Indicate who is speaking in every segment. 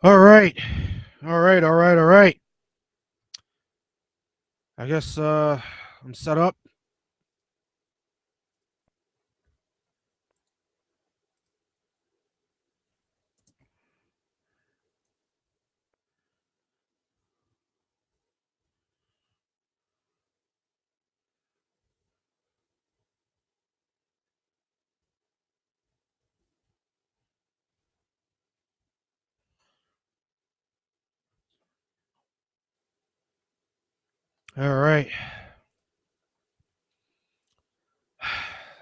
Speaker 1: All right. All right. All right. All right. I guess I'm set up. All right.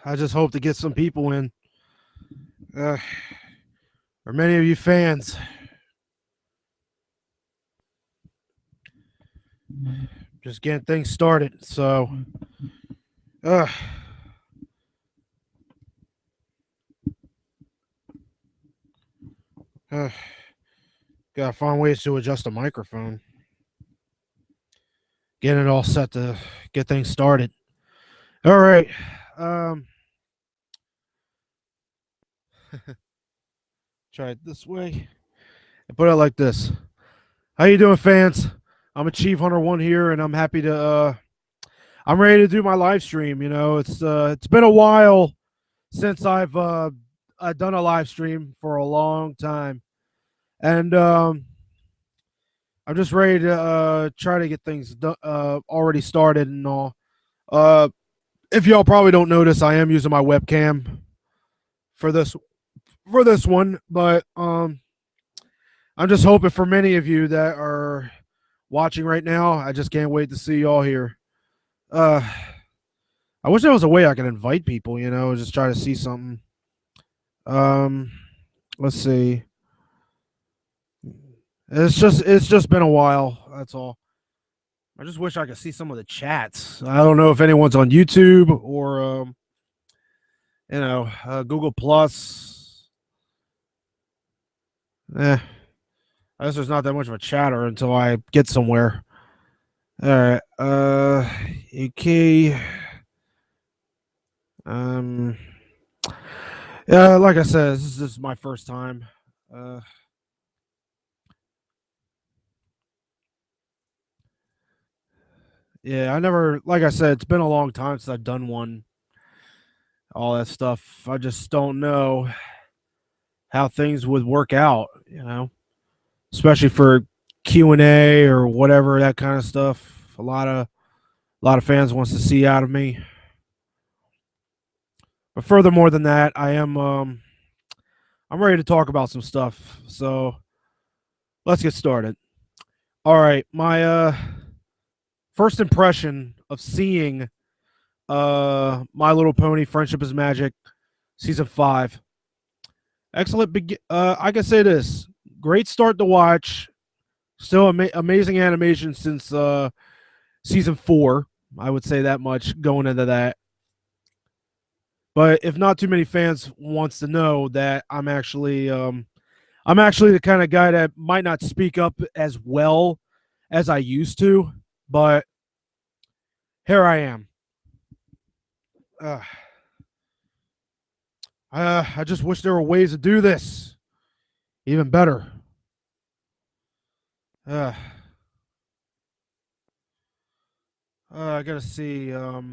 Speaker 1: I just hope to get some people in. Uh, or many of you fans. Just getting things started. So, uh, uh, gotta find ways to adjust the microphone. Get it all set to get things started. All right. Um, try it this way. And put it like this. How you doing, fans? I'm Achieve Hunter One here, and I'm happy to. I'm ready to do my live stream. It's been a while since I've done a live stream for a long time, and I'm just ready to try to get things already started and all. Uh, if y'all probably don't notice, I am using my webcam for this one, but I'm just hoping for many of you that are watching right now. I just can't wait to see y'all here. Uh, I wish there was a way I could invite people. Just try to see something. Um, let's see. It's just been a while. That's all. I just wish I could see some of the chats. I don't know if anyone's on YouTube or Google Plus. I guess there's not that much of a chatter until I get somewhere. All right. Okay. Um. Yeah, like I said, this is my first time. Uh. Yeah, I never. Like I said, it's been a long time since I've done one. All that stuff. I just don't know how things would work out. Especially for Q&A or whatever, that kind of stuff. A lot of fans wants to see out of me. But furthermore than that, I'm ready to talk about some stuff. So let's get started. All right, my first impression of seeing My Little Pony Friendship is Magic season 5. Excellent I can say this. Great start to watch. Still amazing animation since season 4. I would say that much going into that. But if not too many fans wants to know that I'm actually the kind of guy that might not speak up as well as I used to, but here I am. Uh, I just wish there were ways to do this even better. Uh, I gotta see if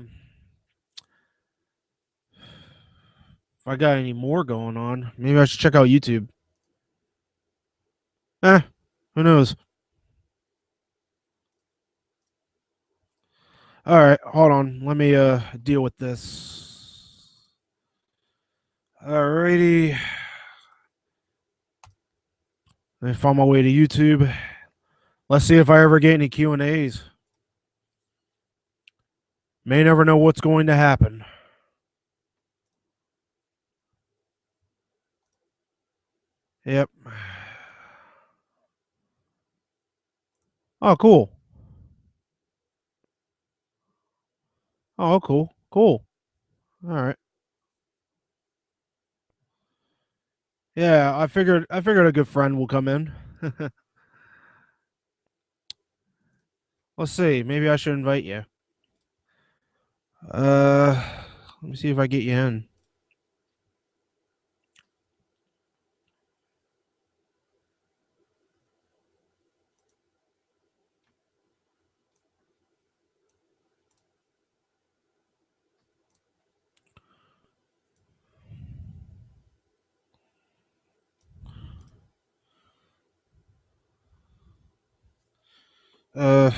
Speaker 1: I got any more going on. Maybe I should check out YouTube. Who knows? All right, hold on. Let me deal with this. Alrighty. Let me find my way to YouTube. Let's see if I ever get any Q&As. May never know what's going to happen. Yep. Oh, cool. Oh, cool. Cool. All right. Yeah, I figured a good friend will come in. Let's see. Maybe I should invite you. Uh, let me see if I get you in. Uh,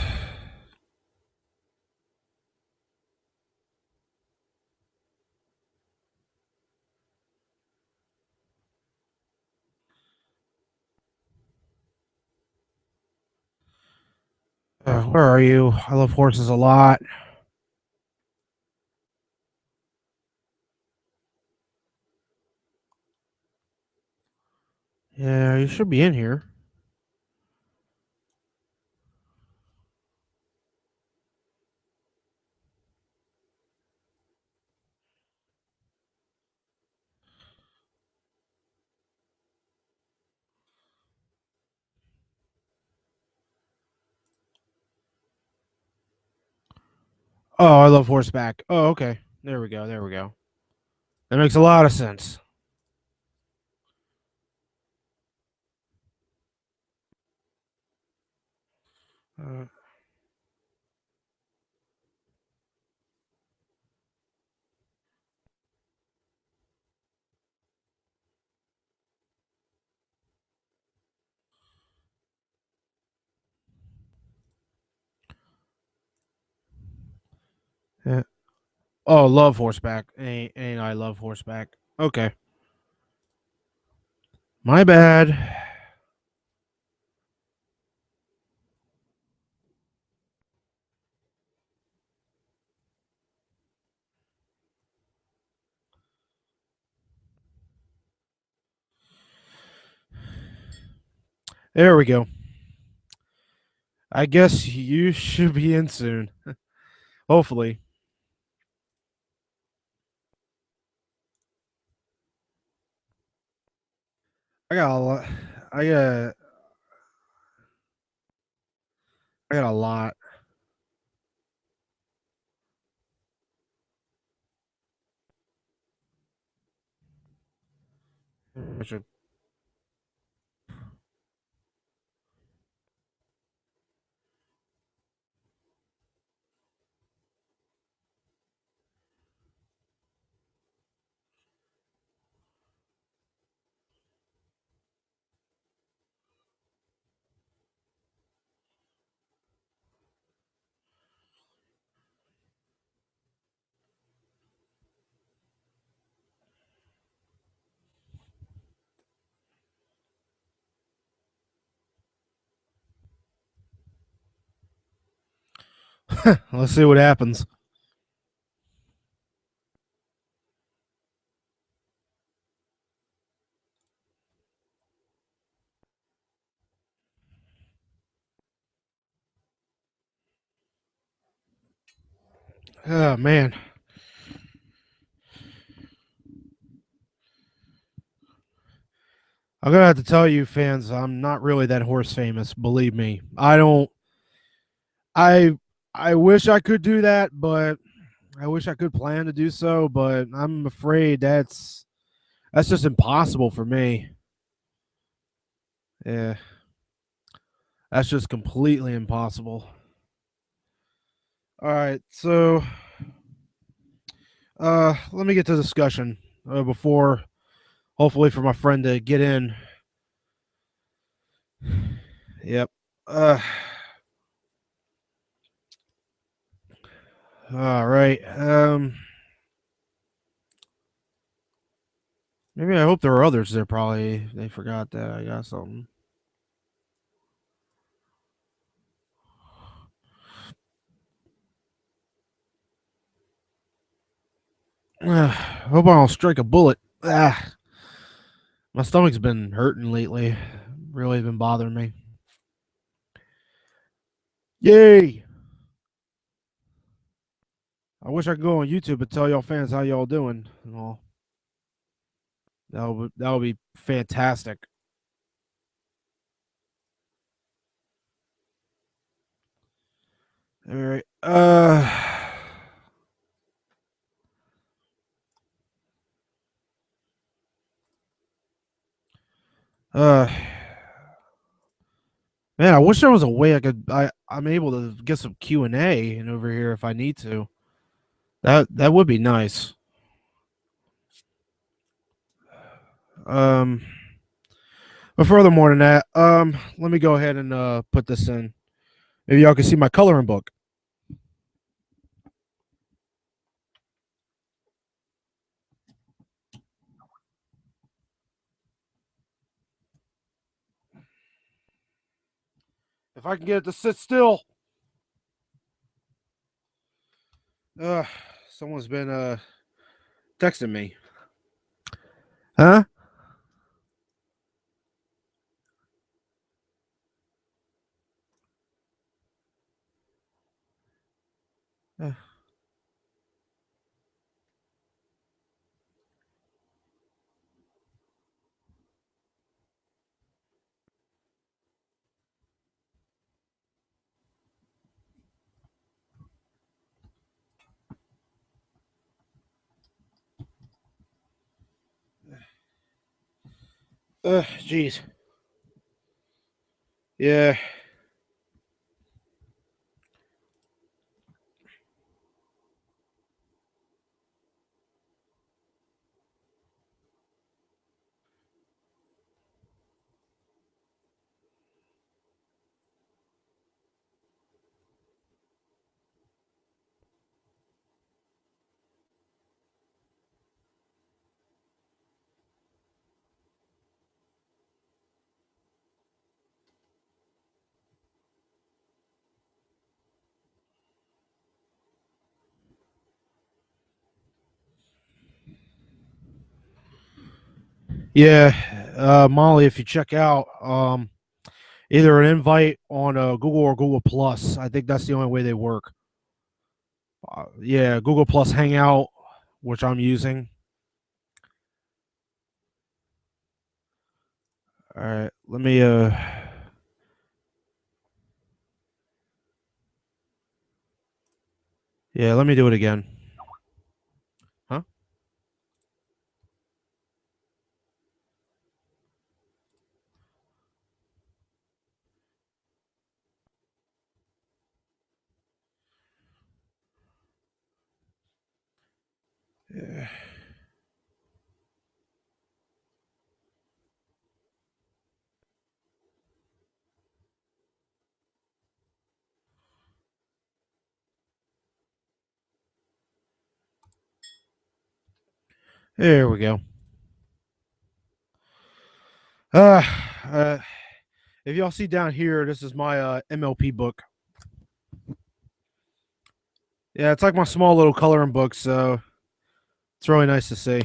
Speaker 1: where are you? I love horses a lot. Yeah, you should be in here. Oh, I love horseback. Oh, okay. There we go. There we go. That makes a lot of sense. Uh, yeah. Oh, love horseback. Ain't I love horseback? Okay, my bad. There we go. I guess you should be in soon. Hopefully. I got a lot. I got. I got a lot. I should- Let's see what happens. Oh man, I'm gonna have to tell you, fans. I'm not really that horse famous. Believe me. I don't. I. I wish I could do that, but I wish I could plan to do so. But I'm afraid that's just impossible for me. Yeah, that's just completely impossible. All right, so let me get to discussion before, hopefully, for my friend to get in. Yep. Uh, all right. Maybe I hope there are others there. Probably they forgot that I got something. Hope I don't strike a bullet. My stomach's been hurting lately. Really been bothering me. Yay! I wish I could go on YouTube and tell y'all fans how y'all doing and all. That would be fantastic. All right. Uh. Man, I wish there was a way I could. I'm able to get some Q&A and over here if I need to. That would be nice. Um. But furthermore than that, let me go ahead and put this in. Maybe y'all can see my coloring book. If I can get it to sit still. Uh, Someone's been texting me. Huh? Uh, Jeez. Yeah. Yeah. Molly, if you check out either an invite on Google or Google Plus, I think that's the only way they work. Yeah, Google Plus Hangout, which I'm using. All right, let me yeah, let me do it again. Huh? Yeah. There we go. Uh, uh if y'all see down here, this is my MLP book. Yeah, it's like my small little coloring book, so it's really nice to see.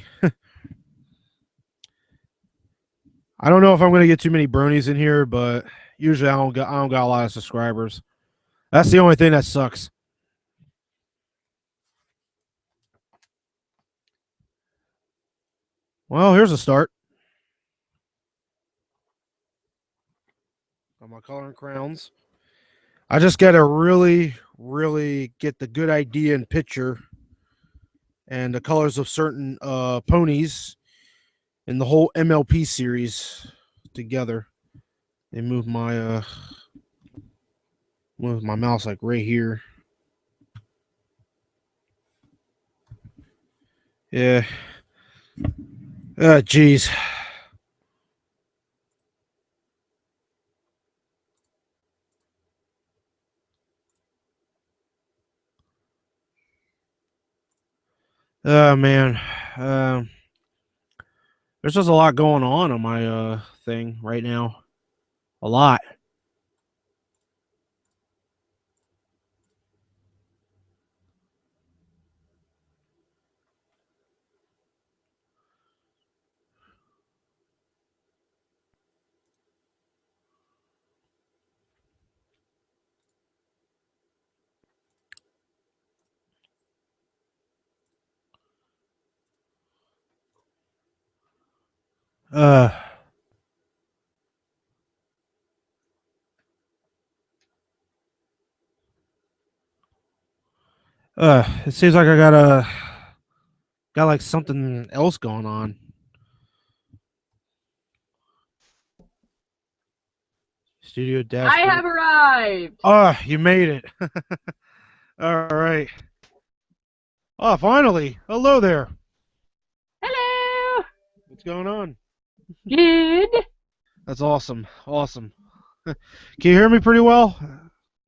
Speaker 1: I don't know if I'm gonna get too many bronies in here, but usually I don't got a lot of subscribers. That's the only thing that sucks. Well, here's a start. On my coloring crowns. I just gotta really get the good idea and picture and the colors of certain ponies in the whole MLP series together. They move my mouse like right here. Yeah. Jeez. Man. Um, there's just a lot going on my thing right now. A lot. Uh, it seems like I got like something else going on. Studio
Speaker 2: I
Speaker 1: dashboard.
Speaker 2: have arrived.
Speaker 1: Ah, you made it. All right. Oh, finally. Hello there.
Speaker 2: Hello.
Speaker 1: What's going on?
Speaker 2: Good.
Speaker 1: That's awesome. Awesome. Can you hear me pretty well?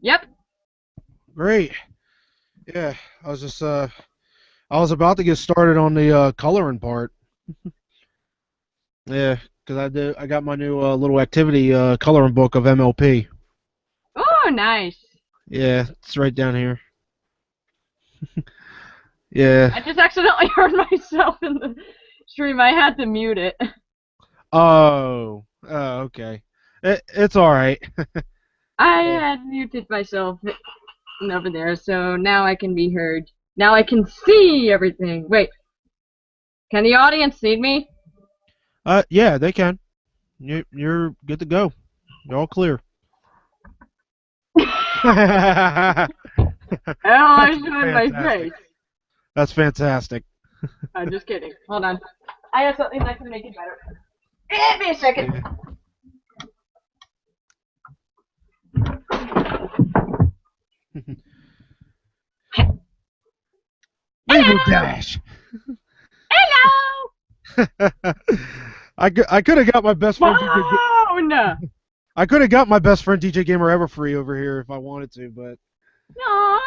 Speaker 2: Yep.
Speaker 1: Great. Yeah, I was just I was about to get started on the coloring part. Yeah, because I got my new little activity coloring book of MLP.
Speaker 2: Oh, nice.
Speaker 1: Yeah, it's right down here. Yeah.
Speaker 2: I just accidentally heard myself in the stream. I had to mute it.
Speaker 1: Oh. Oh, okay. It's all right.
Speaker 2: I had muted myself over there, so now I can be heard. Now I can see everything. Wait, can the audience see me?
Speaker 1: Yeah, they can. You're good to go. You're all clear. That's
Speaker 2: Oh, I showed my
Speaker 1: fantastic.
Speaker 2: face.
Speaker 1: That's fantastic.
Speaker 2: I'm just kidding. Hold on. I have something that can make it better. Give me a second.
Speaker 1: Yeah. Evil
Speaker 2: Hello!
Speaker 1: Dash.
Speaker 2: Hello!
Speaker 1: I could have got my best friend DJ.
Speaker 2: Phone!
Speaker 1: I could have got my best friend DJ Gamer ever free over here if I wanted to, but
Speaker 2: Aww.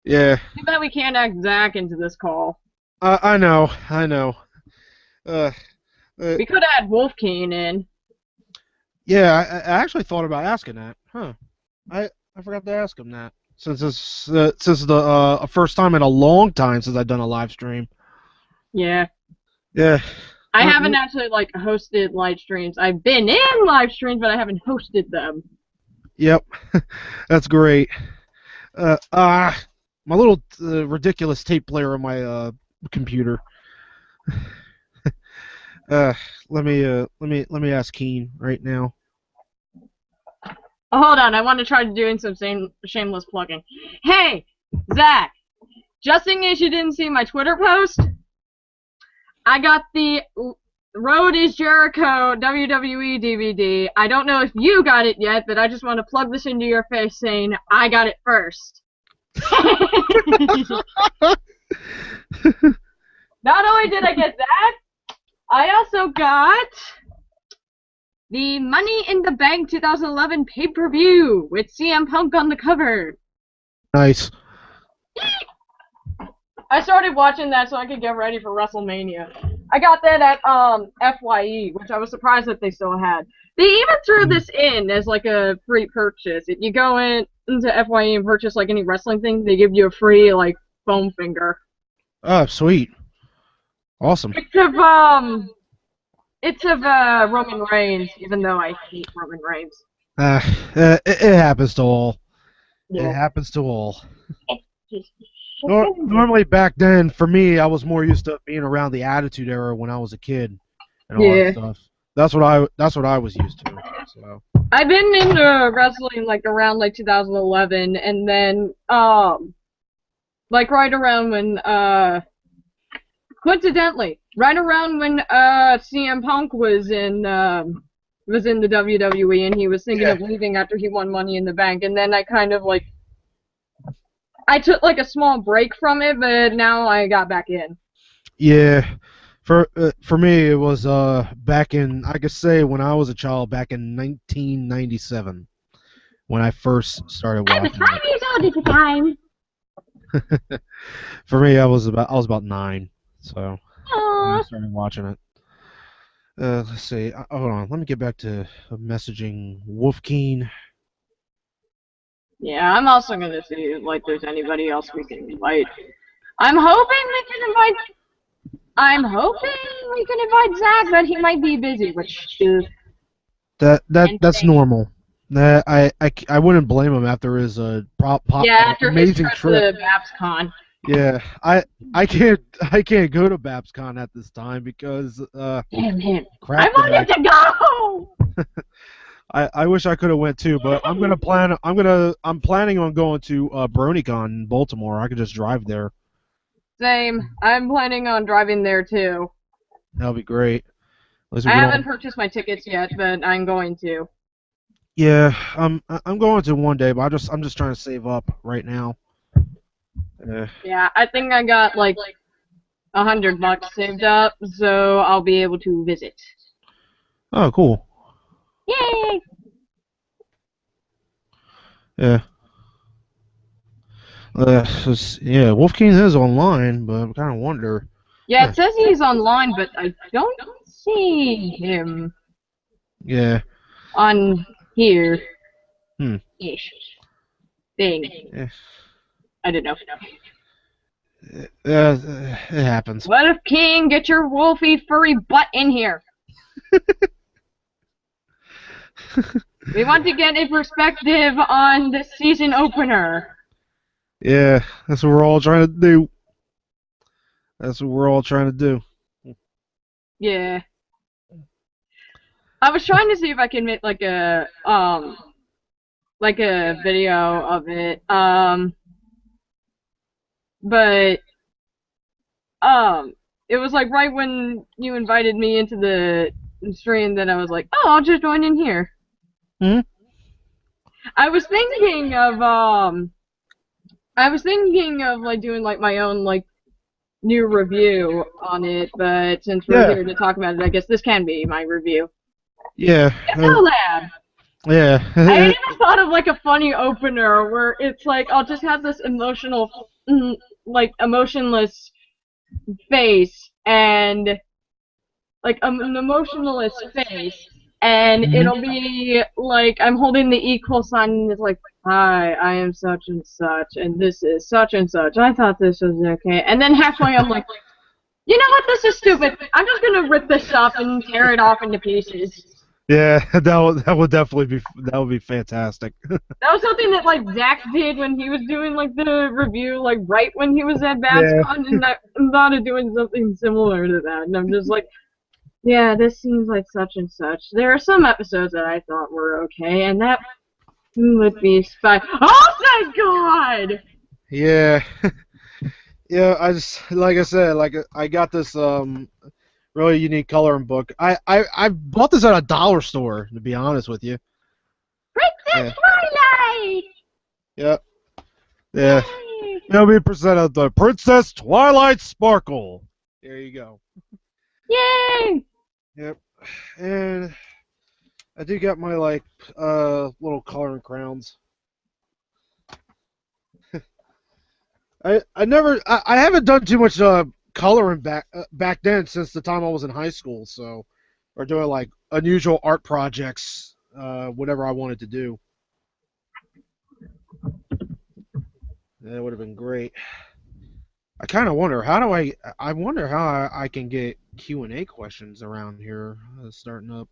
Speaker 1: yeah,
Speaker 2: Too bad we can't add Zach into this call.
Speaker 1: I know, I know. Uh, uh,
Speaker 2: We could add Wolfkeen in.
Speaker 1: yeah, I actually thought about asking that. Huh? I forgot to ask him that since it's the first time in a long time since I've done a live stream.
Speaker 2: Yeah.
Speaker 1: Yeah.
Speaker 2: I
Speaker 1: Uh,
Speaker 2: haven't actually like hosted live streams. I've been in live streams, but I haven't hosted them.
Speaker 1: yep. That's great. My little ridiculous tape player on my computer. Uh, let me ask Keen right now.
Speaker 2: Oh, hold on, I want to try doing some shameless plugging. Hey, Zach, just in case you didn't see my Twitter post, I got the Road is Jericho WWE DVD. I don't know if you got it yet, but I just want to plug this into your face saying I got it first. Not only did I get that, I also got the Money in the Bank 2011 pay-per-view with CM Punk on the cover.
Speaker 1: Nice.
Speaker 2: I started watching that so I could get ready for WrestleMania. I got that at FYE, which I was surprised that they still had. They even threw this in as like a free purchase. If you go into FYE and purchase like any wrestling thing, they give you a free like foam finger.
Speaker 1: Oh, sweet. Awesome.
Speaker 2: It's of Roman Reigns, even though I hate Roman Reigns.
Speaker 1: It happens to all.
Speaker 2: Yeah.
Speaker 1: It happens to all. Normally back then, for me, I was more used to being around the Attitude Era when I was a kid and all that stuff. That's what I was used to. So
Speaker 2: I've been into wrestling like around like 2011, and then like right around when coincidentally, right around when CM Punk was in the WWE, and he was thinking of leaving after he won Money in the Bank, and then I kind of like I took like a small break from it, but now I got back in.
Speaker 1: yeah, for me it was back in, I could say, when I was a child back in 1997 when I first started
Speaker 2: I was
Speaker 1: watching
Speaker 2: 5 years old at the time.
Speaker 1: it. For me, I was about 9, so when I
Speaker 2: Aww.
Speaker 1: started watching it. Let's see. Hold on. Let me get back to messaging Wolfkeen.
Speaker 2: Yeah, I'm also gonna see like there's anybody else we can invite. I'm hoping we can invite Zach, but he might be busy, which is
Speaker 1: That's normal. I wouldn't blame him after his
Speaker 2: after
Speaker 1: amazing
Speaker 2: his
Speaker 1: trip.
Speaker 2: to BabsCon.
Speaker 1: Yeah, I can't go to BabsCon at this time because
Speaker 2: Damn him!
Speaker 1: crap.
Speaker 2: I wanted to go.
Speaker 1: I wish I could have went too, but I'm planning on going to BronyCon in Baltimore. I could just drive there.
Speaker 2: Same. I'm planning on driving there too.
Speaker 1: That'll be great. At least we
Speaker 2: I
Speaker 1: can
Speaker 2: haven't purchased my tickets yet, but I'm going to.
Speaker 1: Yeah, I'm going to one day, but I'm just trying to save up right now.
Speaker 2: Yeah, I think I got like $100 saved up, so I'll be able to visit.
Speaker 1: Oh, cool.
Speaker 2: Yay!
Speaker 1: Yeah. Yeah, Wolf King is online, but I kind of wonder.
Speaker 2: Yeah, it says he's online, but I don't see him
Speaker 1: Yeah.
Speaker 2: on here.
Speaker 1: Hmm.
Speaker 2: Ish. Thing.
Speaker 1: Yeah.
Speaker 2: I don't know.
Speaker 1: It happens.
Speaker 2: What if King, get your wolfy furry butt in here? We want to get a perspective on the season opener.
Speaker 1: Yeah, that's what we're all trying to do. That's what we're all trying to do.
Speaker 2: Yeah. I was trying to see if I can make like a video of it. But it was like right when you invited me into the stream that I was like, oh, I'll just join in here.
Speaker 1: Hmm.
Speaker 2: I was thinking of like doing like my own like new review on it, but since we're here to talk about it, I guess this can be my review.
Speaker 1: Yeah.
Speaker 2: Collab.
Speaker 1: Yeah.
Speaker 2: I even thought of like a funny opener where it's like I'll just have this like emotionless face and like an emotionless face, and it'll be like I'm holding the equal sign and it's like, hi, I am such and such, and this is such and such. I thought this was okay, and then halfway I'm like, you know what? This is stupid. I'm just gonna rip this up and tear it off into pieces.
Speaker 1: Yeah, that would definitely be fantastic.
Speaker 2: That was something that like Zach did when he was doing like the review, like right when he was at BatsCon, and I thought of doing something similar to that. And I'm just like, yeah, this seems like such and such. There are some episodes that I thought were okay, and that would be Spy. Oh, thank God!
Speaker 1: Yeah. Yeah, I just like I said, like I got this really unique coloring book. I bought this at a dollar store, to be honest with you.
Speaker 2: Princess Twilight!
Speaker 1: Yep. Yeah. It'll be presented the Princess Twilight Sparkle. There you go.
Speaker 2: Yay!
Speaker 1: Yep. And I do got my like little coloring crowns. I haven't done too much coloring back then since the time I was in high school, so or doing like unusual art projects, whatever I wanted to do. That would have been great. I kind of wonder I wonder how I can get Q&A questions around here starting up.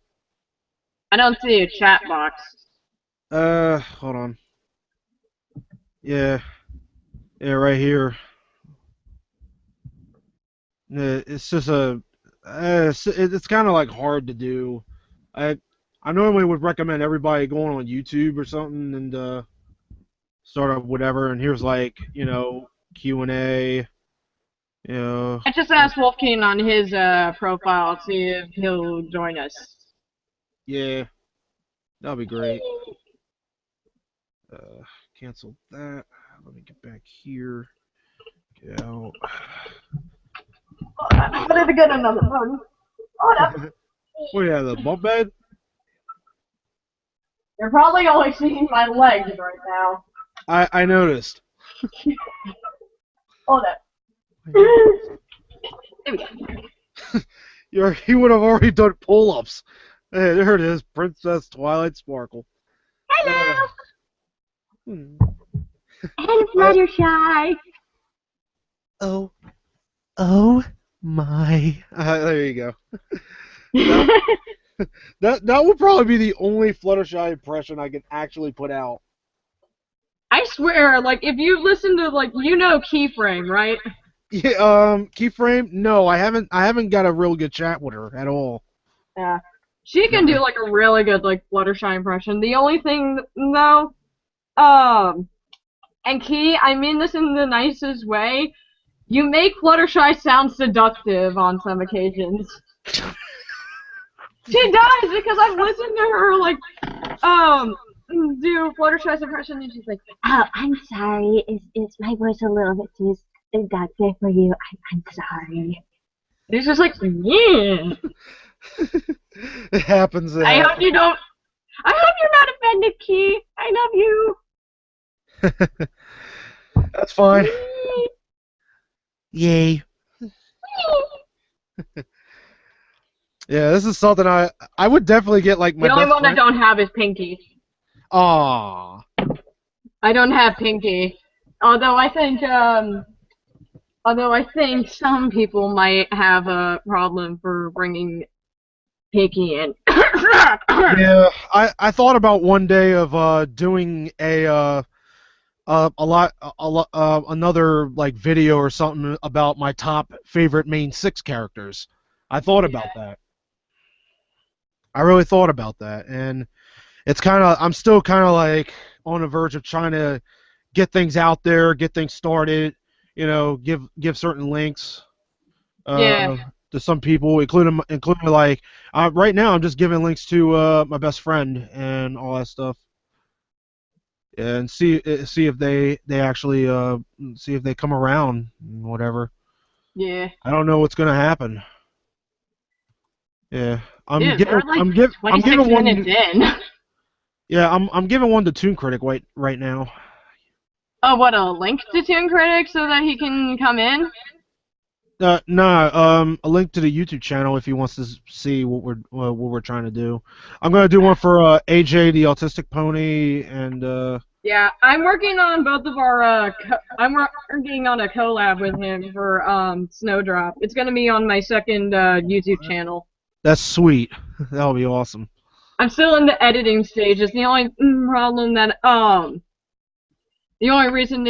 Speaker 2: I don't see a chat box.
Speaker 1: Hold on. Yeah. Yeah, right here. It's just it's kind of like hard to do. I I normally would recommend everybody going on YouTube or something and start up whatever. And here's like Q&A. You know.
Speaker 2: I just asked Wolfking on his profile to see if he'll join us.
Speaker 1: Yeah, that'll be great. Cancel that. Let me get back here. Get out.
Speaker 2: I better get another one. Hold up.
Speaker 1: Oh yeah, the bump bed.
Speaker 2: You're probably only seeing my legs right now.
Speaker 1: I noticed.
Speaker 2: Hold up. There we go.
Speaker 1: He would have already done pull-ups. Hey, there it is, Princess Twilight Sparkle.
Speaker 2: Hello. And Fluttershy.
Speaker 1: Oh my. There you go. That would probably be the only Fluttershy impression I can actually put out.
Speaker 2: I swear, like, if you listen to, like, Keyframe, right?
Speaker 1: Yeah, Keyframe? No, I haven't got a real good chat with her at all.
Speaker 2: Yeah. She can do, like, a really good, like, Fluttershy impression. The only thing, though, and Key, I mean this in the nicest way, you make Fluttershy sound seductive on some occasions. She does, because I've listened to her, like, do Fluttershy's impression, and she's like,
Speaker 3: oh, I'm sorry. Is my voice a little bit too seductive for you? I'm sorry.
Speaker 2: It's just like, yeah.
Speaker 1: It happens.
Speaker 2: I hope you're not offended, Key. I love you.
Speaker 1: That's fine. Yay. Yeah, this is something I would definitely get like
Speaker 2: The
Speaker 1: my
Speaker 2: only
Speaker 1: best
Speaker 2: one I
Speaker 1: friend.
Speaker 2: don't have is Pinky.
Speaker 1: Aww.
Speaker 2: I don't have Pinky. Although I think some people might have a problem for bringing Pinky in.
Speaker 1: Yeah, I thought about one day of doing another like video or something about my top favorite main six characters. I thought about that. I really thought about that, and I'm still kind of like on the verge of trying to get things out there, get things started. Give certain links
Speaker 2: Yeah,
Speaker 1: to some people, including like right now I'm just giving links to my best friend and all that stuff, and see if they actually see if they come around and whatever.
Speaker 2: yeah.
Speaker 1: I don't know what's gonna happen. Yeah,
Speaker 2: Dude, we're like
Speaker 1: I'm
Speaker 2: 26
Speaker 1: giving
Speaker 2: minutes
Speaker 1: one.
Speaker 2: in.
Speaker 1: Yeah, I'm giving one to Toon Critic right now.
Speaker 2: Oh, what, a link to Toon Critic so that he can come in?
Speaker 1: Nah, a link to the YouTube channel if he wants to see what we're trying to do. I'm gonna do one for AJ the Autistic Pony and
Speaker 2: Yeah, I'm working on both of our, I'm working on a collab with him for, Snowdrop. It's gonna be on my second, YouTube channel.
Speaker 1: that's sweet. That'll be awesome.
Speaker 2: I'm still in the editing stages. The only problem that, the only reason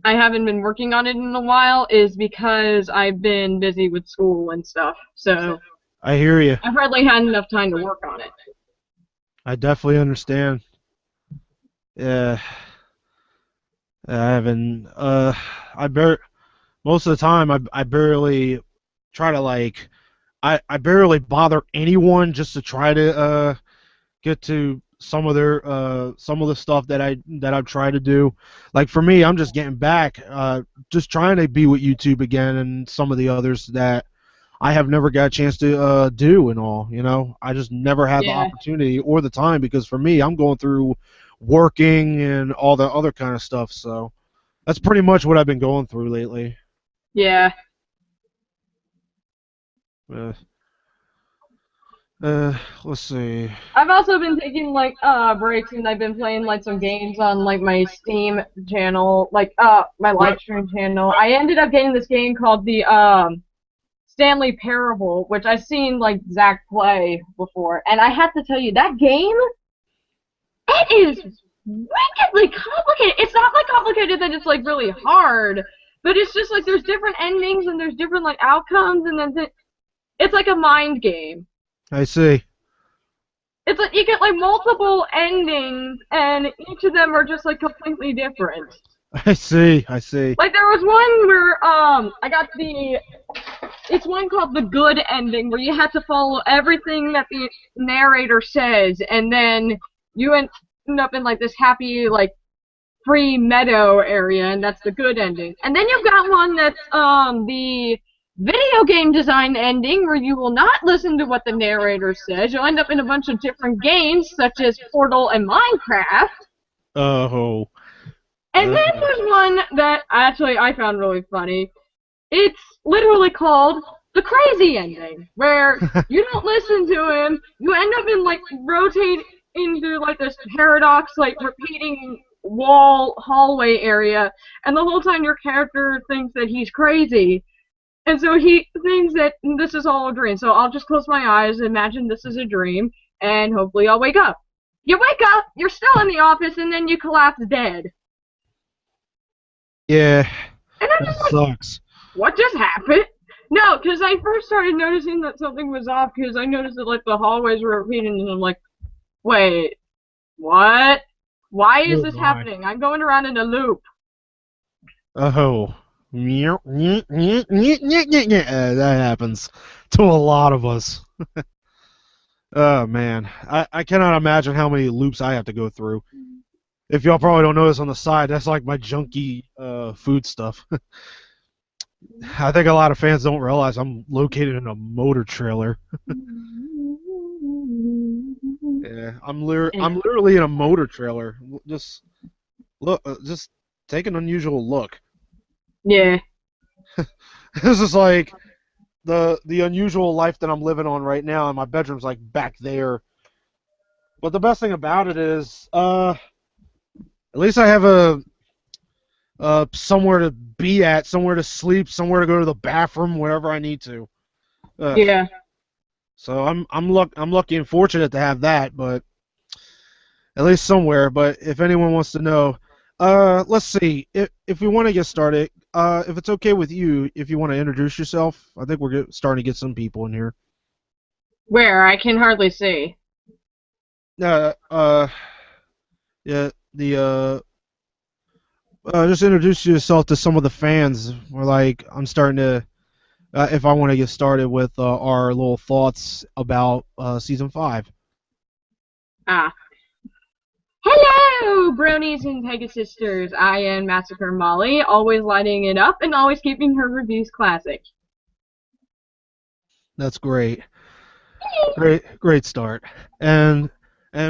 Speaker 2: I haven't been working on it in a while is because I've been busy with school and stuff. So
Speaker 1: I hear you.
Speaker 2: I've hardly had enough time to work on it.
Speaker 1: I definitely understand. Yeah, I haven't. Most of the time I barely try to like I barely bother anyone just to try to get to some of the stuff that I've tried to do. Like for me, I'm just getting back, just trying to be with YouTube again and some of the others that I have never got a chance to do and all. I just never had the
Speaker 2: Yeah,
Speaker 1: opportunity or the time because for me, I'm going through working and all the other kind of stuff. So that's pretty much what I've been going through lately.
Speaker 2: yeah.
Speaker 1: Uh, let's see.
Speaker 2: I've also been taking like breaks and I've been playing like some games on like my Steam channel, like my live
Speaker 1: What?
Speaker 2: stream channel. I ended up getting this game called the Stanley Parable, which I've seen like Zach play before, and I have to tell you that game, it is wickedly complicated. It's not like complicated that it's like really hard, but it's just like there's different endings and there's different like outcomes, and then it's like a mind game.
Speaker 1: I see.
Speaker 2: It's like you get like multiple endings, and each of them are just like completely different.
Speaker 1: I see. I see.
Speaker 2: Like there was one where I got it's one called the good ending where you had to follow everything that the narrator says, and then you end up in like this happy like free meadow area, and that's the good ending. And then you've got one that's the video game design ending where you will not listen to what the narrator says. You'll end up in a bunch of different games such as Portal and Minecraft.
Speaker 1: Oh.
Speaker 2: And then there's one that actually I found really funny. It's literally called the crazy ending, where you don't listen to him, you end up in like rotate into like this paradox, like repeating hallway area, and the whole time your character thinks that he's crazy. And so he thinks that this is all a dream. So I'll just close my eyes, imagine this is a dream, and hopefully I'll wake up. You wake up, you're still in the office, and then you collapse dead.
Speaker 1: Yeah,
Speaker 2: And I'm
Speaker 1: that
Speaker 2: just like,
Speaker 1: sucks.
Speaker 2: what just happened? No, because I first started noticing that something was off because I noticed that like the hallways were repeating, and I'm like, wait, what? Why is
Speaker 1: Oh
Speaker 2: this
Speaker 1: my.
Speaker 2: happening? I'm going around in a loop.
Speaker 1: Oh. That happens to a lot of us. Oh man, I cannot imagine how many loops I have to go through. If y'all probably don't notice on the side, that's like my junky food stuff. I think a lot of fans don't realize I'm located in a motor trailer. Yeah, I'm literally in a motor trailer. Just look, just take an unusual look.
Speaker 2: Yeah.
Speaker 1: This is like the unusual life that I'm living on right now, and my bedroom's like back there. But the best thing about it is, at least I have a somewhere to be at, somewhere to sleep, somewhere to go to the bathroom, wherever I need to. Ugh.
Speaker 2: Yeah.
Speaker 1: So I'm lucky and fortunate to have that, but at least somewhere. But if anyone wants to know, let's see. If we want to get started, if it's okay with you, if you want to introduce yourself, I think we're starting to get some people in here.
Speaker 2: Where? I can hardly see.
Speaker 1: Uh, uh, yeah, just introduce yourself to some of the fans. We're like, I'm starting to, if I want to get started with our little thoughts about season 5.
Speaker 2: Ah. Hello, bronies and Pegasisters. I am Massacre Molly, always lighting it up and always keeping her reviews classic.
Speaker 1: That's great. Great start. And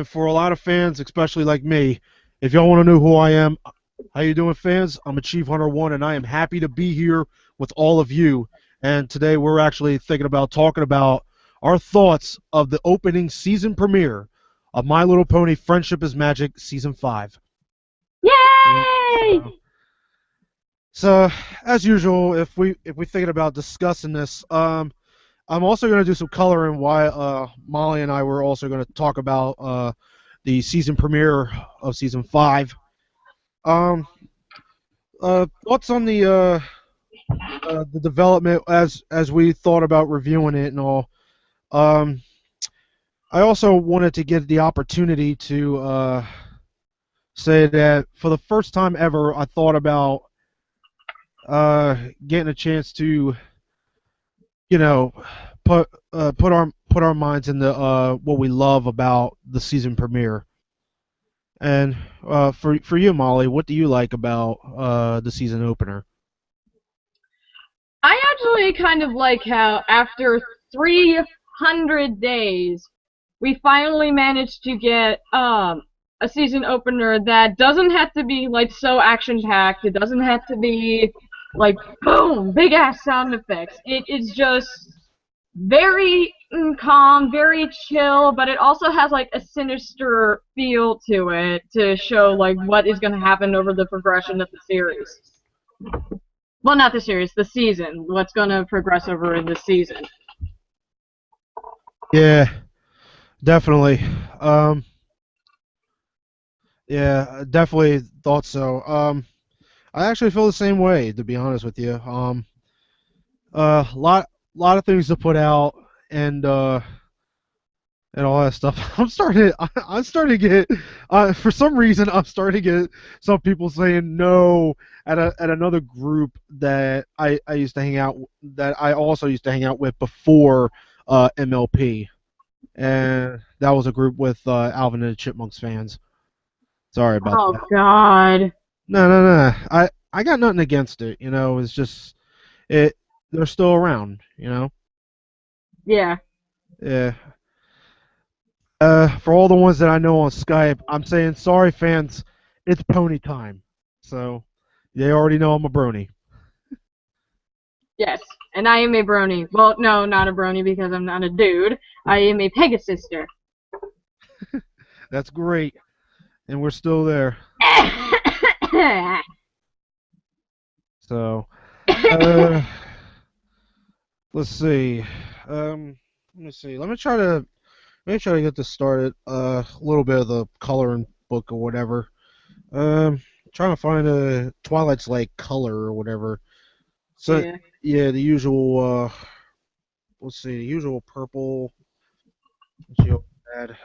Speaker 1: for a lot of fans, especially like me, if y'all want to know who I am, how you doing, fans? I'm Achieve Hunter 1, and I am happy to be here with all of you. And today we're actually thinking about talking about our thoughts of the opening season premiere of My Little Pony Friendship is Magic Season 5.
Speaker 2: Yay!
Speaker 1: So as usual, if we thinking about discussing this, I'm also going to do some coloring why Molly and I were also going to talk about the season premiere of season 5. Thoughts on the development as we thought about reviewing it and all. I also wanted to get the opportunity to say that for the first time ever, I thought about getting a chance to, you know, put our minds into what we love about the season premiere. And for you, Molly, what do you like about the season opener?
Speaker 2: I actually kind of like how after 300 days, we finally managed to get a season opener that doesn't have to be like so action packed. It doesn't have to be like boom, big ass sound effects. It is just very calm, very chill, but it also has like a sinister feel to it to show like what is going to happen over the progression of the series. Well, not the series, the season. What's going to progress over in the season.
Speaker 1: Yeah, definitely. Yeah, definitely thought so. I actually feel the same way, to be honest with you. Lot of things to put out, and all that stuff. I'm starting to get, for some reason, I'm starting to get some people saying no at another group that I used to hang out, that I also used to hang out with before MLP, and that was a group with Alvin and the Chipmunks fans. Sorry about
Speaker 2: Oh,
Speaker 1: that.
Speaker 2: God.
Speaker 1: No. I got nothing against it. It's just it. They're still around.
Speaker 2: Yeah.
Speaker 1: Yeah. For all the ones that I know on Skype, I'm saying sorry, fans. It's pony time. So they already know I'm a brony.
Speaker 2: Yes. And I am a brony. Well, no, not a brony because I'm not a dude. I am a Pegasister.
Speaker 1: That's great, and we're still there. So, uh, let's see. Let me see. Let me try to get this started. A little bit of the coloring book or whatever. Trying to find a Twilight's like color or whatever. So
Speaker 2: Yeah.
Speaker 1: yeah, the usual. Let's see, the usual purple. Let's see what bad.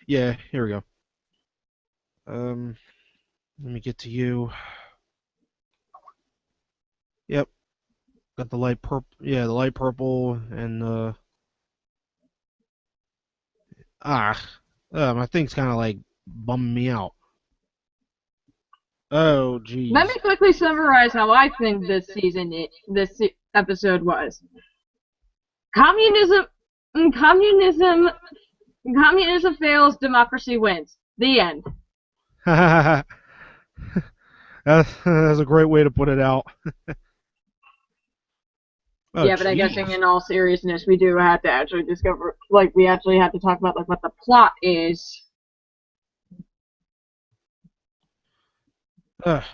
Speaker 1: Yeah, here we go. Let me get to you. Yep, got the light purple. Yeah, the light purple and ah, my thing's kind of like bumming me out. Oh,
Speaker 2: Let
Speaker 1: jeez.
Speaker 2: me quickly summarize how I think this episode was. Communism, communism, communism fails, democracy wins. The end.
Speaker 1: That's a great way to put it out. Oh,
Speaker 2: Yeah, but I'm guessing
Speaker 1: jeez.
Speaker 2: in all seriousness, we do have to actually discover, like, we actually have to talk about, like, what the plot is.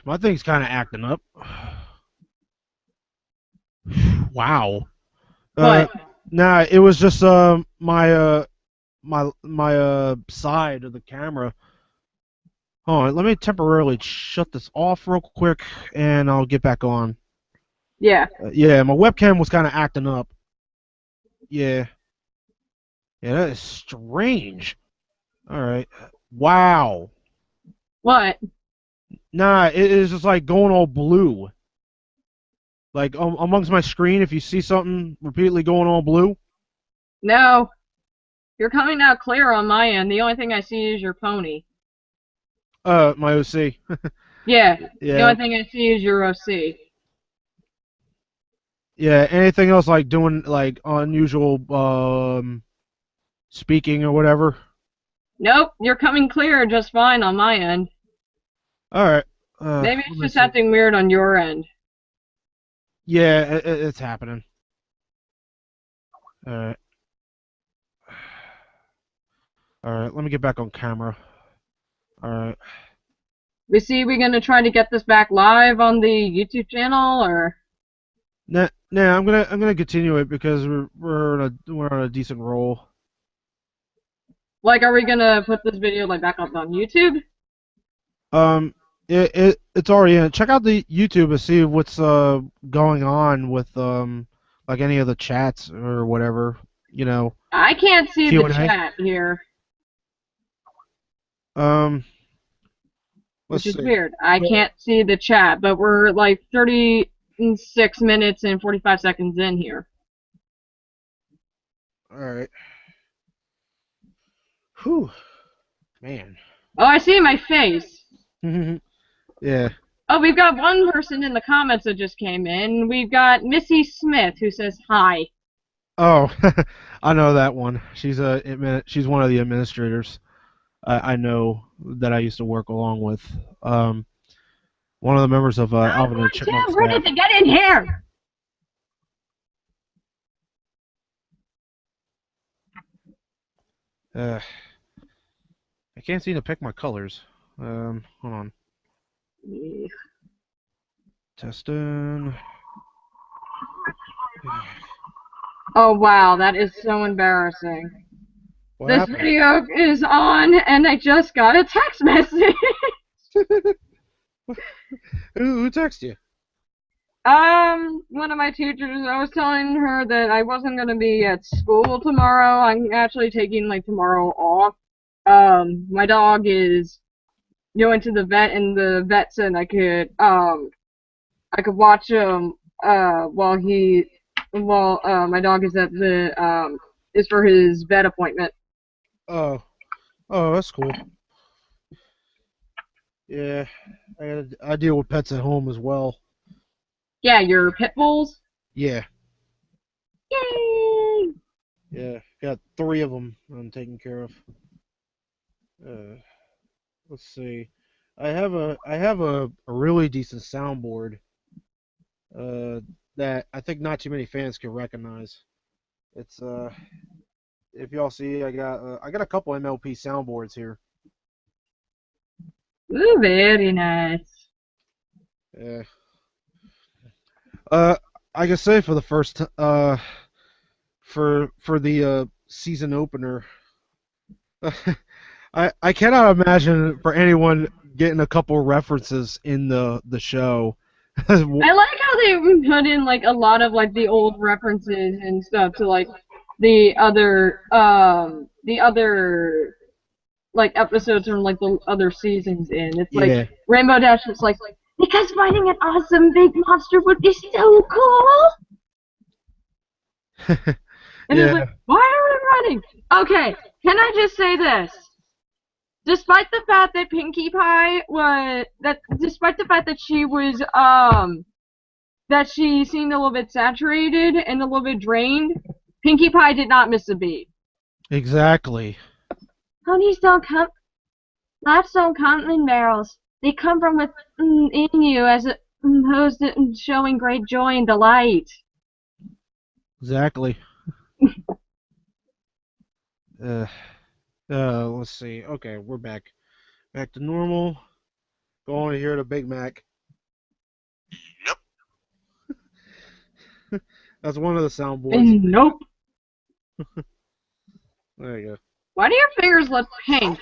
Speaker 1: My thing's kind of acting up. Wow. Uh,
Speaker 2: What?
Speaker 1: nah, it was just my side of the camera. Hold on, let me temporarily shut this off real quick, and I'll get back on.
Speaker 2: Yeah.
Speaker 1: Yeah, my webcam was kind of acting up. Yeah, yeah, that is strange. All right. Wow.
Speaker 2: What?
Speaker 1: Nah, it is just like going all blue. Like amongst my screen, if you see something repeatedly going all blue.
Speaker 2: No. You're coming out clear on my end. The only thing I see is your pony.
Speaker 1: My OC.
Speaker 2: Yeah. The
Speaker 1: Yeah,
Speaker 2: only thing I see is your OC.
Speaker 1: yeah. Anything else like doing like unusual speaking or whatever?
Speaker 2: Nope. You're coming clear just fine on my end.
Speaker 1: All right.
Speaker 2: Maybe
Speaker 1: Let
Speaker 2: it's
Speaker 1: me
Speaker 2: just
Speaker 1: see.
Speaker 2: acting weird on your end.
Speaker 1: Yeah, it's happening. All right. All right. Let me get back on camera. All right.
Speaker 2: We gonna try to get this back live on the YouTube channel, or
Speaker 1: Nah. I'm gonna continue it because we're on a decent roll.
Speaker 2: like, are we gonna put this video like back up on YouTube?
Speaker 1: Um, it's already in. Check out the YouTube and see what's going on with like any of the chats or whatever. You know,
Speaker 2: I can't see the
Speaker 1: Q&A.
Speaker 2: chat here,
Speaker 1: Um, let's
Speaker 2: which is
Speaker 1: see.
Speaker 2: weird. I can't see the chat, but we're like 36 minutes and 45 seconds in here.
Speaker 1: All right. Whew, man.
Speaker 2: Oh, I see my face.
Speaker 1: Yeah.
Speaker 2: Oh, we've got one person in the comments that just came in. We've got Missy Smith who says hi.
Speaker 1: Oh, I know that one. She's one of the administrators. I know that I used to work along with. Um, one of the members of Alvin and the Chipmunk
Speaker 2: Where
Speaker 1: staff.
Speaker 2: did they get in here?
Speaker 1: Uh, I can't seem to pick my colors. Hold on. Testing.
Speaker 2: Oh wow, that is so embarrassing.
Speaker 1: What
Speaker 2: This
Speaker 1: happened?
Speaker 2: video is on and I just got a text message.
Speaker 1: Who texted you?
Speaker 2: One of my teachers, I was telling her that I wasn't gonna be at school tomorrow. I'm actually taking like tomorrow off. My dog is going to the vet and the vet said I could watch him while my dog is at the is for his vet appointment.
Speaker 1: Oh, oh, that's cool. Yeah, I deal with pets at home as well.
Speaker 2: Yeah, your pit bulls.
Speaker 1: Yeah,
Speaker 2: Yay!
Speaker 1: yeah, got 3 of them I'm taking care of. Uh, let's see. I have a really decent soundboard. Uh, that I think not too many fans can recognize. It's if y'all see, I got a couple MLP soundboards here.
Speaker 2: Ooh, very nice.
Speaker 1: Yeah. Uh, I can say for the first for the season opener, I cannot imagine for anyone getting a couple references in the show.
Speaker 2: I like how they put in like a lot of like the old references and stuff to like the other like episodes from like the other seasons in. It's like
Speaker 1: Yeah.
Speaker 2: Rainbow Dash is like
Speaker 3: Because finding an awesome big monster would be so cool.
Speaker 2: and it's
Speaker 1: Yeah.
Speaker 2: like, why are we running? Okay, can I just say this? Despite the fact that Pinkie Pie was despite the fact that she was that she seemed a little bit saturated and a little bit drained, Pinkie Pie did not miss a beat.
Speaker 1: Exactly.
Speaker 3: Ponies don't come, laughs don't come in barrels.
Speaker 2: They come from within you as opposed to showing great joy and delight.
Speaker 1: Exactly. Uh, let's see. Okay, we're back. Back to normal. Go on here to Big Mac. That's one of the soundboards.
Speaker 2: Nope.
Speaker 1: There you go.
Speaker 2: Why do your fingers look pink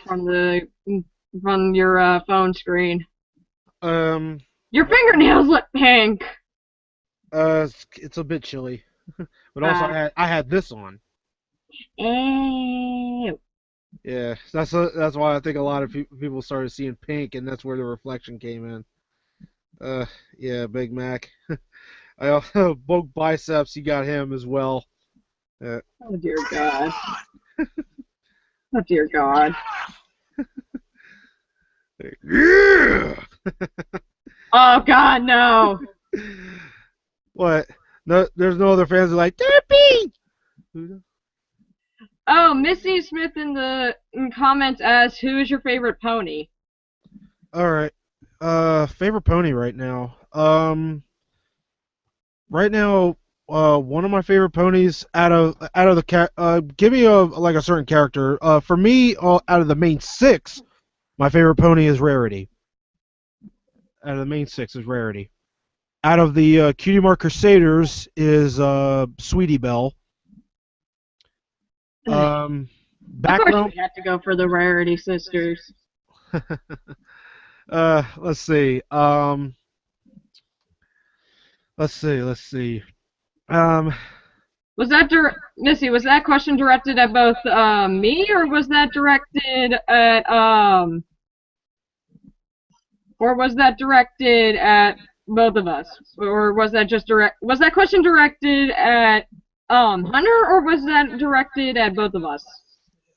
Speaker 2: from your phone screen?
Speaker 1: Um,
Speaker 2: Your fingernails look pink.
Speaker 1: it's a bit chilly, but also I had this on.
Speaker 2: Ew.
Speaker 1: Yeah, that's why I think a lot of people started seeing pink, and that's where the reflection came in. Uh, yeah, Big Mac. I also both biceps. You got him as well.
Speaker 2: Oh dear God. Oh dear God.
Speaker 1: Yeah.
Speaker 2: Oh God, no.
Speaker 1: What? No, there's no other fans who are like Derpy.
Speaker 2: Oh, Missy Smith in the comments asks, "Who is your favorite pony?"
Speaker 1: All right. Favorite pony right now. Right now, one of my favorite ponies out of the give me a certain character. For me, out of the main six, my favorite pony is Rarity. Out of the main six is Rarity. Out of the Cutie Mark Crusaders is Sweetie Belle.
Speaker 2: Of course
Speaker 1: Background.
Speaker 2: we had to go for the Rarity Sisters.
Speaker 1: Let's see. Let's see. Um,
Speaker 2: Was that Missy? Was that question directed at both me, or was that directed at or was that directed at both of us, or was that just direct? Was that question directed at Hunter, or was that directed at both of us?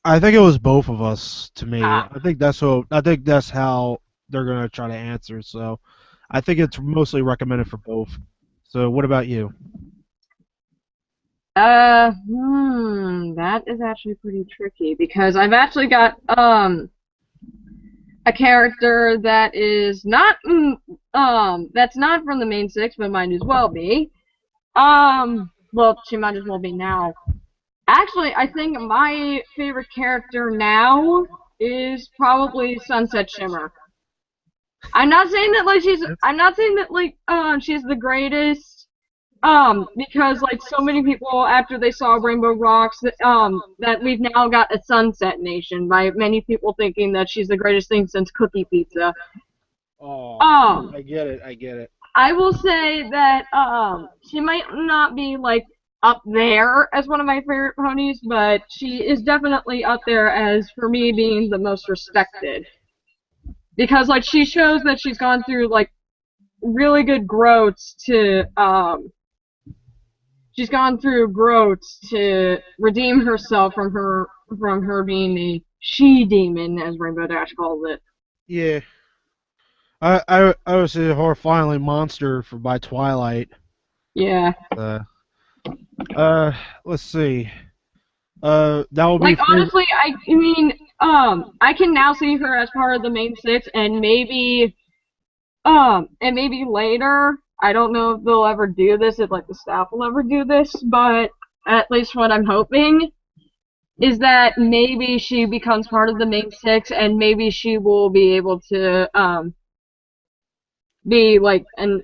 Speaker 1: I think it was both of us to me.
Speaker 2: Ah.
Speaker 1: I think that's how they're gonna try to answer. So, I think it's mostly recommended for both. So, what about you?
Speaker 2: That is actually pretty tricky because I've actually got a character that is not that's not from the main six, but might as well be. Well, she might as well be now. Actually, I think my favorite character now is probably Sunset Shimmer. I'm not saying that like she's the greatest because like so many people after they saw Rainbow Rocks that we've now got a Sunset Nation by many people thinking that she's the greatest thing since Cookie Pizza.
Speaker 1: Oh,
Speaker 2: Um
Speaker 1: I get it. I get it.
Speaker 2: I will say that she might not be like up there as one of my favorite ponies, but she is definitely up there as for me being the most respected. Because like she shows that she's gone through like really good growths to she's gone through growths to redeem herself from her being a she demon, as Rainbow Dash calls it.
Speaker 1: Yeah, I was a horrifyingly monster for by Twilight.
Speaker 2: Yeah.
Speaker 1: Uh, let's see. That will be
Speaker 2: Like
Speaker 1: favorite.
Speaker 2: honestly, I mean, I can now see her as part of the main six, and maybe later. I don't know if they'll ever do this, if like the staff will ever do this, but at least what I'm hoping is that maybe she becomes part of the main six, and maybe she will be able to be like an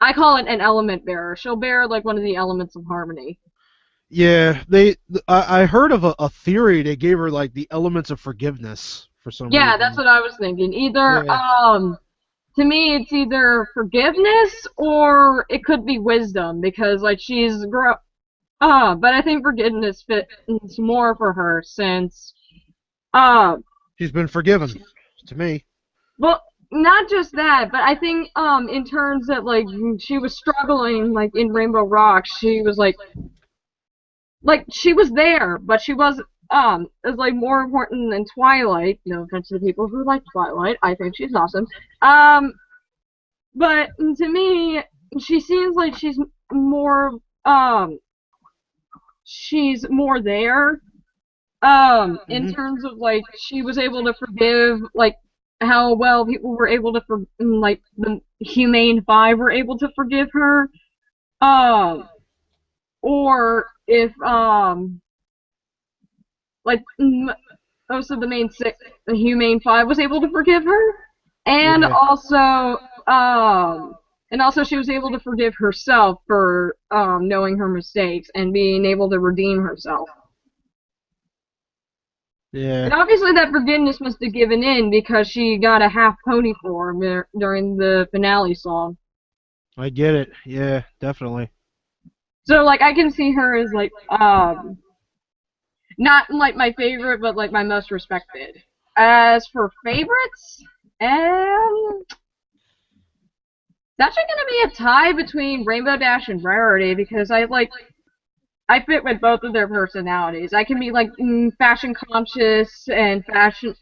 Speaker 2: I call it an element bearer. She'll bear like one of the elements of harmony.
Speaker 1: Yeah, I heard of a theory they gave her like the elements of forgiveness for some
Speaker 2: Yeah, that's
Speaker 1: reason.
Speaker 2: what I was thinking. Either
Speaker 1: Yeah,
Speaker 2: to me it's either forgiveness or it could be wisdom because like but I think forgiveness fits more for her since uh
Speaker 1: she's been forgiven to me.
Speaker 2: well, not just that, but I think in terms that like she was struggling like in Rainbow Rock, she was like she was there, but she was is like more important than Twilight. No offense to the people who like Twilight, I think she's awesome. Um, but to me, she seems like more um she's more there in
Speaker 1: Hmm.
Speaker 2: terms of like she was able to forgive like how well people were able to like the Humane Five were able to forgive her, um, or if like most of the main six, the Humane Five was able to forgive her, and
Speaker 1: Yeah.
Speaker 2: also she was able to forgive herself for knowing her mistakes and being able to redeem herself.
Speaker 1: Yeah.
Speaker 2: And obviously that forgiveness must have given in because she got a half pony form during the finale song.
Speaker 1: I get it. Yeah, definitely.
Speaker 2: So like I can see her as like not like my favorite, but like my most respected. As for favorites, um, it's actually gonna be a tie between Rainbow Dash and Rarity because I fit with both of their personalities. I can be like fashion conscious and fashion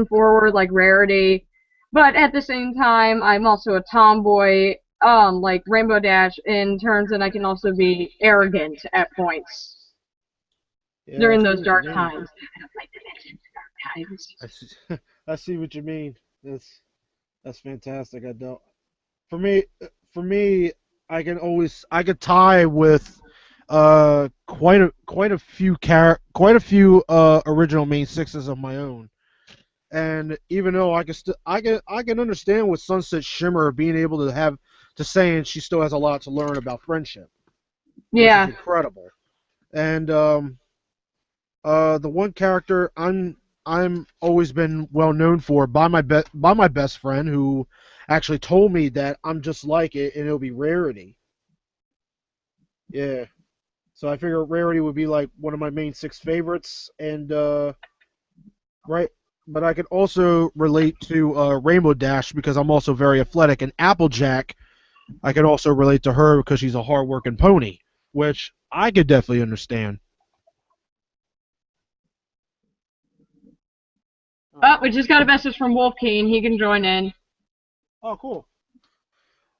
Speaker 2: forward like Rarity, but at the same time I'm also a tomboy like Rainbow Dash in terms that I can also be arrogant at points
Speaker 1: Yeah, I
Speaker 2: during
Speaker 1: see
Speaker 2: those
Speaker 1: what you
Speaker 2: dark
Speaker 1: mean.
Speaker 2: times. I don't like to mention dark times.
Speaker 1: I see, I see what you mean. That's fantastic. I don't. For me, for me, I could tie with quite a few original main sixes of my own. And even though I can understand with Sunset Shimmer being able to have to saying she still has a lot to learn about friendship, which is
Speaker 2: Yeah.
Speaker 1: incredible. And the one character I'm always been well known for by my best friend who actually told me that I'm just like it and it'll be Rarity. Yeah. So I figure Rarity would be like one of my main six favorites and right, but I could also relate to Rainbow Dash because I'm also very athletic, and Applejack I can also relate to her because she's a hardworking pony, which I could definitely understand.
Speaker 2: Oh, we just got a message from Wolf King. He can join in.
Speaker 1: Oh, cool.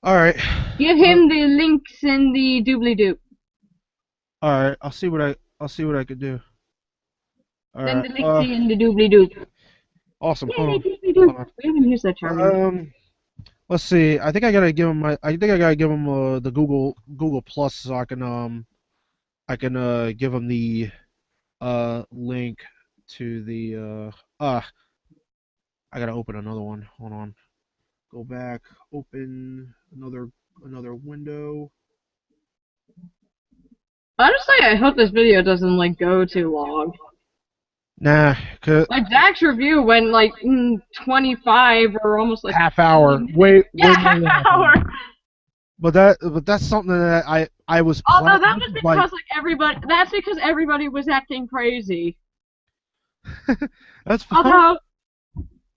Speaker 1: All right.
Speaker 2: Give him the links in the doobly doop.
Speaker 1: All right. I'll see what I could do. All
Speaker 2: Send
Speaker 1: right.
Speaker 2: the links in the doobly doop.
Speaker 1: Awesome.
Speaker 2: Yay,
Speaker 1: Hold
Speaker 2: doobly doop.
Speaker 1: on.
Speaker 2: We haven't used that term in.
Speaker 1: Let's see. I think I gotta give him the Google Plus so I can give him the link to the I gotta open another one. Hold on. Go back. Open another window.
Speaker 2: Honestly, I hope this video doesn't like go too long.
Speaker 1: Nah,
Speaker 2: Like Zach's review went like 25 or almost like
Speaker 1: half
Speaker 2: 30
Speaker 1: hour.
Speaker 2: minutes.
Speaker 1: Way
Speaker 2: Yeah,
Speaker 1: more
Speaker 2: half
Speaker 1: than half
Speaker 2: hour.
Speaker 1: hour. But that's something that I was
Speaker 2: Although
Speaker 1: planning.
Speaker 2: that
Speaker 1: This
Speaker 2: was
Speaker 1: is like
Speaker 2: because like everybody. That's because everybody was acting crazy.
Speaker 1: that's fine.
Speaker 2: Although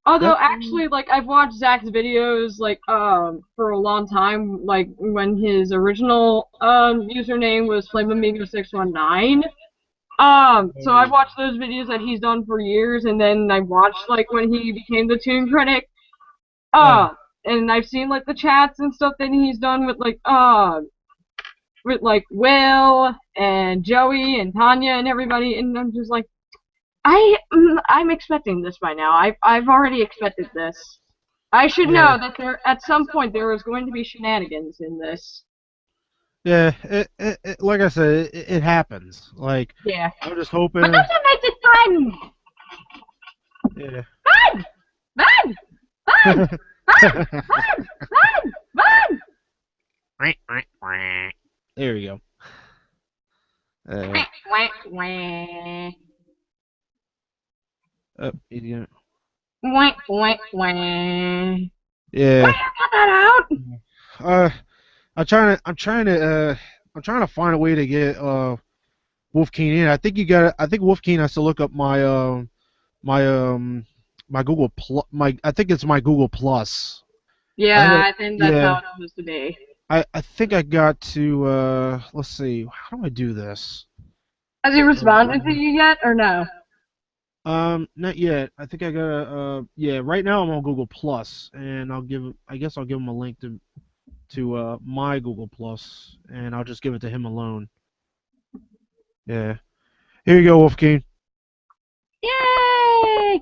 Speaker 2: Although
Speaker 1: That
Speaker 2: actually, like I've watched Zach's videos like for a long time, like when his original username was FlameAmigo619. So I've watched those videos that he's done for years, and then I watched like when he became the Toon Critic.
Speaker 1: uh,
Speaker 2: And I've seen like the chats and stuff that he's done with like Will and Joey and Tanya and everybody, and I'm just like. I'm expecting this by now. I've already expected this. I should
Speaker 1: yeah.
Speaker 2: know that there at some point there is going to be shenanigans in this.
Speaker 1: Yeah, like I said, it happens. Like,
Speaker 2: Yeah.
Speaker 1: I'm just
Speaker 2: But
Speaker 1: hoping.
Speaker 2: that's what makes it fun!
Speaker 1: Yeah.
Speaker 2: Fun! Fun! Fun! Fun! Fun! Fun! Fun!
Speaker 1: There you go. Uh,
Speaker 2: Wah, wah,
Speaker 1: idiot.
Speaker 2: wah. Wah, wah. Why
Speaker 1: Yeah.
Speaker 2: you got that out?
Speaker 1: Uh, I'm trying to find a way to get Wolf Keen in. I think Wolf Keen has to look up my my Google Plus. I think it's my Google Plus. I think
Speaker 2: Yeah, I think that's
Speaker 1: yeah.
Speaker 2: how it supposed to be.
Speaker 1: I think I got to let's see. How do I do this?
Speaker 2: Has he responded to you yet, or no?
Speaker 1: Not yet. I think I gotta yeah, right now I'm on Google Plus and I guess I'll give him a link to my Google Plus and I'll just give it to him alone. Yeah. Here you go, Wolfgang.
Speaker 2: Yay!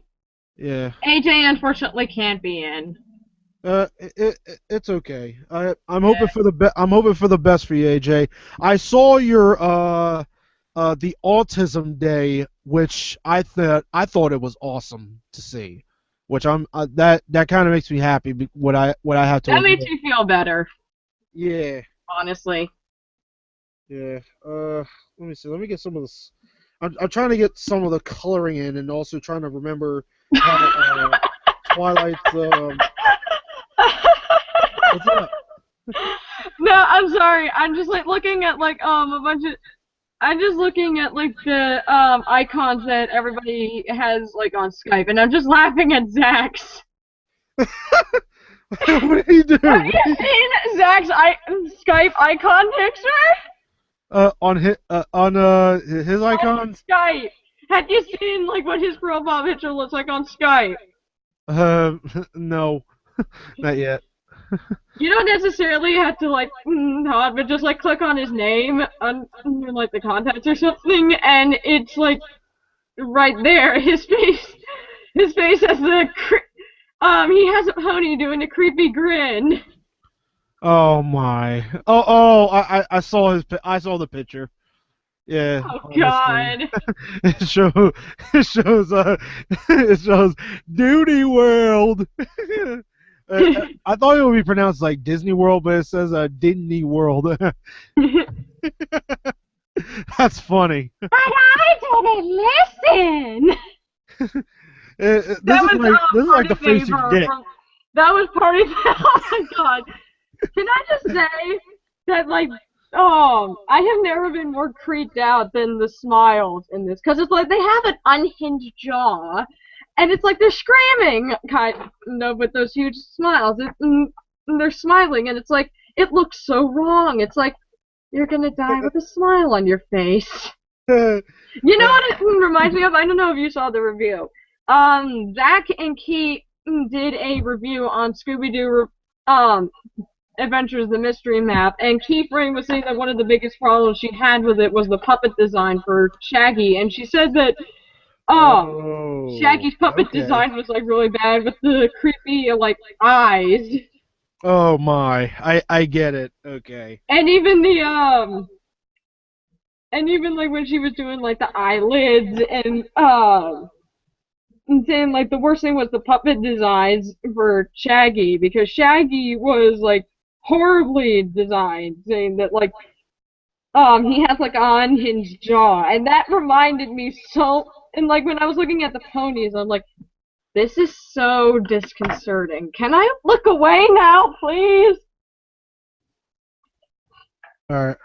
Speaker 1: Yeah.
Speaker 2: AJ unfortunately can't be in.
Speaker 1: It's okay. I'm
Speaker 2: Yeah.
Speaker 1: hoping for the I'm hoping for the best for you, AJ. I saw your the autism day, which I thought it was awesome to see, which I'm that kind of makes me happy. What I have to
Speaker 2: That makes
Speaker 1: admit.
Speaker 2: me feel better,
Speaker 1: Yeah,
Speaker 2: honestly.
Speaker 1: yeah. Let me see. Let me get some of this. I'm trying to get some of the coloring in, and also trying to remember how Twilight's what's up?
Speaker 2: No, I'm sorry. I'm just like looking at like a bunch of. I'm just looking at like the icons that everybody has like on Skype, and I'm just laughing at Zach's.
Speaker 1: What do you do?
Speaker 2: Have
Speaker 1: What do
Speaker 2: you
Speaker 1: you,
Speaker 2: seen Zach's Skype icon picture?
Speaker 1: on his
Speaker 2: On
Speaker 1: icons?
Speaker 2: Skype. Have you seen like what his profile picture looks like on Skype?
Speaker 1: Uh, no, not yet.
Speaker 2: You don't necessarily have to like not, but just like click on his name under like the contacts or something, and it's like right there. His face has he has a pony doing a creepy grin.
Speaker 1: Oh my. I saw I saw the picture. Yeah,
Speaker 2: Oh
Speaker 1: honestly,
Speaker 2: God.
Speaker 1: it show it shows it shows Duty World. I thought it would be pronounced like Disney World, but it says Disney World. That's funny.
Speaker 2: But I didn't listen.
Speaker 1: This is like
Speaker 2: Party
Speaker 1: the face you
Speaker 2: favor
Speaker 1: get.
Speaker 2: from that was party. Oh my God. Can I just say that like I have never been more creeped out than the smiles in this because it's like they have an unhinged jaw, and it's like they're screaming kind of with those huge smiles. And they're smiling, and it's like it looks so wrong. It's like you're gonna die with a smile on your face. You know what it reminds me of? I don't know if you saw the review. Zach and Key did a review on Scooby Doo Adventures the Mystery Map, and Keyframe was saying that one of the biggest problems she had with it was the puppet design for Shaggy, and she said that
Speaker 1: Oh,
Speaker 2: Shaggy's puppet
Speaker 1: okay.
Speaker 2: design was like really bad with the creepy like eyes,
Speaker 1: Oh my, I get it. Okay.
Speaker 2: and even like when she was doing like the eyelids and saying like the worst thing was the puppet designs for Shaggy because Shaggy was like horribly designed, saying that like he has like an unhinged jaw, and that reminded me so. And like when I was looking at the ponies, I'm like, this is so disconcerting. Can I look away now, please?
Speaker 1: All right.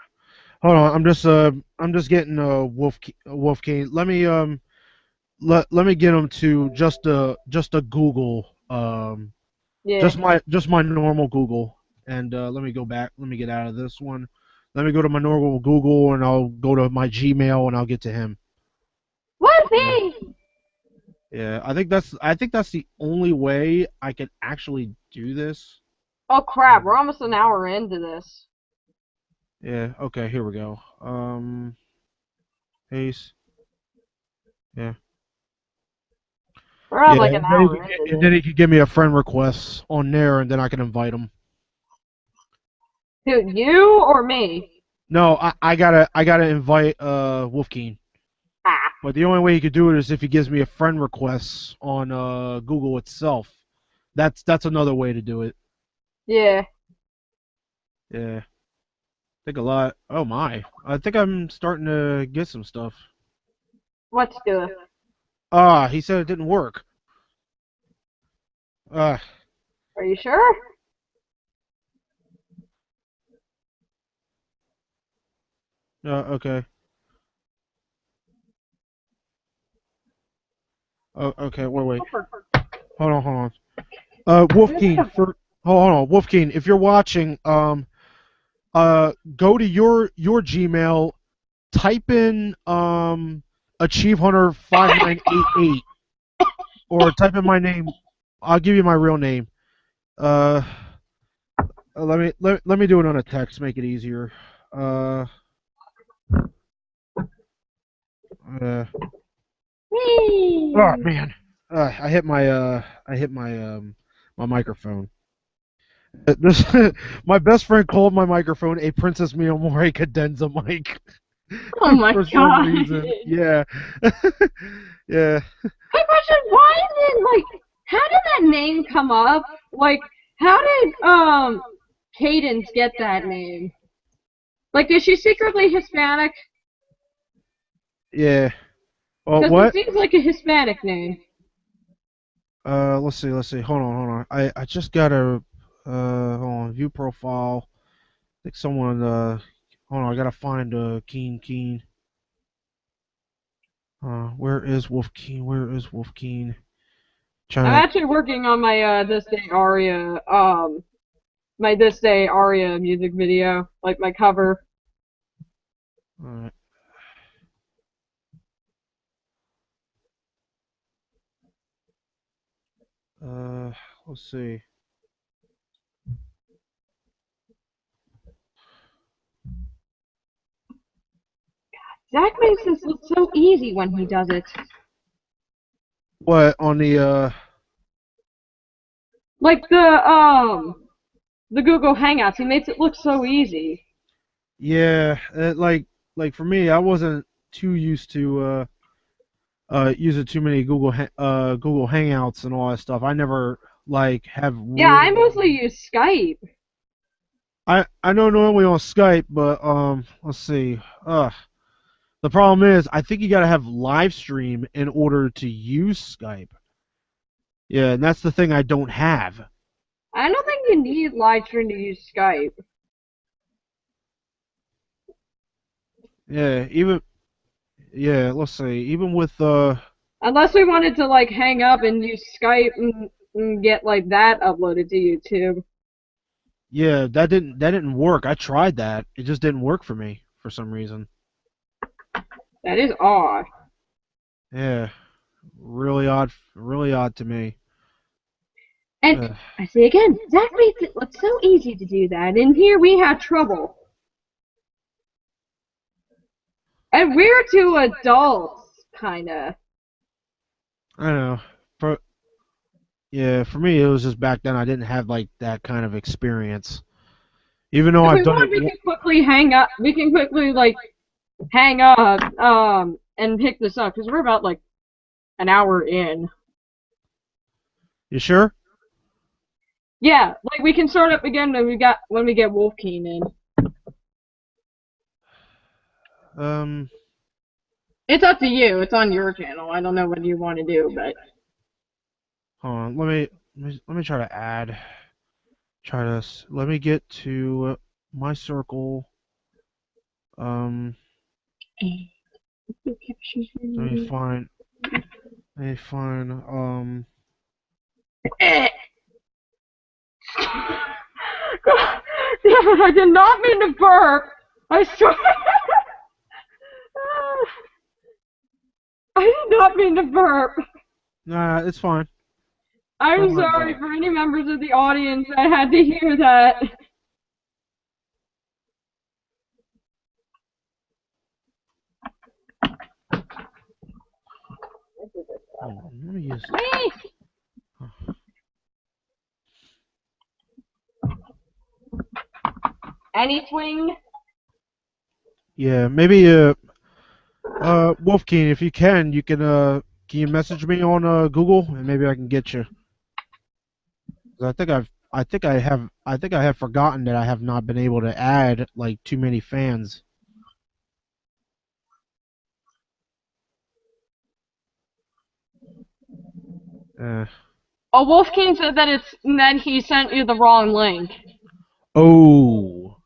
Speaker 1: Hold on. I'm just getting Wolf King. Let me get him to just a Google
Speaker 2: Yeah.
Speaker 1: just my normal Google, and let me go back. Let me get out of this one. Let me go to my normal Google, and I'll go to my Gmail, and I'll get to him.
Speaker 2: What
Speaker 1: Yeah.
Speaker 2: me?
Speaker 1: Yeah, I think that's the only way I can actually do this.
Speaker 2: Oh crap! We're almost an hour into this.
Speaker 1: Yeah, okay, here we go. Paste. Yeah.
Speaker 2: We're at
Speaker 1: Yeah,
Speaker 2: like an hour into
Speaker 1: and
Speaker 2: this.
Speaker 1: then he could give me a friend request on there, and then I can invite him.
Speaker 2: Who, you or me?
Speaker 1: No, I gotta invite Wolfkeen.
Speaker 2: Ah,
Speaker 1: But the only way he could do it is if he gives me a friend request on Google itself. That's another way to do it.
Speaker 2: yeah.
Speaker 1: Yeah. Think a lot. Oh my. I think I'm starting to get some stuff.
Speaker 2: What stuff?
Speaker 1: Ah, he said it didn't work. Ah,
Speaker 2: Are you sure?
Speaker 1: okay. Oh, okay. Wait. Hold on. Wolfkeen for hold on, Wolfkeen. If you're watching, go to your Gmail, type in Achieve Hunter 5988, or type in my name. I'll give you my real name. Uh, let me do it on a text, make it easier. Uh, uh
Speaker 2: Whee!
Speaker 1: oh man. I hit my microphone. This my best friend called my microphone a Princess Miyamori cadenza mic
Speaker 2: Oh my
Speaker 1: for some
Speaker 2: god.
Speaker 1: reason. Yeah. Yeah.
Speaker 2: My question, why did like how did that name come up? Like how did Cadence get that name? Like is she secretly Hispanic?
Speaker 1: Yeah. Well,
Speaker 2: Because it
Speaker 1: what?
Speaker 2: seems like a Hispanic name.
Speaker 1: Let's see. Let's see. Hold on. I just got a hold on, view profile. I think someone hold on, I gotta find Keen. Where is Wolf Keen? Where is Wolf Keen?
Speaker 2: I'm
Speaker 1: Trying to
Speaker 2: actually working on my This Day Aria music video, like my cover.
Speaker 1: uh, uh let's see.
Speaker 2: Zach makes this look so easy when he does it.
Speaker 1: What on the
Speaker 2: Like the Google Hangouts, he makes it look so easy.
Speaker 1: yeah, like for me, I wasn't too used to using too many Google Hangouts and all that stuff. I never like have
Speaker 2: Yeah, I
Speaker 1: really
Speaker 2: mostly use Skype.
Speaker 1: I know normally on Skype, but let's see. The problem is I think you got to have live stream in order to use Skype. Yeah, and that's the thing I don't have.
Speaker 2: I don't think you need Livestream to use Skype.
Speaker 1: Yeah, even yeah, let's see. Even with
Speaker 2: Unless we wanted to like hang up and use Skype and get like that uploaded to YouTube.
Speaker 1: yeah, that didn't work. I tried that. It just didn't work for me for some reason.
Speaker 2: That is odd.
Speaker 1: Yeah, really odd to me.
Speaker 2: And
Speaker 1: Uh,
Speaker 2: I say again, Zach makes it look so easy to do that, and here we have trouble. And we're two adults, kinda.
Speaker 1: I don't know. For yeah, for me it was just back then I didn't have like that kind of experience. Even though
Speaker 2: If
Speaker 1: I've
Speaker 2: we
Speaker 1: done
Speaker 2: want,
Speaker 1: it.
Speaker 2: we can quickly hang up. We can quickly like hang up, and pick this up because we're about like an hour in.
Speaker 1: You sure?
Speaker 2: Yeah, like we can start up again when we get Wolfkeen in.
Speaker 1: Um,
Speaker 2: It's up to you. It's on your channel. I don't know what you want to do, but
Speaker 1: hold on. Let me try to add. Let me get to my circle. Um, let me find. Let me find.
Speaker 2: I did not mean to burp. I swear. I did not mean to burp.
Speaker 1: Nah, it's fine. Don't
Speaker 2: I'm
Speaker 1: worry about
Speaker 2: sorry
Speaker 1: it.
Speaker 2: for any members of the audience that had to hear that.
Speaker 1: Hold on. Let me use.
Speaker 2: Any swing?
Speaker 1: Yeah, maybe Wolfking, if you can you message me on Google and maybe I can get you. 'Cause I think I have forgotten that I have not been able to add like too many fans. Uh,
Speaker 2: Oh, Wolfking said that he sent you the wrong link.
Speaker 1: oh.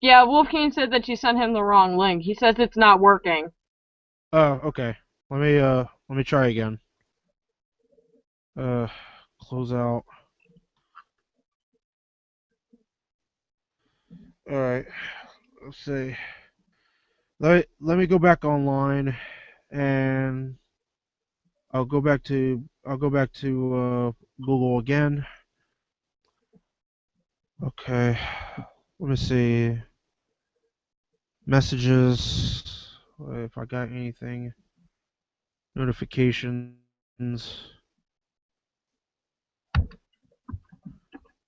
Speaker 2: Yeah, Wolfking said that you sent him the wrong link. He says it's not working.
Speaker 1: Oh, okay. Let me try again. Uh, close out. All right. Let's see. Let me go back online and I'll go back to Google again. Okay. Let me see. Messages. If I got anything. Notifications.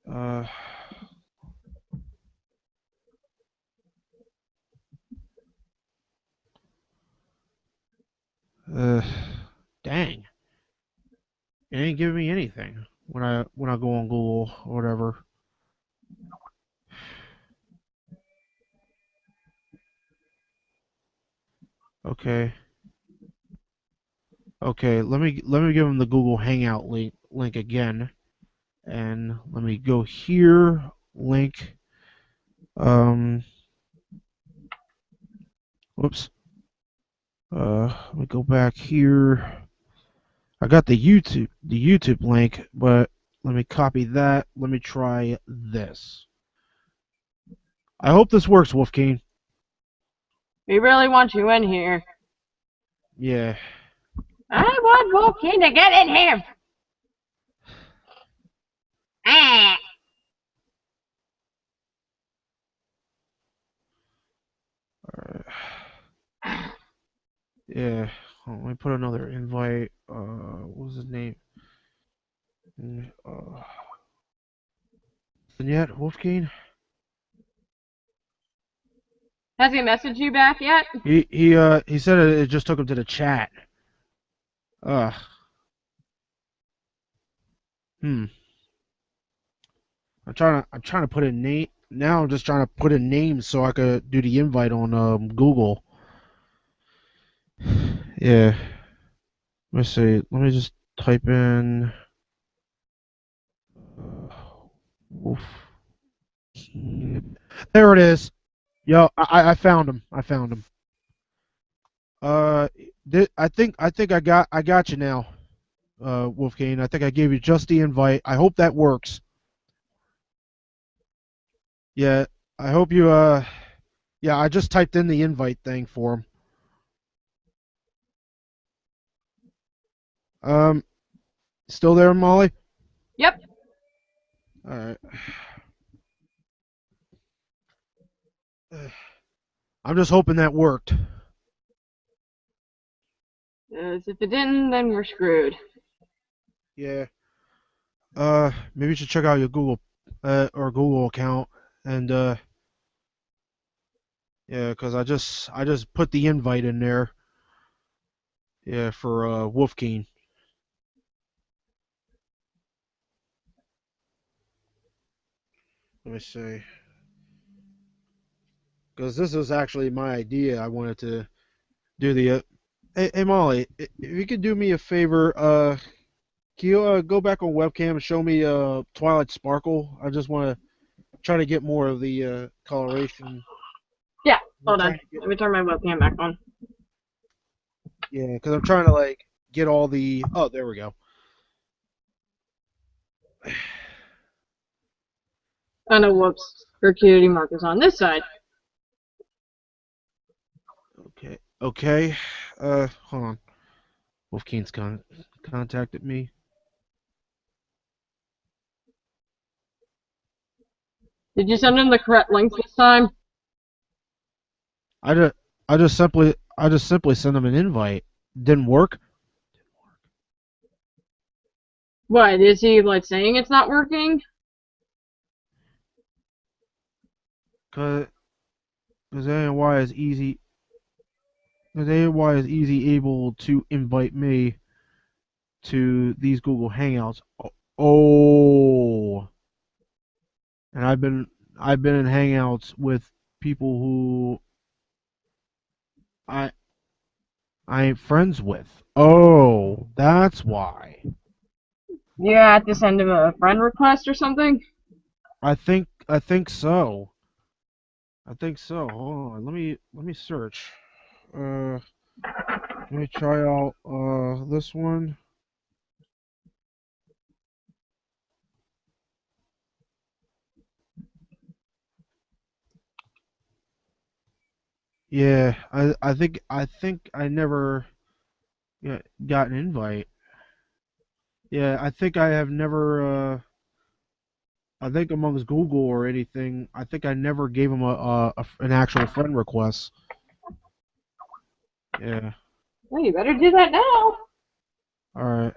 Speaker 1: Uh, uh, dang, it ain't giving me anything when I go on Google or whatever. Okay, okay. Let me give him the Google Hangout link again, and let me go here. Link. Um. Whoops. Let me go back here. I got the YouTube link, but let me copy that. Let me try this. I hope this works, Wolfgang.
Speaker 2: We really want you in here.
Speaker 1: Yeah.
Speaker 2: I want Wolfie to get in here. Ah.
Speaker 1: Yeah. Let me put another invite. What was his name? And yet, Wolfgang?
Speaker 2: Has he messaged you back yet?
Speaker 1: He said it just took him to the chat. Uh. Hmm. I'm trying to put in name. Now I'm just trying to put in names so I could do the invite on Google. Yeah. Let me see. Let me just type in Wolf. There it is. Yo, I found him. I found him. Uh, I think I got you now, Wolfgang. I think I gave you just the invite. I hope that works. Yeah, I hope you yeah, I just typed in the invite thing for him. Um, Still there, Molly?
Speaker 2: Yep.
Speaker 1: All right. I'm just hoping that worked.
Speaker 2: If it didn't, then we're screwed.
Speaker 1: Yeah. Maybe you should check out your Google or Google account and yeah, 'cause I just put the invite in there. Yeah, for Wolfgang. Let me see. Because this is actually my idea. I wanted to do the. Hey Molly, if you could do me a favor, can you go back on webcam and show me Twilight Sparkle? I just want to try to get more of the coloration.
Speaker 2: Yeah,
Speaker 1: I'm
Speaker 2: hold
Speaker 1: trying
Speaker 2: on.
Speaker 1: to get,
Speaker 2: Let me turn my webcam back on.
Speaker 1: yeah, because I'm trying to like get all the. Oh, there we go.
Speaker 2: Oh no, whoops. Her cutie mark is on this side.
Speaker 1: Okay, okay. Hold on. Wolfkeen's contacted me.
Speaker 2: Did you send him the correct link this time?
Speaker 1: I just I just simply sent him an invite. Didn't work.
Speaker 2: What, is he like saying it's not working?
Speaker 1: Cause ANY is easy. Cause ANY is easy able to invite me to these Google Hangouts. Oh, and I've been in Hangouts with people who I I ain't friends with. Oh, that's why.
Speaker 2: You have to send him a friend request or something?
Speaker 1: I think so. I think so. Hold on. Let me search. Let me try out this one. Yeah, I think I never got an invite. Yeah, I think I have never I think amongst Google or anything, I think I never gave him an actual friend request. Yeah.
Speaker 2: Well, you better do that now.
Speaker 1: All right.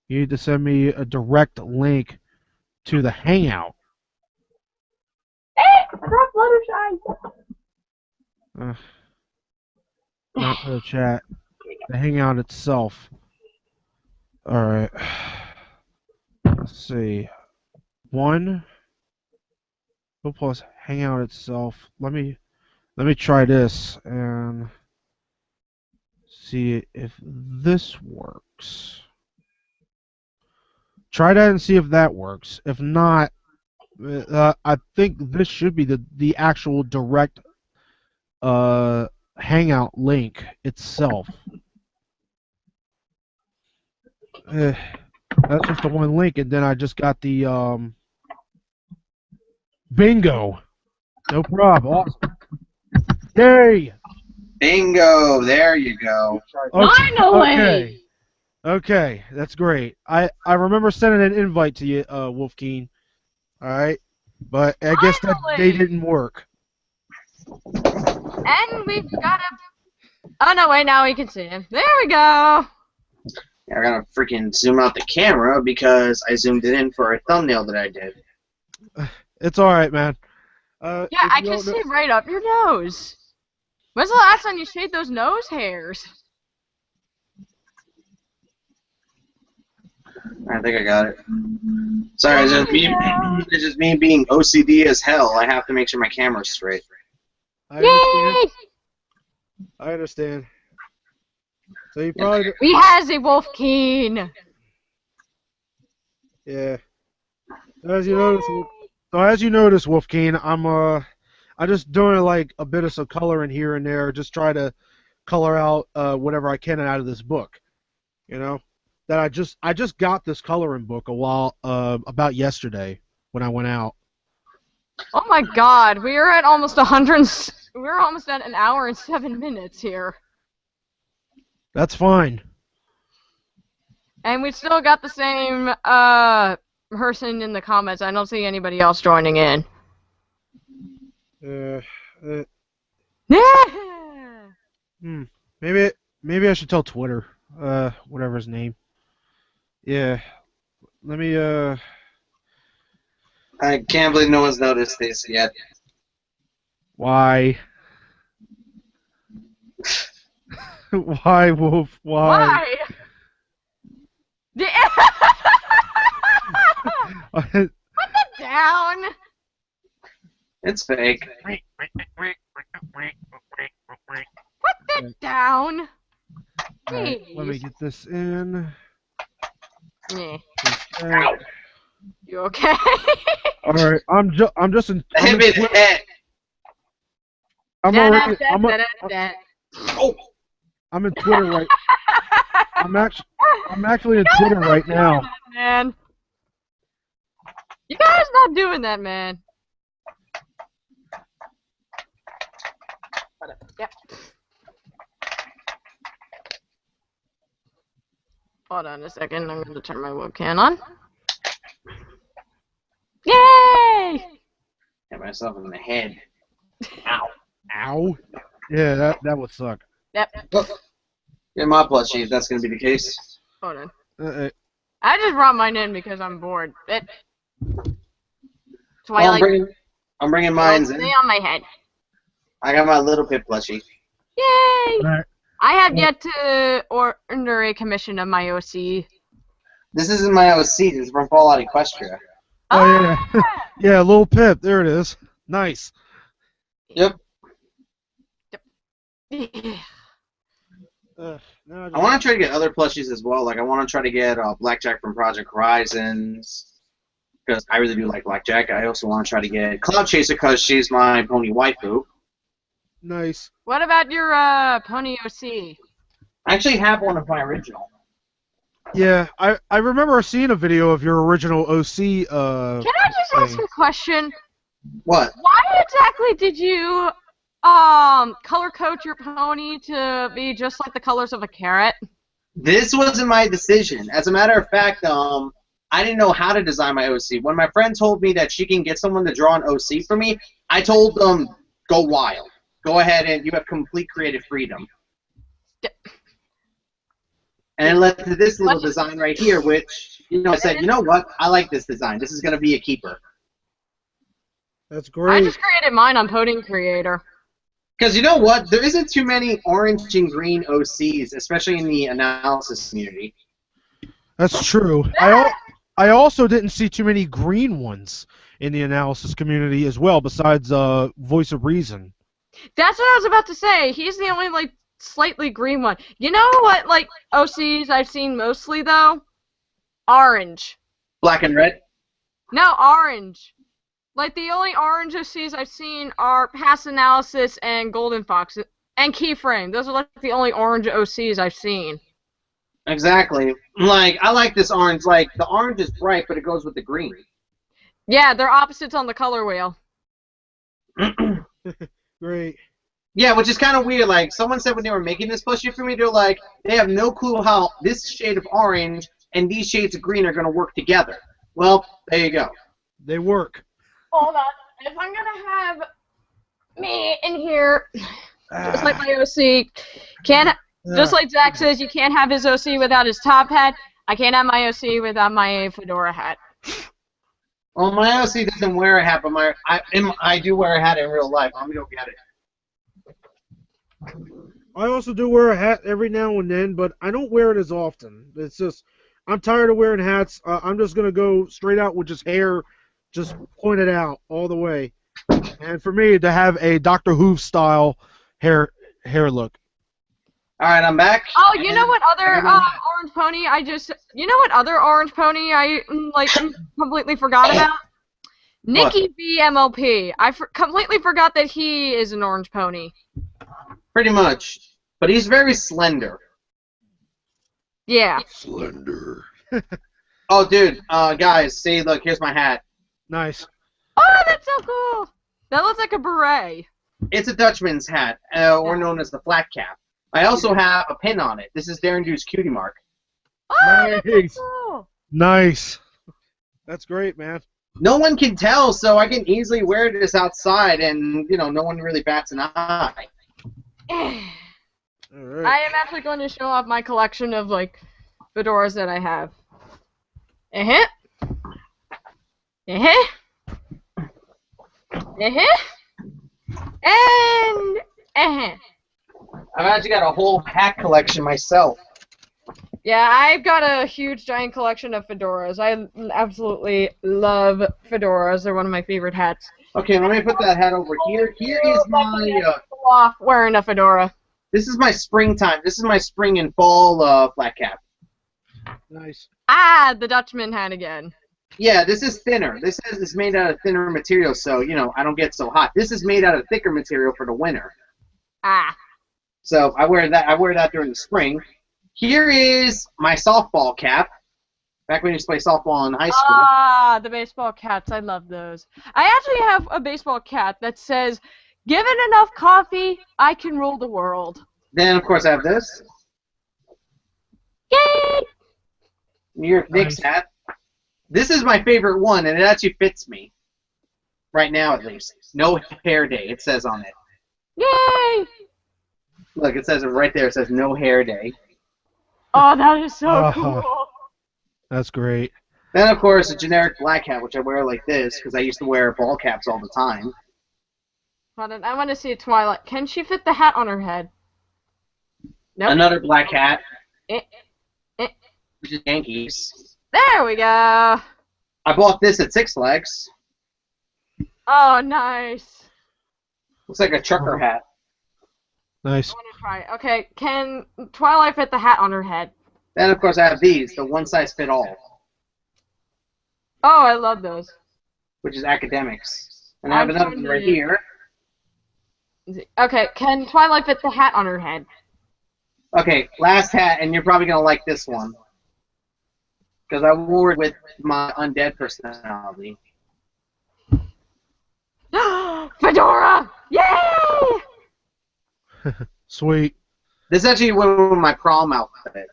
Speaker 1: You need to send me a direct link to the Hangout. Uh, not to the chat. The Hangout itself. All right. Let's see. One. Go plus Hangout itself. Let me try this and see if this works. Try that and see if that works. If not, I think this should be the actual direct Hangout link itself. Eh, that's just the one link, and then I just got the bingo. No problem. Awesome. Yay!
Speaker 4: Bingo! There you go.
Speaker 2: Finally!
Speaker 1: Okay, that's great. I remember sending an invite to you, Wolfkeen. All right, but I guess that they didn't work.
Speaker 2: And we've got a... Oh, no, wait, now we can see him. There we go!
Speaker 4: Yeah, I gotta freaking zoom out the camera because I zoomed it in for a thumbnail that I did.
Speaker 1: It's all right, man.
Speaker 2: Yeah, I can see right up your nose. When's the last time you shaved those nose hairs?
Speaker 4: I think I got it. Sorry, it's just me being OCD as hell. I have to make sure my camera's straight.
Speaker 1: I understand. I understand. So you probably
Speaker 2: He has a Wolfkeen.
Speaker 1: yeah. As you notice, Wolfkeen, I'm just doing like a bit of some color in here and there, just try to color out whatever I can out of this book. You know, that I just got this coloring book a while about yesterday when I went out.
Speaker 2: Oh my God, we are at almost 100. We're almost at an hour and 7 minutes here,
Speaker 1: That's fine.
Speaker 2: and we still got the same person in the comments. I don't see anybody else joining in.
Speaker 1: Uh,
Speaker 2: Yeah.
Speaker 1: maybe I should tell Twitter. Whatever his name. Yeah. Let me
Speaker 4: I can't believe no one's noticed this yet.
Speaker 1: Why? Why, Wolf? Why?
Speaker 2: Yeah. Put it down.
Speaker 4: It's fake.
Speaker 2: Put it down.
Speaker 1: Alright, let me get this in.
Speaker 2: Yeah.
Speaker 1: Okay.
Speaker 2: You okay?
Speaker 1: Alright, I'm just in.
Speaker 4: Hit me in the head.
Speaker 1: I'm in Twitter right. I'm actually in Twitter right now.
Speaker 2: Man. You guys not doing that, man. Yep. Hold on a second, I'm going to turn my webcam on. Yay!
Speaker 4: Hit myself in the head. Ow.
Speaker 1: Ow. Yeah, that would suck.
Speaker 2: Yep.
Speaker 4: Get my plushie if that's gonna be the case.
Speaker 2: Hold on.
Speaker 1: Uh,
Speaker 2: I just brought mine in because I'm bored. That's why I like
Speaker 4: I'm bringing mine in.
Speaker 2: stay on my head.
Speaker 4: I got my little pit plushie.
Speaker 2: Yay!
Speaker 1: Alright.
Speaker 2: I have yet to order a commission of my OC.
Speaker 4: This isn't my OC. This is from Fallout Equestria.
Speaker 1: Oh yeah, yeah, little Pip. There it is. Nice.
Speaker 4: Yep.
Speaker 2: Yeah.
Speaker 1: Now
Speaker 4: I want to try to get other plushies as well. Like I want to try to get Blackjack from Project Horizons because I really do like Blackjack. I also want to try to get Cloud Chaser because she's my pony waifu.
Speaker 1: Nice.
Speaker 2: What about your pony OC?
Speaker 4: I actually have one of my original.
Speaker 1: Yeah, I remember seeing a video of your original OC.
Speaker 2: Can I just ask a question?
Speaker 4: What?
Speaker 2: Why exactly did you color code your pony to be just like the colors of a carrot?
Speaker 4: This wasn't my decision. As a matter of fact, I didn't know how to design my OC. When my friend told me that she can get someone to draw an OC for me, I told them, go wild. Go ahead and you have complete creative freedom. And it led to this little design right here, which, I said, you know what? I like this design. This is going to be a keeper.
Speaker 1: That's
Speaker 2: I
Speaker 1: great.
Speaker 2: just created mine on Podium Creator.
Speaker 4: Because you know what? There isn't too many orange and green OCs, especially in the analysis community.
Speaker 1: That's true. I also didn't see too many green ones in the analysis community as well, besides Voice of Reason.
Speaker 2: That's what I was about to say. He's the only, like, slightly green one. You know what, like, OCs I've seen mostly, though? Orange.
Speaker 4: Black and red?
Speaker 2: No, orange. Like, the only orange OCs I've seen are Pass Analysis and Golden Fox. And Keyframe. Those are, like, the only orange OCs I've seen.
Speaker 4: Exactly. Like, I like this orange. Like, the orange is bright, but it goes with the green.
Speaker 2: Yeah, they're opposites on the color wheel.
Speaker 1: Great.
Speaker 4: Yeah, which is kind of weird. Like, someone said when they were making this plushie for me, they're like, they have no clue how this shade of orange and these shades of green are going to work together. Well, there you go.
Speaker 1: They work.
Speaker 2: Hold on. If I'm gonna have me in here, just like my OC, just like Zach says, you can't have his OC without his top hat. I can't have my OC without my fedora hat.
Speaker 4: Well, my OC doesn't wear a hat, but I do wear a hat in real life. Let me go get it.
Speaker 1: I also do wear a hat every now and then, but I don't wear it as often. It's just, I'm tired of wearing hats. I'm just going to go straight out with just hair, just pointed out all the way. And for me, to have a Dr. Who style hair look.
Speaker 4: All right, I'm back.
Speaker 2: Oh, you know what other orange pony you know what other orange pony I, like, completely forgot about? Nikki B MLP. I completely forgot that he is an orange pony.
Speaker 4: Pretty much. But he's very slender.
Speaker 2: Yeah.
Speaker 1: Slender.
Speaker 4: Oh, dude, guys, see, look, here's my hat.
Speaker 1: Nice.
Speaker 2: Oh, that's so cool. That looks like a beret.
Speaker 4: It's a Dutchman's hat, or known as the flat cap. I also have a pin on it. This is Darren Dude's cutie mark.
Speaker 2: Oh,
Speaker 1: Nice.
Speaker 2: that's so cool.
Speaker 1: Nice. That's great, man.
Speaker 4: No one can tell, so I can easily wear this outside, and, no one really bats an eye.
Speaker 1: All right.
Speaker 2: I am actually going to show off my collection of, like, fedoras that I have. And
Speaker 4: I've actually got a whole hat collection myself.
Speaker 2: yeah, I've got a huge giant collection of fedoras. I absolutely love fedoras. They're one of my favorite hats.
Speaker 4: Okay, let me put that hat over here. Here is my,
Speaker 2: Off wearing a fedora.
Speaker 4: this is my springtime. This is my spring and fall flat cap.
Speaker 1: Nice.
Speaker 2: Ah, the Dutchman hat again.
Speaker 4: Yeah, this is thinner. This is made out of thinner material, so, I don't get so hot. This is made out of thicker material for the winter.
Speaker 2: Ah.
Speaker 4: So I wear that during the spring. Here is my softball cap. Back when I used to play softball in high school.
Speaker 2: Ah, the baseball cats. I love those. I actually have a baseball cat that says, "Given enough coffee, I can rule the world."
Speaker 4: Then, of course, I have this.
Speaker 2: Yay!
Speaker 4: New York Knicks hat. This is my favorite one, and it actually fits me. Right now, at least. No hair day, it says on it.
Speaker 2: Yay!
Speaker 4: Look, it says it right there. It says no hair day.
Speaker 2: Oh, that is so cool.
Speaker 1: That's great.
Speaker 4: Then, of course, a generic black hat, which I wear like this, because I used to wear ball caps all the time.
Speaker 2: Hold on, I want to see Twilight. Can she fit the hat on her head? Nope.
Speaker 4: Another black hat,
Speaker 2: Eh.
Speaker 4: which is Yankees.
Speaker 2: There we go.
Speaker 4: I bought this at Six Flags.
Speaker 2: Oh, nice.
Speaker 4: Looks like a trucker hat.
Speaker 1: Nice.
Speaker 2: I want to try it. Okay, can Twilight fit the hat on her head?
Speaker 4: Then, of course, I have these, the one-size-fit-all,
Speaker 2: Oh, I love those.
Speaker 4: which is academics. And I have
Speaker 2: I'm
Speaker 4: another
Speaker 2: trying
Speaker 4: one right
Speaker 2: to-
Speaker 4: here.
Speaker 2: Okay, can Twilight fit the hat on her head?
Speaker 4: Okay, last hat, and you're probably going to like this one. Because I wore it with my undead personality.
Speaker 2: Fedora! Yay!
Speaker 1: Sweet.
Speaker 4: This actually went with my prom outfit.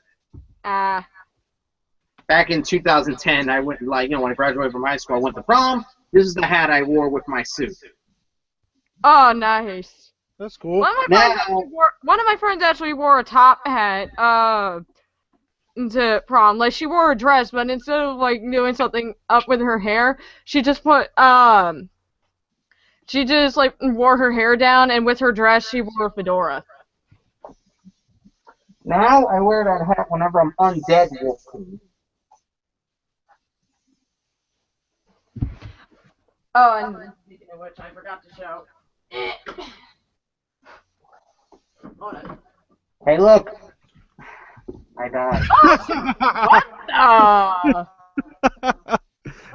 Speaker 4: Back in 2010, I went, when I graduated from high school, I went to prom. This is the hat I wore with my suit.
Speaker 2: Oh, nice.
Speaker 1: That's cool.
Speaker 2: One of my friends actually wore a top hat. to prom. Like, she wore a dress, but instead of, like, doing something up with her hair, she just like, wore her hair down, and with her dress, she wore a fedora.
Speaker 4: Now I wear that hat whenever I'm undead Wolf Queen.
Speaker 2: Oh, and speaking of which, I forgot to show. Hold on.
Speaker 4: Hey, look. I died.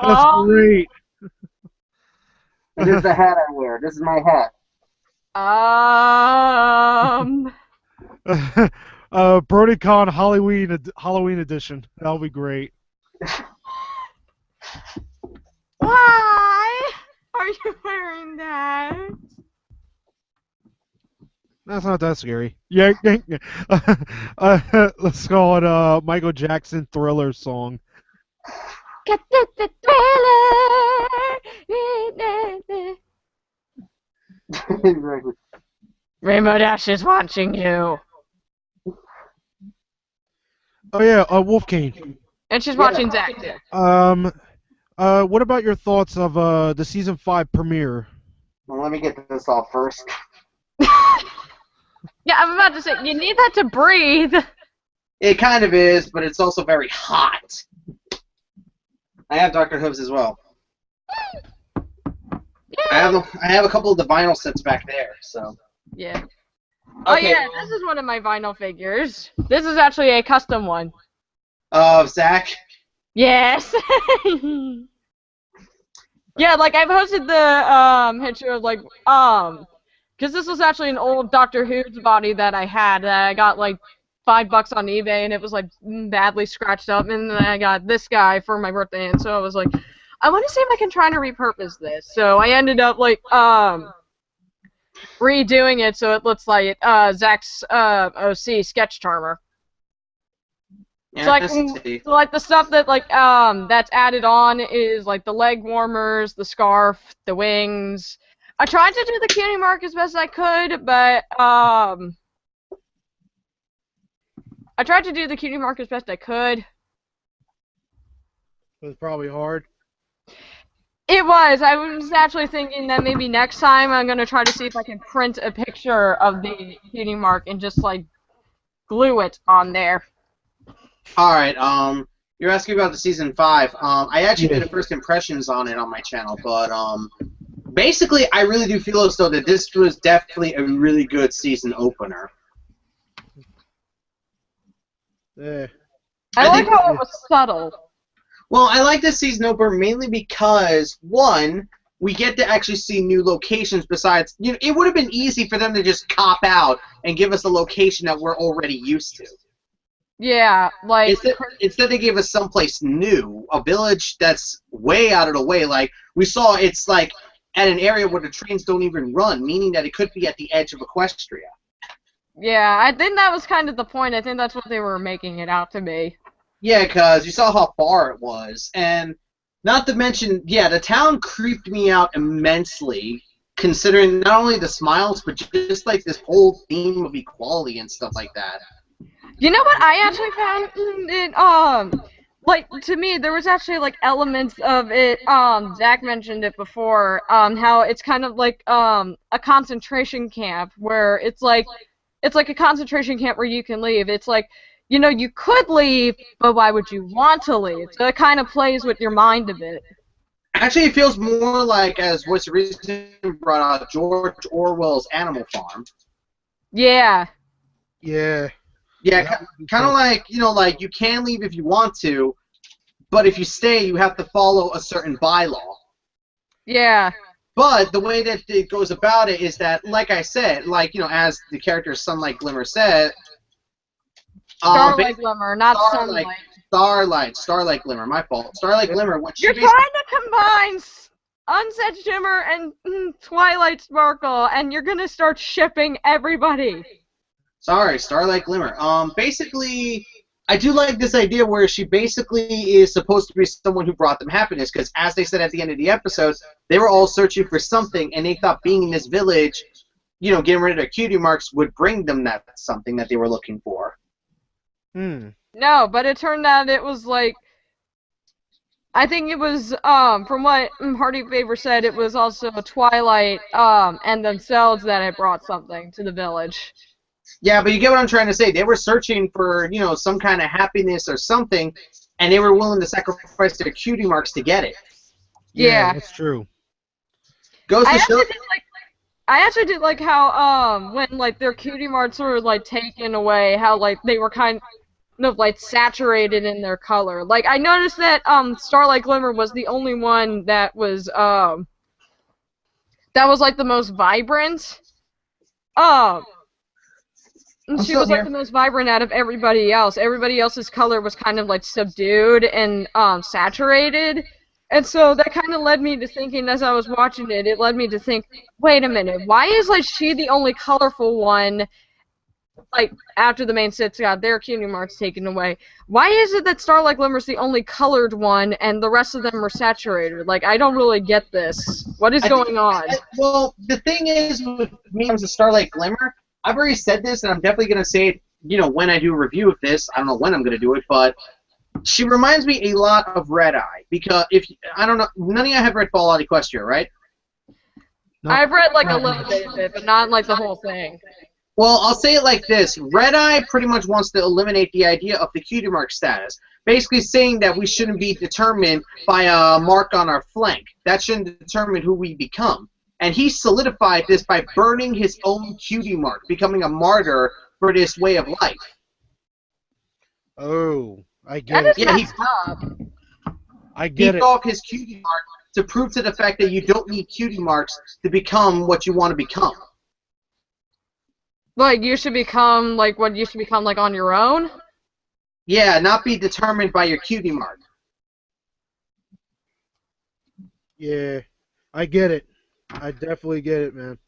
Speaker 1: That's great.
Speaker 4: This is the hat I wear. This is my hat.
Speaker 1: BrodyCon Halloween edition. That'll be great.
Speaker 2: Why are you wearing that?
Speaker 1: That's not that scary. Yeah. Let's call it Michael Jackson Thriller song.
Speaker 2: Get the thriller. Rainbow Dash is watching you.
Speaker 1: Oh yeah, Wolfcane.
Speaker 2: And she's watching Zach too.
Speaker 1: What about your thoughts of the season 5 premiere?
Speaker 4: Well, let me get this off first.
Speaker 2: Yeah, I'm about to say, you need that to breathe.
Speaker 4: It kind of is, but it's also very hot. I have Dr. Hooves as well. I have a couple of the vinyl sets back there, so.
Speaker 2: Yeah. Oh yeah, this is one of my vinyl figures. This is actually a custom one.
Speaker 4: Of Zach?
Speaker 2: Yes. Yeah, like I posted the picture of like because this was actually an old Doctor Who's body that I had that I got like $5 on eBay, and it was like badly scratched up, and then I got this guy for my birthday, and so I was like, I want to see if I can try to repurpose this. So I ended up like redoing it so it looks like Zach's OC sketch charmer.
Speaker 4: Yeah,
Speaker 2: So like the stuff that like that's added on is like the leg warmers, the scarf, the wings. I tried to do the cutie mark as best I could, but I tried to do the cutie mark as best I could.
Speaker 1: It was probably hard.
Speaker 2: It was. I was actually thinking that maybe next time I'm gonna try to see if I can print a picture of the cutie mark and just like glue it on there.
Speaker 4: Alright, you're asking about the season 5. I actually did a first impressions on it on my channel, but basically I really do feel as though that this was definitely a really good season opener.
Speaker 1: Yeah.
Speaker 2: I like how it was subtle.
Speaker 4: Well, I like this season opener mainly because, one, we get to actually see new locations besides, you know, it would have been easy for them to just cop out and give us a location that we're already used to.
Speaker 2: Yeah, like...
Speaker 4: Instead they gave us someplace new, a village that's way out of the way. Like, we saw it's like at an area where the trains don't even run, meaning that it could be at the edge of Equestria.
Speaker 2: Yeah, I think that was kind of the point. I think that's what they were making it out to be.
Speaker 4: Yeah, because you saw how far it was. And not to mention, yeah, the town creeped me out immensely, considering not only the smiles, but just like this whole theme of equality and stuff like that.
Speaker 2: You know what I actually found? Like, to me, there was actually, like, elements of it, Zach mentioned it before, how it's kind of like, a concentration camp, where it's like a concentration camp where you can leave. It's like, you know, you could leave, but why would you want to leave? So it kind of plays with your mind a bit.
Speaker 4: Actually, it feels more like, as was recently brought out, George Orwell's Animal Farm.
Speaker 2: Yeah.
Speaker 1: Yeah.
Speaker 4: Yeah, kind of like, you know, like, you can leave if you want to, but if you stay, you have to follow a certain bylaw.
Speaker 2: Yeah.
Speaker 4: But the way that it goes about it is that, like I said, like, you know, as the character Sunlight Glimmer said...
Speaker 2: Starlight Glimmer, not Sunlight.
Speaker 4: Starlight Glimmer, my fault. Starlight Glimmer, what she
Speaker 2: You're trying to combine Unset Shimmer and Twilight Sparkle, and you're gonna start shipping everybody.
Speaker 4: Sorry, Starlight Glimmer. Basically, I do like this idea where she basically is supposed to be someone who brought them happiness, because as they said at the end of the episode, they were all searching for something, and they thought being in this village, you know, getting rid of their cutie marks would bring them that something that they were looking for.
Speaker 2: No, but it turned out it was like, I think it was, from what Hardy Favor said, it was also Twilight, and themselves that had brought something to the village.
Speaker 4: Yeah, but you get what I'm trying to say. They were searching for, some kind of happiness or something, and they were willing to sacrifice their cutie marks to get it.
Speaker 2: Yeah.
Speaker 1: That's true.
Speaker 4: Goes to show.
Speaker 2: I actually did like how, when, like, their cutie marks were, like, taken away, how, like, they were kind of, like, saturated in their color. Like, I noticed that, Starlight Glimmer was the only one that was, like, the most vibrant. She was, like, the most vibrant out of everybody else. Everybody else's color was kind of, like, subdued and, saturated. And so that kind of led me to thinking, as I was watching it, it led me to think, wait a minute, why is, like, she the only colorful one, like, after the main sets got their cutie marks taken away? Why is it that Starlight Glimmer's the only colored one and the rest of them are saturated? Like, I don't really get this. What is going on?
Speaker 4: Well, the thing is, with me as a Starlight Glimmer, I've already said this, and I'm definitely going to say it, when I do a review of this. I don't know when I'm going to do it, but she reminds me a lot of Red Eye, because I don't know, none of you have read Fallout Equestria, right?
Speaker 1: No.
Speaker 2: I've read, like, a little bit of it, but not, like, the whole thing.
Speaker 4: Well, I'll say it like this. Red Eye pretty much wants to eliminate the idea of the cutie mark status, basically saying that we shouldn't be determined by a mark on our flank. That shouldn't determine who we become. And he solidified this by burning his own cutie mark, becoming a martyr for this way of life.
Speaker 1: Oh, I get it.
Speaker 4: Yeah,
Speaker 1: I get
Speaker 4: he
Speaker 1: it.
Speaker 4: off his cutie mark to prove to the fact that you don't need cutie marks to become what you want to become.
Speaker 2: Like, you should become, like, what you should become, like, on your own?
Speaker 4: Yeah, not be determined by your cutie mark.
Speaker 1: Yeah, I get it. I definitely get it, man.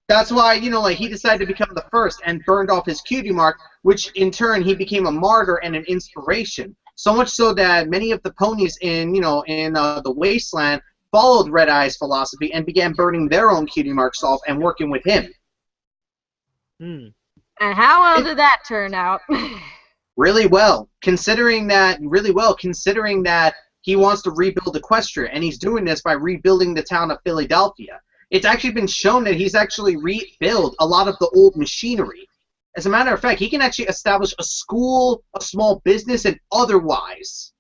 Speaker 4: That's why, like, he decided to become the first and burned off his cutie mark, which in turn he became a martyr and an inspiration. So much so that many of the ponies in the Wasteland followed Red Eye's philosophy and began burning their own cutie marks off and working with him.
Speaker 2: And how well did that turn out?
Speaker 4: Really well, considering that he wants to rebuild Equestria, and he's doing this by rebuilding the town of Philadelphia. It's actually been shown that he's actually rebuilt a lot of the old machinery. As a matter of fact, he can actually establish a school, a small business, and otherwise.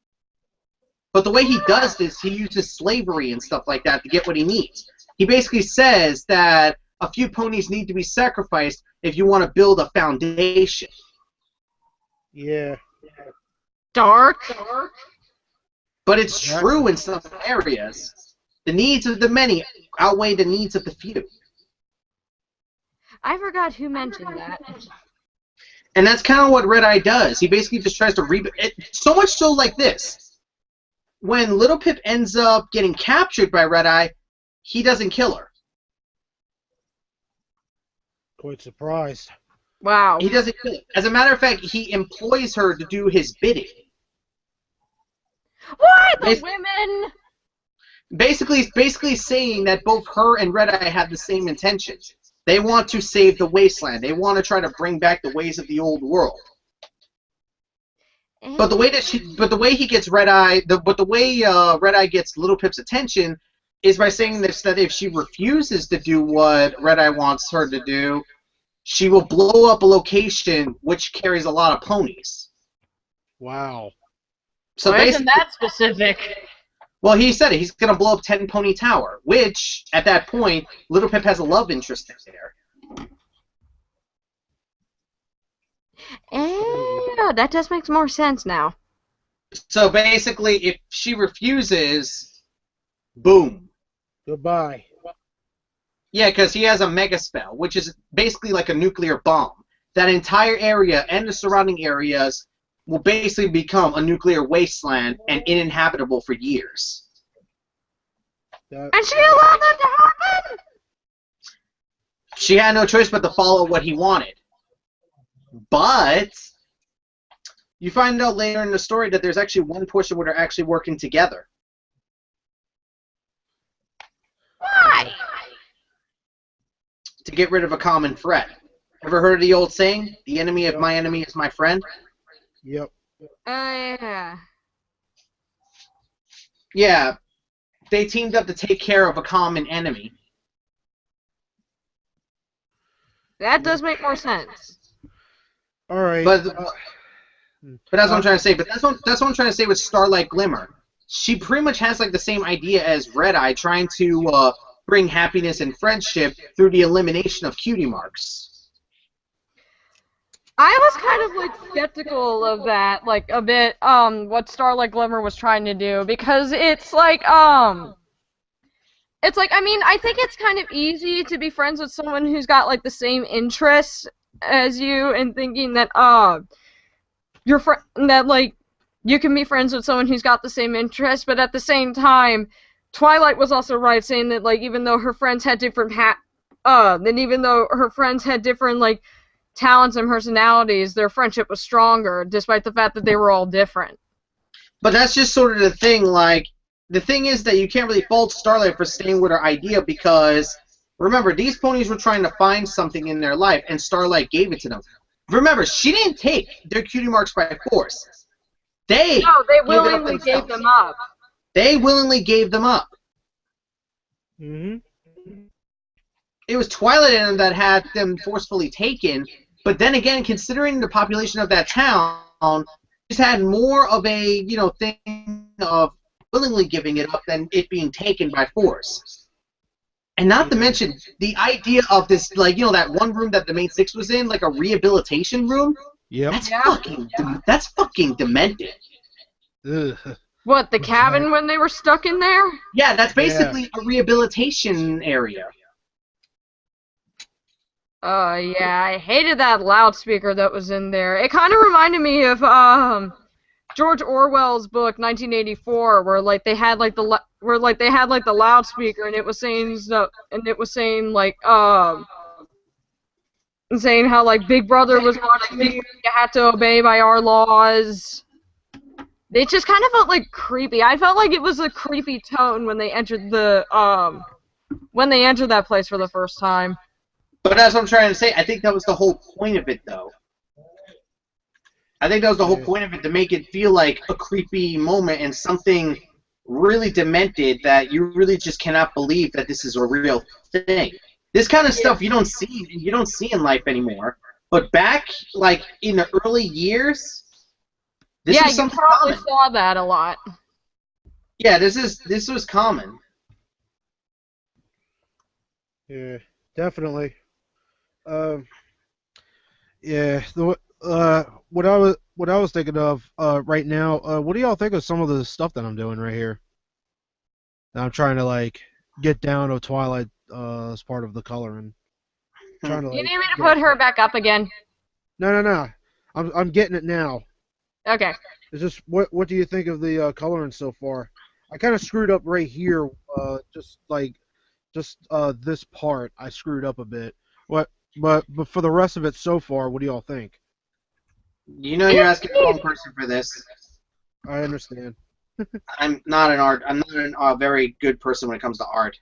Speaker 4: But the way he does this, he uses slavery and stuff like that to get what he needs. He basically says that a few ponies need to be sacrificed if you want to build a foundation.
Speaker 1: Yeah.
Speaker 2: Dark.
Speaker 4: But it's true in some areas. The needs of the many outweigh the needs of the few.
Speaker 2: I forgot who mentioned that.
Speaker 4: And that's kind of what Red Eye does. He basically just tries to rebuild it. So much so like this. When Little Pip ends up getting captured by Red Eye, he doesn't kill her.
Speaker 1: Quite surprised.
Speaker 2: Wow.
Speaker 4: He doesn't kill her. As a matter of fact, he employs her to do his bidding.
Speaker 2: What? The women?
Speaker 4: Basically saying that both her and Red Eye have the same intentions. They want to save the Wasteland. They want to try to bring back the ways of the old world. But the way he gets Red Eye, Red Eye gets Little Pip's attention is by saying this, that if she refuses to do what Red Eye wants her to do, she will blow up a location which carries a lot of ponies.
Speaker 1: Wow.
Speaker 4: So
Speaker 2: why isn't that specific?
Speaker 4: Well, he said it. He's going to blow up 10 Pony Tower, which, at that point, Little Pip has a love interest there.
Speaker 2: Yeah, that just makes more sense now.
Speaker 4: So basically, if she refuses, boom.
Speaker 1: Goodbye.
Speaker 4: Yeah, because he has a mega spell, which is basically like a nuclear bomb. That entire area and the surrounding areas will basically become a nuclear wasteland and uninhabitable for years.
Speaker 2: And she allowed that to happen?
Speaker 4: She had no choice but to follow what he wanted. But you find out later in the story that there's actually one portion where they're actually working together.
Speaker 2: Why?
Speaker 4: To get rid of a common threat. Ever heard of the old saying, the enemy of my enemy is my friend?
Speaker 1: Yep.
Speaker 2: Yeah.
Speaker 4: Yeah, they teamed up to take care of a common enemy.
Speaker 2: That does make more sense.
Speaker 1: All right.
Speaker 4: But that's what I'm trying to say. But that's what I'm trying to say with Starlight Glimmer. She pretty much has like the same idea as Red Eye, trying to bring happiness and friendship through the elimination of cutie marks.
Speaker 2: I was kind of like skeptical of that, like a bit, what Starlight Glimmer was trying to do, because I mean, I think it's kind of easy to be friends with someone who's got like the same interests as you, and thinking that that like you can be friends with someone who's got the same interests, but at the same time, Twilight was also right saying that like even though her friends had different like talents and personalities, their friendship was stronger, despite the fact that they were all different.
Speaker 4: But that's just sort of the thing. Like, the thing is that you can't really fault Starlight for staying with her idea, because remember, these ponies were trying to find something in their life, and Starlight gave it to them. Remember, she didn't take their cutie marks by force. They
Speaker 2: willingly gave them up.
Speaker 4: They willingly gave them up.
Speaker 1: Mm-hmm.
Speaker 4: It was Twilight in them that had them forcefully taken, but then again, considering the population of that town, just had more of a, thing of willingly giving it up than it being taken by force. And not to mention, the idea of this, like, that one room that the main six was in, like a rehabilitation room,
Speaker 1: Yep.
Speaker 4: That's fucking demented.
Speaker 1: Ugh.
Speaker 2: What, the cabin when they were stuck in there?
Speaker 4: Yeah, that's basically a rehabilitation area.
Speaker 2: Yeah, I hated that loudspeaker that was in there. It kind of reminded me of, George Orwell's book 1984, where like they had like the loudspeaker, and it was saying saying how like Big Brother was watching you, you had to obey by our laws. It just kind of felt like creepy. I felt like it was a creepy tone when they entered that place for the first time.
Speaker 4: But that's what I'm trying to say. I think that was the whole point of it, though. I think that was the whole point of it, to make it feel like a creepy moment and something really demented that you really just cannot believe that this is a real thing. This kind of stuff you don't see in life anymore. But back, like, in the early years, this was something common.
Speaker 2: Yeah, you probably saw that a lot.
Speaker 4: Yeah, this was common.
Speaker 1: Yeah, definitely. Yeah. What I was thinking of right now. What do y'all think of some of the stuff that I'm doing right here? I'm trying to like get down to Twilight as part of the coloring. Trying to,
Speaker 2: you need me to put her back up again?
Speaker 1: No. I'm getting it now.
Speaker 2: Okay.
Speaker 1: It's just what do you think of the coloring so far? I kind of screwed up right here. Just this part I screwed up a bit. But for the rest of it so far, what do y'all think?
Speaker 4: You're asking the wrong person for this.
Speaker 1: I understand.
Speaker 4: I'm not a very good person when it comes to art.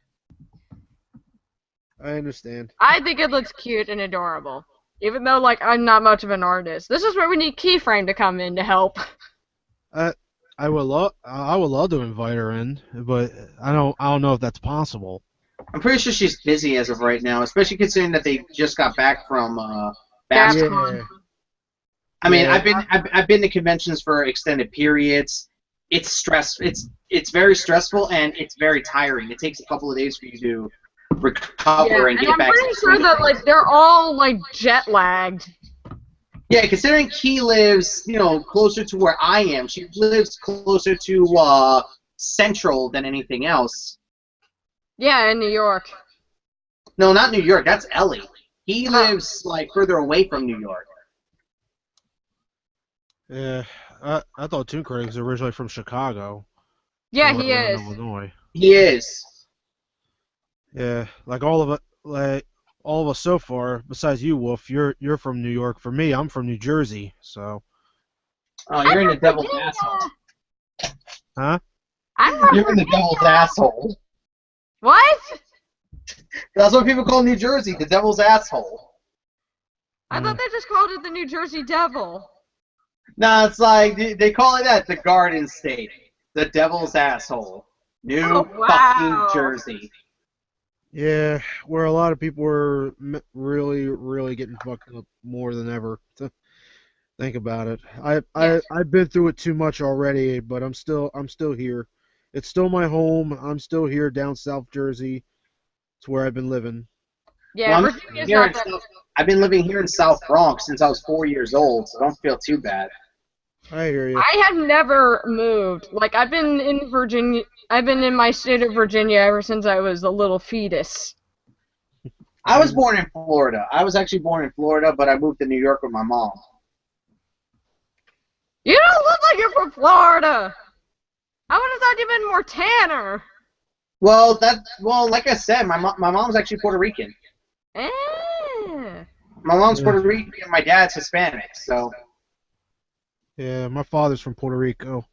Speaker 1: I understand.
Speaker 2: I think it looks cute and adorable, even though like I'm not much of an artist. This is where we need Keyframe to come in to help.
Speaker 1: I would love to invite her in, but I don't know if that's possible.
Speaker 4: I'm pretty sure she's busy as of right now, especially considering that they just got back from BabsCon.
Speaker 1: Yeah.
Speaker 4: I mean, I've been to conventions for extended periods. It's it's very stressful, and it's very tiring. It takes a couple of days for you to recover and get back.
Speaker 2: I'm pretty sure that like they're all like jet lagged.
Speaker 4: Yeah, considering Key lives, closer to where I am. She lives closer to Central than anything else.
Speaker 2: Yeah, in New York.
Speaker 4: No, not New York. That's Ellie. He lives like further away from New York.
Speaker 1: Yeah, I thought Toon Craig was originally from Chicago.
Speaker 2: Yeah, he is.
Speaker 1: Illinois.
Speaker 4: He is.
Speaker 1: Yeah, like all of us so far, besides you, Wolf, you're from New York. For me, I'm from New Jersey, so.
Speaker 4: Oh, you're in the devil's asshole.
Speaker 1: Huh?
Speaker 4: You're in the devil's asshole.
Speaker 2: What?
Speaker 4: That's what people call New Jersey, the devil's asshole.
Speaker 2: I thought they just called it the New Jersey Devil.
Speaker 4: No, it's like they call it that, the Garden State, the Devil's Asshole, New
Speaker 2: Oh,
Speaker 4: fucking
Speaker 2: wow.
Speaker 4: Jersey.
Speaker 1: Yeah, where a lot of people were really, really getting fucked up more than ever. Think about it.
Speaker 2: Yes.
Speaker 1: I've been through it too much already, but I'm still here. It's still my home. I'm still here down South Jersey. It's where I've been living.
Speaker 2: Yeah,
Speaker 4: Well,
Speaker 2: Virginia's not that.
Speaker 4: I've been living here in South Bronx since I was 4 years old, so don't feel too bad.
Speaker 1: I hear you.
Speaker 2: I have never moved. Like, I've been in Virginia. I've been in my state of Virginia ever since I was a little fetus.
Speaker 4: I was born in Florida. I was actually born in Florida, but I moved to New York with my mom.
Speaker 2: You don't look like you're from Florida. I would have thought you'd been more tanner.
Speaker 4: Well, like I said, my mom's actually Puerto Rican.
Speaker 2: Eh.
Speaker 4: My mom's
Speaker 1: Yeah.
Speaker 4: Puerto Rican, and my dad's Hispanic. So
Speaker 1: Yeah, my father's from Puerto Rico.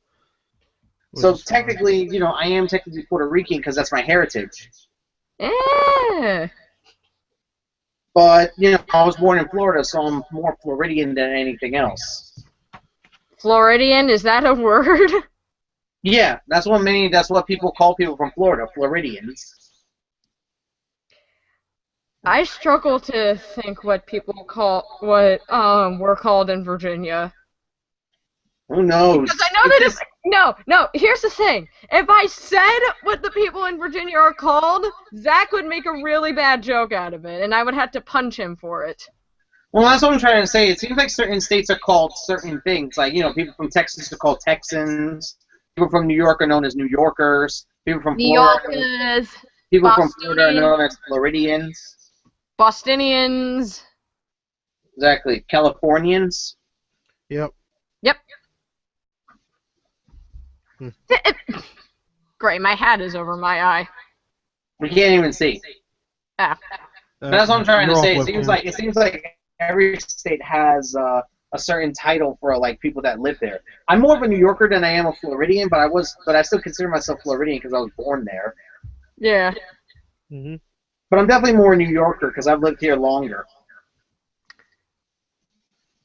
Speaker 1: which
Speaker 4: so
Speaker 1: is fine.
Speaker 4: technically, I am technically Puerto Rican because that's my heritage.
Speaker 2: Eh.
Speaker 4: But I was born in Florida, so I'm more Floridian than anything else.
Speaker 2: Floridian, is that a word?
Speaker 4: Yeah, that's what people call people from Florida, Floridians.
Speaker 2: I struggle to think what we're called in Virginia.
Speaker 4: Who knows?
Speaker 2: Because I know that if no, here's the thing. If I said what the people in Virginia are called, Zach would make a really bad joke out of it, and I would have to punch him for it.
Speaker 4: Well, that's what I'm trying to say. It seems like certain states are called certain things. Like, people from Texas are called Texans. People from New York are known as New Yorkers. People from
Speaker 2: New
Speaker 4: Florida,
Speaker 2: Yorkers,
Speaker 4: people from Florida are
Speaker 2: Bostonians.
Speaker 4: known as Floridians.
Speaker 2: Bostonians.
Speaker 4: Exactly. Californians.
Speaker 1: Yep.
Speaker 2: Yep.
Speaker 1: Hmm.
Speaker 2: Great, my hat is over my eye.
Speaker 4: We can't even see.
Speaker 2: Ah.
Speaker 4: That's what I'm trying to
Speaker 1: You're
Speaker 4: say.
Speaker 1: off
Speaker 4: It seems like every state has a certain title for like people that live there. I'm more of a New Yorker than I am a Floridian, but I still consider myself Floridian because I was born there.
Speaker 2: Yeah.
Speaker 1: Mhm.
Speaker 4: But I'm definitely more a New Yorker because I've lived here longer.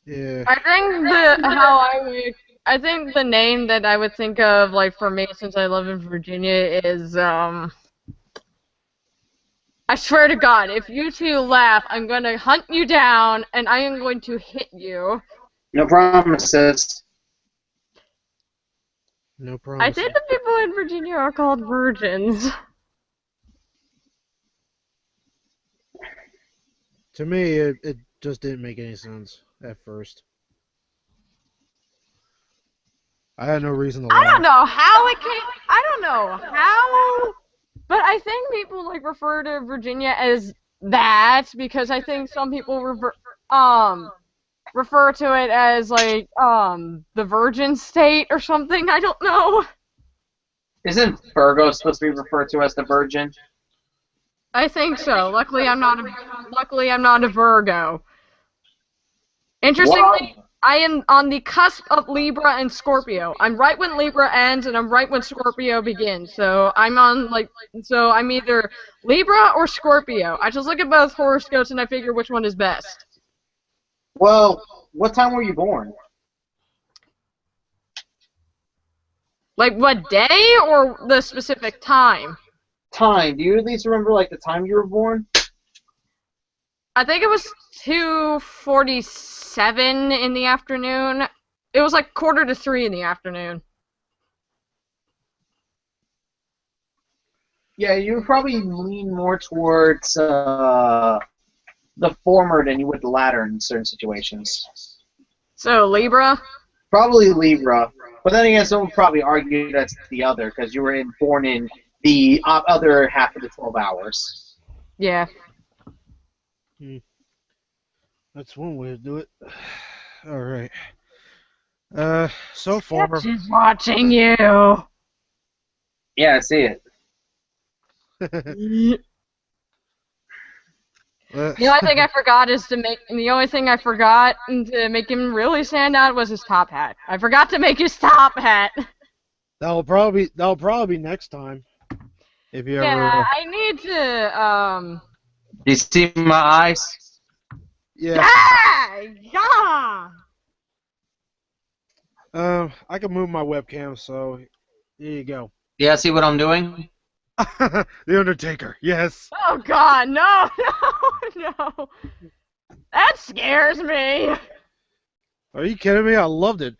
Speaker 1: Yeah.
Speaker 2: I think the name that I would think of, like, for me, since I live in Virginia, is, I swear to God, if you two laugh, I'm gonna hunt you down, and I am going to hit you.
Speaker 4: No promises.
Speaker 1: No
Speaker 2: I
Speaker 1: problem.
Speaker 2: think the people in Virginia are called virgins.
Speaker 1: To me, it just didn't make any sense at first. I had no reason to
Speaker 2: I don't
Speaker 1: laugh.
Speaker 2: know how it came. I don't know how, but I think people like refer to Virginia as that because I think some people refer to it as like the Virgin State or something. I don't know.
Speaker 4: Isn't Virgo supposed to be referred to as the Virgin?
Speaker 2: I think so. Luckily, I'm not a Virgo. Interestingly,
Speaker 4: Well,
Speaker 2: I am on the cusp of Libra and Scorpio. I'm right when Libra ends, and I'm right when Scorpio begins. So I'm either Libra or Scorpio. I just look at both horoscopes and I figure which one is best.
Speaker 4: well, what time were you born?
Speaker 2: Like what day or the specific time?
Speaker 4: Time. Do you at least remember like the time you were born?
Speaker 2: I think it was 2:47 in the afternoon. It was like 2:45 in the afternoon.
Speaker 4: Yeah, you would probably lean more towards the former than you would the latter in certain situations.
Speaker 2: So Libra?
Speaker 4: Probably Libra, but then again, someone would probably argue that's the other because you were born in the other half of the 12 hours.
Speaker 2: Yeah.
Speaker 1: That's one way to do it. All right. So far,
Speaker 2: She's watching you.
Speaker 4: Yeah, I see it.
Speaker 2: The only thing I forgot is the only thing I forgot to make him really stand out was his top hat. I forgot to make his top hat.
Speaker 1: that'll probably be next time. If you
Speaker 2: Yeah,
Speaker 1: ever.
Speaker 2: I need to
Speaker 4: Do you see my eyes?
Speaker 1: Yeah.
Speaker 2: Yeah!
Speaker 1: I can move my webcam, so here you go.
Speaker 4: Yeah, see what I'm doing?
Speaker 1: The Undertaker. Yes.
Speaker 2: Oh God, no, no, no. That scares me.
Speaker 1: Are you kidding me? I loved it.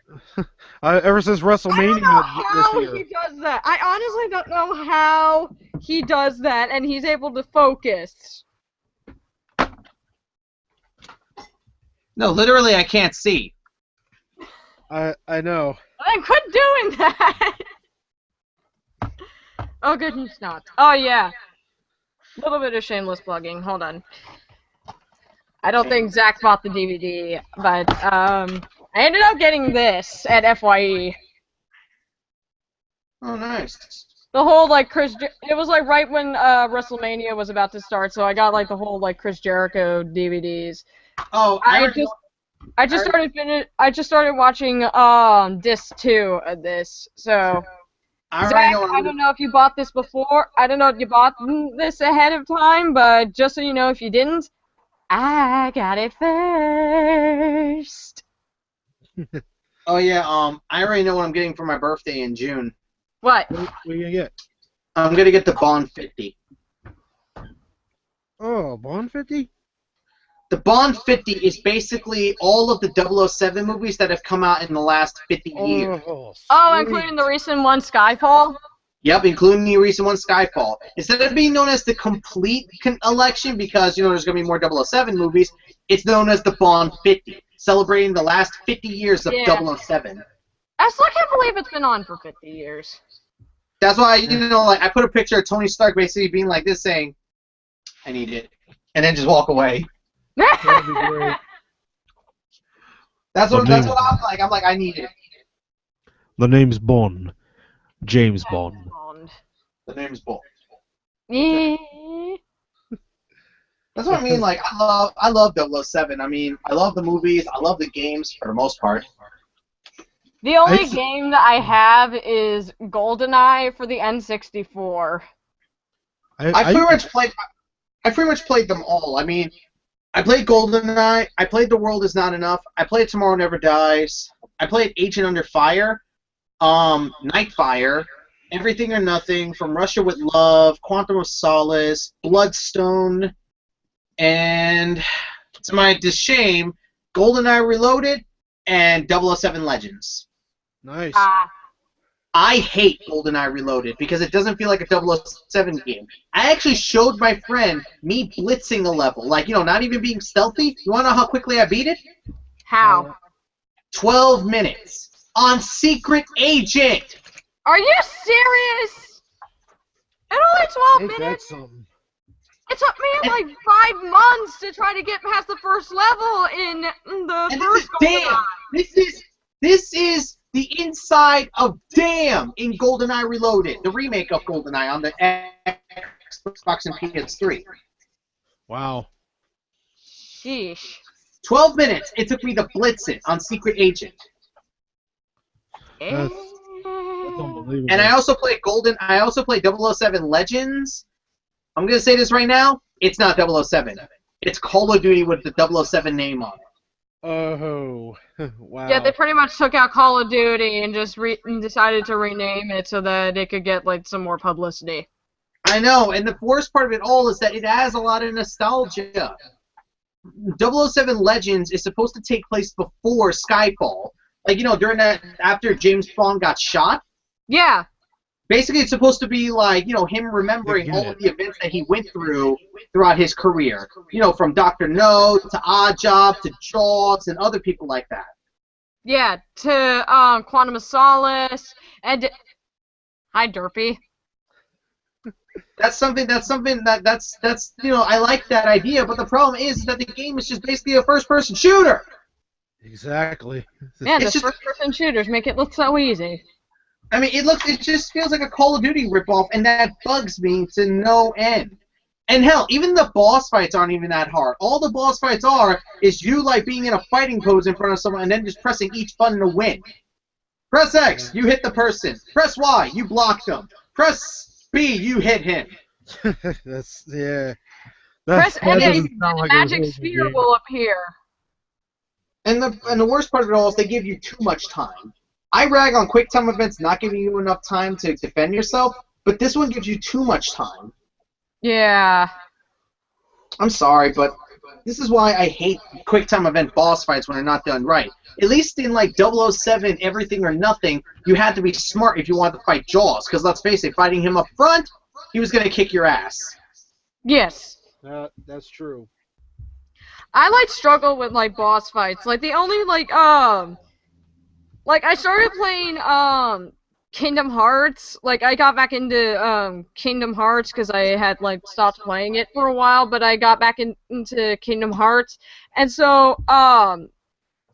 Speaker 1: Ever since
Speaker 2: I don't
Speaker 1: WrestleMania
Speaker 2: know
Speaker 1: this
Speaker 2: how
Speaker 1: year.
Speaker 2: he does that. I honestly don't know how he does that, and he's able to focus.
Speaker 4: No, literally, I can't see.
Speaker 1: I know.
Speaker 2: I quit doing that. Oh, good, he's not. Oh yeah, a little bit of shameless plugging. Hold on. I don't think Zach bought the DVD, but I ended up getting this at FYE.
Speaker 4: Oh, nice.
Speaker 2: The whole like it was like right when WrestleMania was about to start, so I got like the whole like Chris Jericho DVDs.
Speaker 4: Oh,
Speaker 2: I just started watching disc 2 of this. So
Speaker 4: I already
Speaker 2: Zach,
Speaker 4: know what
Speaker 2: I
Speaker 4: I'm
Speaker 2: don't know if you bought this before. I don't know if you bought this ahead of time, but just so you know, if you didn't, I got it first.
Speaker 4: Oh yeah, I already know what I'm getting for my birthday in June.
Speaker 2: What?
Speaker 1: What are you gonna get?
Speaker 4: I'm gonna get the Bond 50.
Speaker 1: Oh, Bond 50?
Speaker 4: The Bond 50 is basically all of the 007 movies that have come out in the last 50 years.
Speaker 1: Oh,
Speaker 2: Oh,
Speaker 1: sweet.
Speaker 2: including the recent one, Skyfall?
Speaker 4: Yep, including the recent one, Skyfall. Instead of being known as the complete election, because there's going to be more 007 movies, it's known as the Bond 50, celebrating the last 50 years of
Speaker 2: Yeah.
Speaker 4: 007.
Speaker 2: I still can't believe it's been on for 50 years.
Speaker 4: That's why I put a picture of Tony Stark basically being like this, saying, "I need it," and then just walk away.
Speaker 1: That'd be great.
Speaker 4: That's what I'm like. I'm like, I need it.
Speaker 1: The name's Bond. James Bond.
Speaker 4: The name's Bond.
Speaker 2: Yeah.
Speaker 4: That's what I mean. Like, I love 007. I mean, I love the movies. I love the games for the most part.
Speaker 2: The only game that I have is GoldenEye for the N64.
Speaker 4: I pretty much played them all. I mean, I played GoldenEye. I played The World Is Not Enough. I played Tomorrow Never Dies. I played Agent Under Fire, Nightfire, Everything or Nothing, From Russia with Love, Quantum of Solace, Bloodstone, and to my shame, GoldenEye Reloaded and 007 Legends.
Speaker 1: Nice.
Speaker 4: I hate GoldenEye Reloaded because it doesn't feel like a 007 game. I actually showed my friend me blitzing a level, like, not even being stealthy. You want to know how quickly I beat it?
Speaker 2: How?
Speaker 4: 12 minutes on Secret Agent.
Speaker 2: Are you serious? In only 12
Speaker 1: Ain't that
Speaker 2: minutes?
Speaker 1: something?
Speaker 2: It took me like 5 months to try to get past the first level in the
Speaker 4: And
Speaker 2: first GoldenEye.
Speaker 4: This is the inside of Damn in GoldenEye Reloaded, the remake of GoldenEye on the Xbox and PS3.
Speaker 1: Wow.
Speaker 2: Sheesh.
Speaker 4: 12 minutes it took me to blitz it on Secret Agent.
Speaker 1: That's unbelievable.
Speaker 4: And I also played I also played 007 Legends. I'm going to say this right now. It's not 007. It's Call of Duty with the 007 name on it.
Speaker 1: Oh, wow.
Speaker 2: Yeah, they pretty much took out Call of Duty and just decided to rename it so that it could get like some more publicity.
Speaker 4: I know, and the worst part of it all is that it has a lot of nostalgia. 007 Legends is supposed to take place before Skyfall. Like, during that, after James Bond got shot.
Speaker 2: Yeah.
Speaker 4: Basically, it's supposed to be like, him remembering all of the events that he went through throughout his career. From Dr. No to Oddjob to Jaws and other people like that.
Speaker 2: Yeah, to Quantum of Solace and hi Derpy.
Speaker 4: That's something that's I like that idea, but the problem is that the game is just basically a first-person shooter.
Speaker 1: Exactly.
Speaker 2: Yeah, the
Speaker 4: It's just-
Speaker 2: first-person shooters make it look so easy.
Speaker 4: I mean, it just feels like a Call of Duty ripoff, and that bugs me to no end. And hell, even the boss fights aren't even that hard. All the boss fights is you like being in a fighting pose in front of someone and then just pressing each button to win. Press X, you hit the person. Press Y, you block them. Press B, you hit him.
Speaker 1: That's yeah.
Speaker 2: Press
Speaker 1: That
Speaker 2: N
Speaker 1: doesn't
Speaker 2: and
Speaker 1: sound
Speaker 2: the
Speaker 1: like a
Speaker 2: magic
Speaker 1: real
Speaker 2: sphere
Speaker 1: game.
Speaker 2: will appear.
Speaker 4: And the worst part of it all is they give you too much time. I rag on quick time events not giving you enough time to defend yourself, but this one gives you too much time.
Speaker 2: Yeah.
Speaker 4: I'm sorry, but this is why I hate quick time event boss fights when they're not done right. At least in like 007 Everything or Nothing, you had to be smart if you wanted to fight Jaws, because let's face it, fighting him up front, he was going to kick your ass.
Speaker 2: Yes.
Speaker 1: That's true.
Speaker 2: I like struggle with like boss fights. Like the only like I started playing Kingdom Hearts. Like I got back into Kingdom Hearts because I had like stopped playing it for a while, but I got back into Kingdom Hearts, and so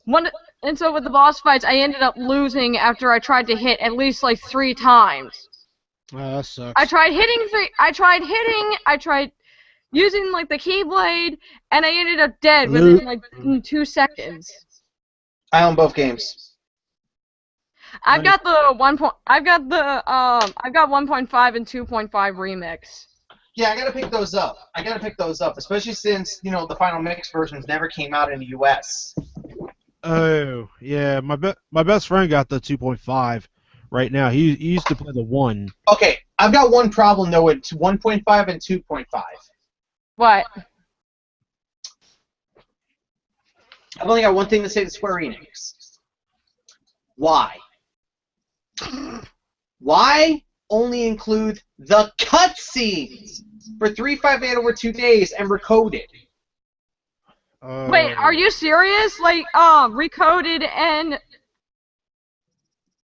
Speaker 2: with the boss fights, I ended up losing after I tried to hit at least like 3 times.
Speaker 1: That sucks.
Speaker 2: I tried using like the Keyblade, and I ended up dead within like 2 seconds.
Speaker 4: I own both games.
Speaker 2: I've got 1.5 and 2.5 remix.
Speaker 4: Yeah, I gotta pick those up. Especially since, the final mix versions never came out in the US.
Speaker 1: Oh, yeah. My best friend got the 2.5 right now. He used to play the 1.
Speaker 4: Okay, I've got one problem though with 1.5 and 2.5.
Speaker 2: What?
Speaker 4: I've only got one thing to say to Square Enix. Why? Why only include the cutscenes for 358 over 2 days and recoded?
Speaker 2: Wait, are you serious? Like, recoded and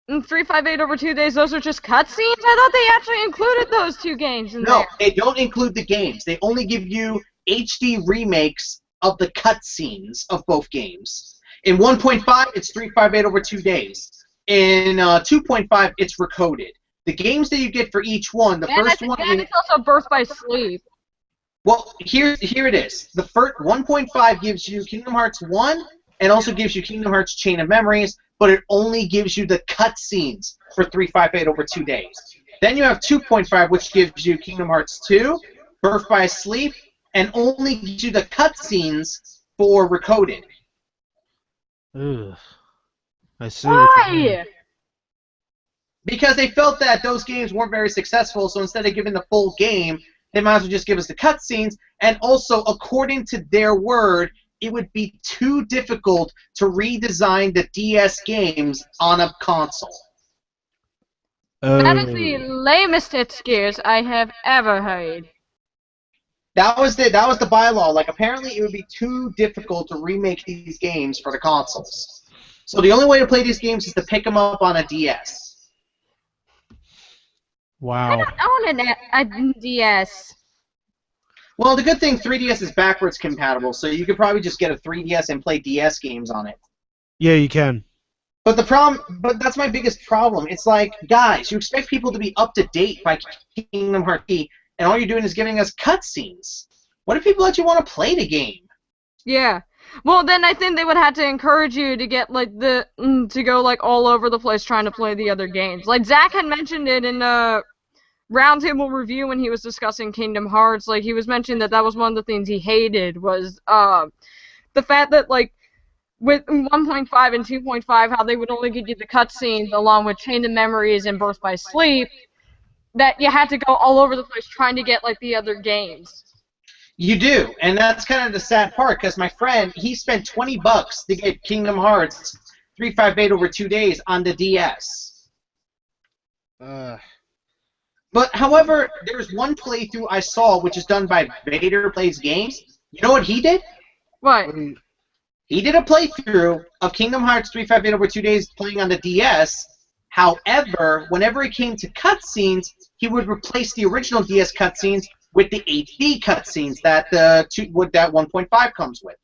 Speaker 2: 358 over 2 days, those are just cutscenes? I thought they actually included those 2 games in there.
Speaker 4: No, they don't include the games. They only give you HD remakes of the cutscenes of both games. In 1.5, it's 358 over 2 days. In 2.5, it's recoded. The games that you get for each one, the first one...
Speaker 2: And it's also Birth by Sleep.
Speaker 4: Well, here it is. The first 1.5 gives you Kingdom Hearts 1 and also gives you Kingdom Hearts Chain of Memories, but it only gives you the cutscenes for 358 over 2 days. Then you have 2.5, which gives you Kingdom Hearts 2, Birth by Sleep, and only gives you the cutscenes for recoded.
Speaker 1: Ugh. I see.
Speaker 2: Why?
Speaker 4: Because they felt that those games weren't very successful, so instead of giving the full game, they might as well just give us the cutscenes, and also, according to their word, it would be too difficult to redesign the DS games on a console.
Speaker 2: That is the lamest excuse I have ever heard.
Speaker 4: That was the bylaw. Like, apparently it would be too difficult to remake these games for the consoles. So the only way to play these games is to pick them up on a DS.
Speaker 1: Wow.
Speaker 2: I don't own a DS.
Speaker 4: Well, the good thing, 3DS is backwards compatible, so you could probably just get a 3DS and play DS games on it.
Speaker 1: Yeah, you can.
Speaker 4: But that's my biggest problem. It's like, guys, you expect people to be up to date by Kingdom Hearts, and all you're doing is giving us cutscenes. What if people actually want to play the game?
Speaker 2: Yeah. Well, then I think they would have to encourage you to get like to go like all over the place trying to play the other games. Like Zach had mentioned it in a roundtable review when he was discussing Kingdom Hearts. Like he was mentioning that was one of the things he hated was the fact that like with 1.5 and 2.5 how they would only give you the cutscenes along with Chain of Memories and Birth by Sleep, that you had to go all over the place trying to get like the other games.
Speaker 4: You do, and that's kind of the sad part, because my friend, he spent $20 to get Kingdom Hearts 358 over 2 days on the DS. But, however, there's one playthrough I saw, which is done by Vader Plays Games. You know what he did?
Speaker 2: What?
Speaker 4: He did a playthrough of Kingdom Hearts 358 over 2 days playing on the DS. However, whenever it came to cutscenes, he would replace the original DS cutscenes with the HD cutscenes that 1.5 comes with.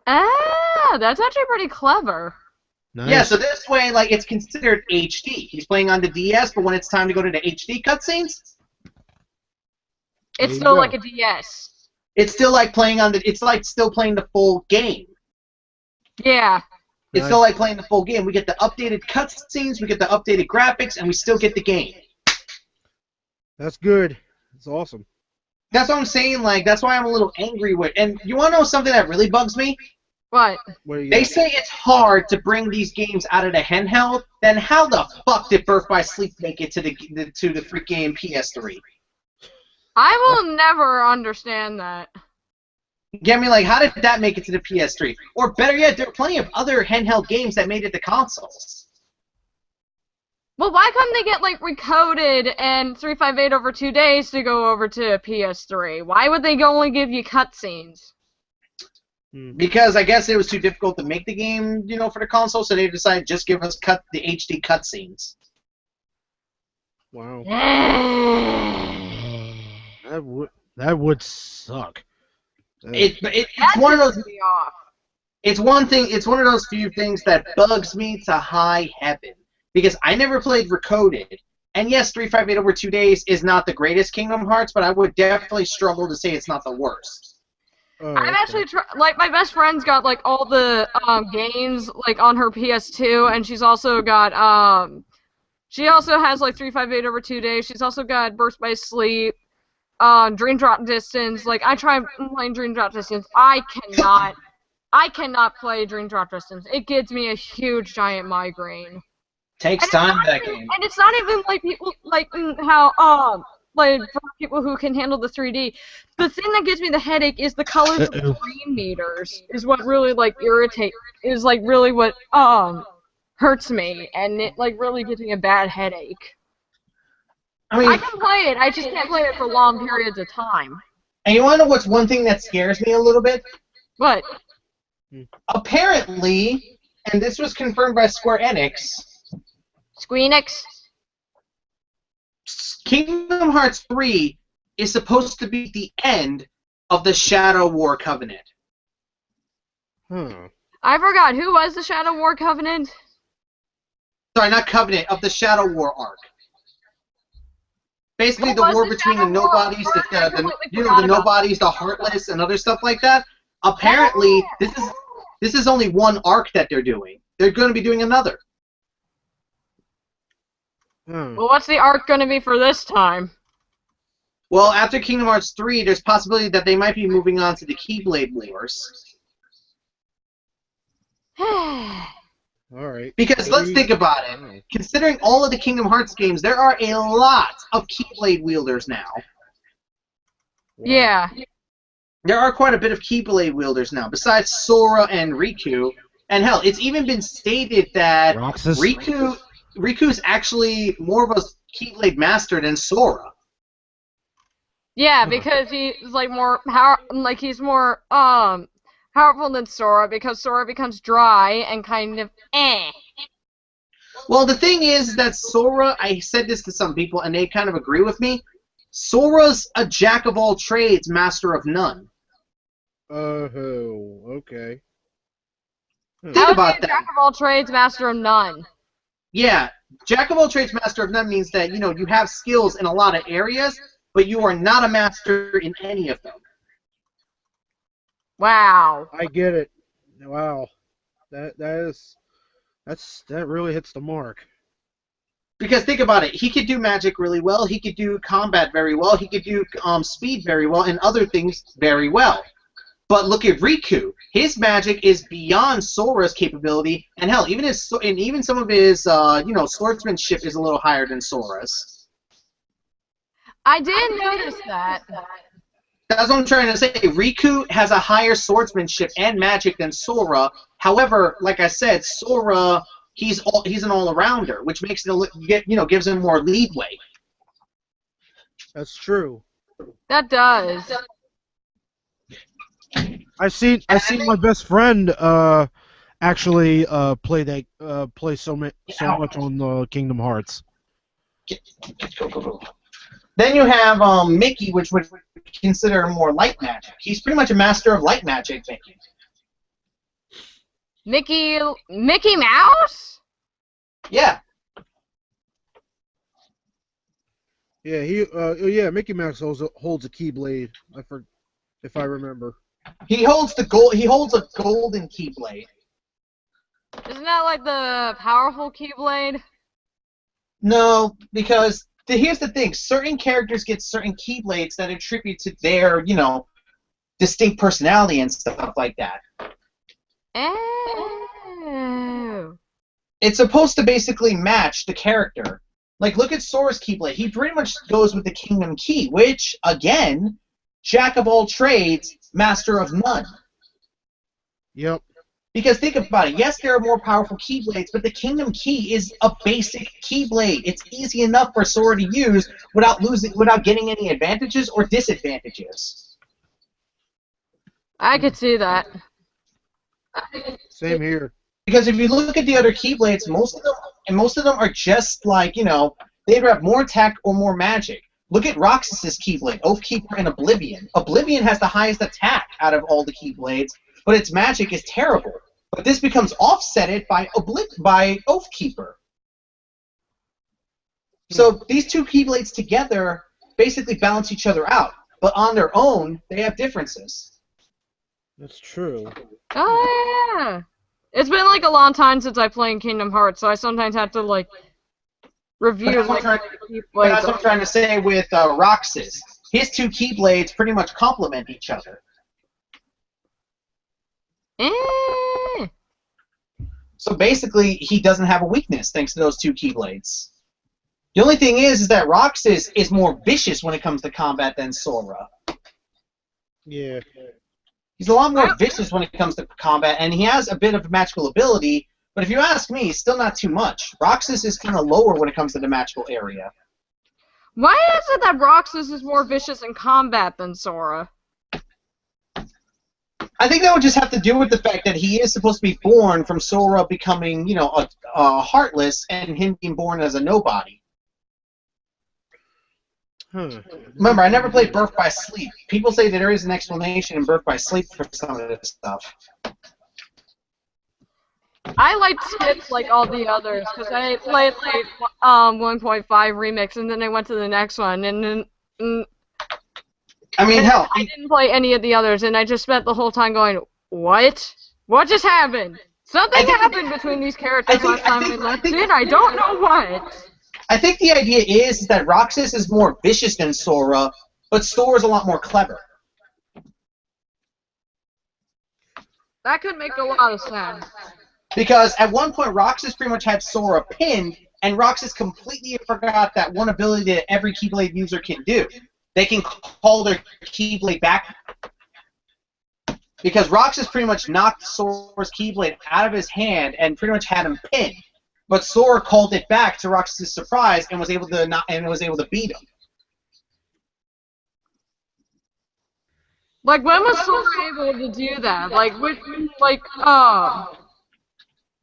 Speaker 2: Ah, that's actually pretty clever.
Speaker 1: Nice.
Speaker 4: Yeah, so this way, like, it's considered HD. He's playing on the DS, but when it's time to go to the HD cutscenes,
Speaker 2: it's still like a DS.
Speaker 4: It's still like playing on the. It's like still playing the full game.
Speaker 2: Yeah.
Speaker 4: It's still like playing the full game. We get the updated cutscenes, we get the updated graphics, and we still get the game.
Speaker 1: That's good. That's awesome.
Speaker 4: That's what I'm saying. Like, that's why I'm a little angry with. And you want to know something that really bugs me?
Speaker 2: What?
Speaker 1: What do you
Speaker 4: They
Speaker 1: got?
Speaker 4: say it's hard to bring these games out of the handheld. Then how the fuck did Birth by Sleep make it to the freaking PS3?
Speaker 2: I will never understand that.
Speaker 4: Get me, like, how did that make it to the PS3? Or better yet, there are plenty of other handheld games that made it to consoles.
Speaker 2: Well, why couldn't they get, like, recoded and 358 over 2 days to go over to PS3? Why would they only give you cutscenes?
Speaker 4: Because I guess it was too difficult to make the game, you know, for the console, so they decided just give us the HD cutscenes.
Speaker 1: Wow. That would suck.
Speaker 4: It's
Speaker 2: That
Speaker 4: one of those.
Speaker 2: pisses me off.
Speaker 4: It's one thing. It's one of those few things that bugs me to high heaven because I never played Recoded. And yes, 358 over 2 days is not the greatest Kingdom Hearts, but I would definitely struggle to say it's not the worst.
Speaker 2: I've actually like my best friend's got like all the games like on her PS2, and she's also got she also has like 358 over 2 days. She's also got Burst by Sleep, Dream Drop Distance. Like I try playing Dream Drop Distance, I cannot play Dream Drop Distance. It gives me a huge giant migraine.
Speaker 4: Takes time that game.
Speaker 2: And it's not even like people like how like for people who can handle the 3D. The thing that gives me the headache is the colors of the green meters. Is what really like is like really what hurts me, and it like really gives me a bad headache.
Speaker 4: I mean,
Speaker 2: I can play it, I just can't play it for long periods of time.
Speaker 4: and you want to know what's one thing that scares me a little bit?
Speaker 2: But
Speaker 4: Apparently, and this was confirmed by Square Enix,
Speaker 2: Squeenix?
Speaker 4: Kingdom Hearts 3 is supposed to be the end of the Shadow War Covenant.
Speaker 2: I forgot, who was the Shadow War Covenant?
Speaker 4: Sorry, not Covenant, of the Shadow War arc. Basically,
Speaker 2: What
Speaker 4: the
Speaker 2: was
Speaker 4: war
Speaker 2: the
Speaker 4: between the
Speaker 2: Shadow War
Speaker 4: nobodies,
Speaker 2: arc? I completely
Speaker 4: you know,
Speaker 2: forgot
Speaker 4: the
Speaker 2: about
Speaker 4: nobodies, the heartless, and other stuff like that. Apparently, this is only one arc that they're doing. They're going to be doing another.
Speaker 2: Well, what's the arc going to be for this time?
Speaker 4: Well, after Kingdom Hearts 3, there's possibility that they might be moving on to the Keyblade Wars.
Speaker 1: Alright.
Speaker 4: Because let's think about it. Considering all of the Kingdom Hearts games, there are a lot of Keyblade wielders now.
Speaker 2: Yeah.
Speaker 4: There are quite a bit of Keyblade wielders now, besides Sora and Riku. And hell, it's even been stated that
Speaker 1: Roxas?
Speaker 4: Riku's actually more of a Keyblade master than Sora.
Speaker 2: Yeah, because he's like he's more powerful than Sora, because Sora becomes dry and kind of
Speaker 4: Well, the thing is that Sora, I said this to some people and they kind of agree with me, Sora's a jack of all trades, master of none.
Speaker 1: Oh, okay.
Speaker 4: Think about that.
Speaker 2: Jack of all trades, master of none.
Speaker 4: Yeah, jack of all trades, master of none means that, you know, you have skills in a lot of areas, but you are not a master in any of them.
Speaker 2: Wow.
Speaker 1: I get it. Wow. That really hits the mark.
Speaker 4: Because think about it, he could do magic really well, he could do combat very well, he could do speed very well, and other things very well. But look at Riku. His magic is beyond Sora's capability, and hell, even some of his swordsmanship is a little higher than Sora's.
Speaker 2: I did notice that.
Speaker 4: That's what I'm trying to say. Riku has a higher swordsmanship and magic than Sora. However, like I said, Sora, he's an all-arounder, which makes it gives him more leeway.
Speaker 1: That's true.
Speaker 2: That does.
Speaker 1: I seen my best friend actually play so much on Kingdom Hearts.
Speaker 4: Go. Then you have Mickey, which would consider more light magic. He's pretty much a master of light magic, Mickey.
Speaker 2: Mickey Mouse?
Speaker 4: Yeah.
Speaker 1: Yeah, Mickey Mouse holds a Keyblade. If I remember.
Speaker 4: He holds a golden Keyblade.
Speaker 2: Isn't that like the powerful Keyblade?
Speaker 4: No, because here's the thing: certain characters get certain Keyblades that attribute to their, distinct personality and stuff like that.
Speaker 2: Oh.
Speaker 4: It's supposed to basically match the character. Like, look at Sora's Keyblade. He pretty much goes with the Kingdom Key, which, again, jack of all trades, master of none.
Speaker 1: Yep.
Speaker 4: Because think about it. Yes, there are more powerful Keyblades, but the Kingdom Key is a basic Keyblade. It's easy enough for Sora to use without getting any advantages or disadvantages.
Speaker 2: I could see that.
Speaker 1: Same here.
Speaker 4: Because if you look at the other Keyblades, most of them are just like, they either have more attack or more magic. Look at Roxas's Keyblade, Oathkeeper and Oblivion. Oblivion has the highest attack out of all the Keyblades, but its magic is terrible. But this becomes offsetted by Oathkeeper. So these two Keyblades together basically balance each other out, but on their own, they have differences.
Speaker 1: That's true.
Speaker 2: Oh, yeah. It's been like a long time since I played Kingdom Hearts, so I sometimes have to like review like
Speaker 4: But that's what I'm trying to say with Roxas. His two Keyblades pretty much complement each other. So basically, he doesn't have a weakness thanks to those two Keyblades. The only thing is that Roxas is more vicious when it comes to combat than Sora.
Speaker 1: Yeah.
Speaker 4: He's a lot more vicious when it comes to combat, and he has a bit of magical ability, but if you ask me, still not too much. Roxas is kind of lower when it comes to the magical area.
Speaker 2: Why is it that Roxas is more vicious in combat than Sora?
Speaker 4: I think that would just have to do with the fact that he is supposed to be born from Sora becoming, a heartless, and him being born as a nobody.
Speaker 1: Huh.
Speaker 4: Remember, I never played Birth by Sleep. People say that there is an explanation in Birth by Sleep for some of this stuff.
Speaker 2: I liked Skips like all the others, because I played like 1.5 remix, and then I went to the next one, and then
Speaker 4: I mean, hell,
Speaker 2: I didn't play any of the others, and I just spent the whole time going, what? What just happened? Something happened between these characters last time we left it. I don't know what.
Speaker 4: I think the idea is that Roxas is more vicious than Sora, but Sora's a lot more clever.
Speaker 2: That could make a lot of sense.
Speaker 4: Because at one point, Roxas pretty much had Sora pinned, and Roxas completely forgot that one ability that every Keyblade user can do. They can call their Keyblade back. Because Roxas pretty much knocked Sora's Keyblade out of his hand and pretty much had him pinned. But Sora called it back to Roxas' surprise and was able to beat him.
Speaker 2: Like, when was Sora able to do that?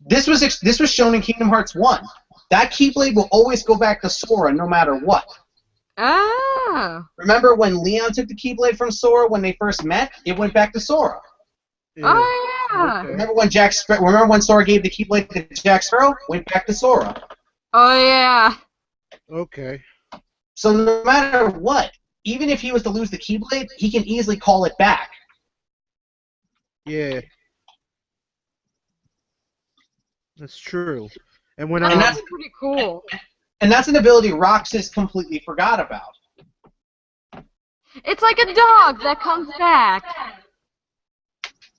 Speaker 4: This was shown in Kingdom Hearts 1. That Keyblade will always go back to Sora no matter what.
Speaker 2: Ah.
Speaker 4: Remember when Leon took the Keyblade from Sora when they first met? It went back to Sora.
Speaker 1: Yeah.
Speaker 2: Oh, yeah.
Speaker 1: Okay.
Speaker 4: Remember when Sora gave the Keyblade to Jack Sparrow? Went back to Sora.
Speaker 2: Oh, yeah.
Speaker 1: Okay.
Speaker 4: So no matter what, even if he was to lose the Keyblade, he can easily call it back.
Speaker 1: Yeah. That's true. And when
Speaker 2: That's pretty cool.
Speaker 4: And that's an ability Roxas completely forgot about.
Speaker 2: It's like a dog that comes back.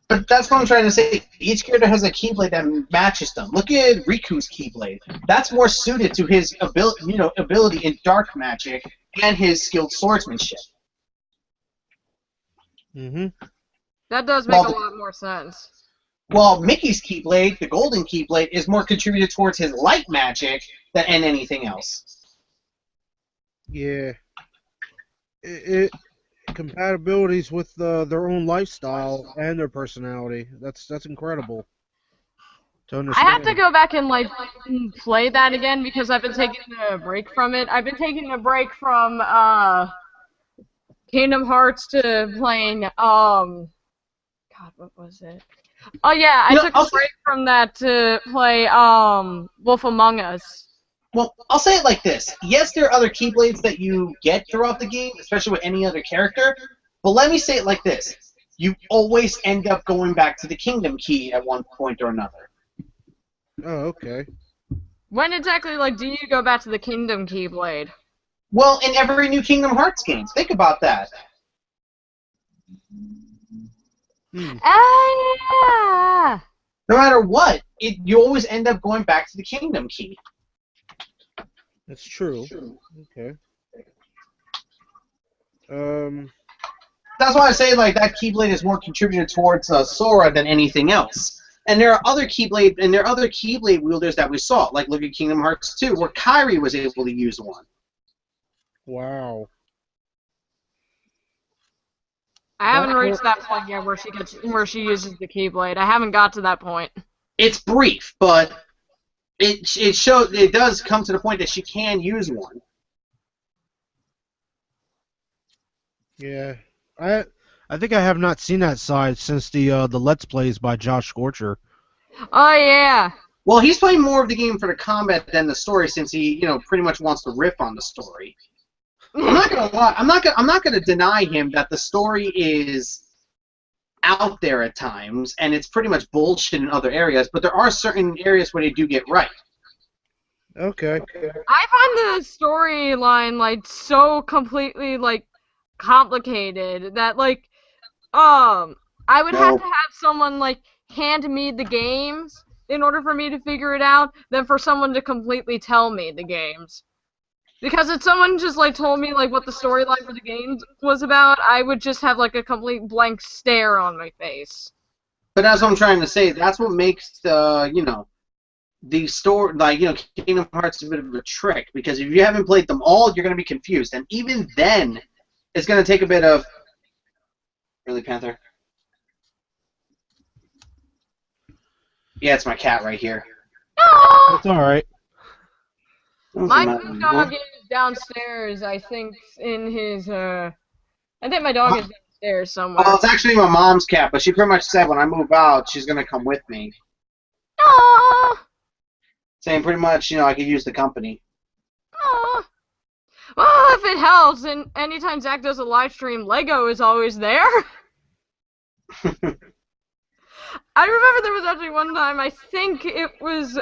Speaker 4: But that's what I'm trying to say. Each character has a Keyblade that matches them. Look at Riku's Keyblade. That's more suited to his ability in dark magic and his skilled swordsmanship.
Speaker 1: Mm-hmm.
Speaker 2: That does make a lot more sense.
Speaker 4: While Mickey's Keyblade, the Golden Keyblade, is more contributed towards his light magic than anything else.
Speaker 1: Yeah. Compatibilities with their own lifestyle and their personality. That's incredible to
Speaker 2: I
Speaker 1: understand.
Speaker 2: have to go back and play that again because I've been taking a break from it. I've been taking a break from Kingdom Hearts to playing God, what was it? Oh yeah, I took a break from that to play Wolf Among Us.
Speaker 4: Well, I'll say it like this. Yes, there are other Keyblades that you get throughout the game, especially with any other character, but let me say it like this. You always end up going back to the Kingdom Key at one point or another.
Speaker 1: Oh, okay.
Speaker 2: When exactly, do you go back to the Kingdom Keyblade?
Speaker 4: Well, in every new Kingdom Hearts game. Think about that.
Speaker 2: Ah, yeah!
Speaker 4: No matter what, you always end up going back to the kingdom key.
Speaker 1: That's true. Okay.
Speaker 4: That's why I say like that Keyblade is more contributed towards Sora than anything else. And there are other Keyblade wielders that we saw, like look at Kingdom Hearts 2, where Kairi was able to use one.
Speaker 1: Wow.
Speaker 2: I haven't reached that point yet where she uses the Keyblade. I haven't got to that point.
Speaker 4: It's brief, but it does come to the point that she can use one.
Speaker 1: Yeah. I think I have not seen that side since the Let's Plays by Josh Scorcher.
Speaker 2: Oh yeah.
Speaker 4: Well, he's playing more of the game for the combat than the story, since he, pretty much wants to riff on the story. I'm not gonna lie. I'm not gonna deny him that the story is out there at times, and it's pretty much bullshit in other areas. But there are certain areas where they do get right.
Speaker 1: Okay.
Speaker 2: I find the storyline like so completely like complicated that like I would have to have someone like hand me the games in order for me to figure it out than for someone to completely tell me the games. Because if someone just like told me like what the storyline for the games was about, I would just have like a complete blank stare on my face.
Speaker 4: But that's what I'm trying to say. That's what makes the story, like, Kingdom Hearts is a bit of a trick, because if you haven't played them all, you're going to be confused. And even then, it's going to take a bit of... Really, Panther? Yeah, it's my cat right here.
Speaker 1: That's alright.
Speaker 2: My dog is downstairs, I think, in his, I think my dog is downstairs somewhere.
Speaker 4: Well, it's actually my mom's cat, but she pretty much said when I move out, she's going to come with me.
Speaker 2: Aww.
Speaker 4: Saying pretty much, I could use the company.
Speaker 2: Aww. Well, if it helps, and anytime Zach does a live stream, Lego is always there. I remember there was actually one time, I think it was,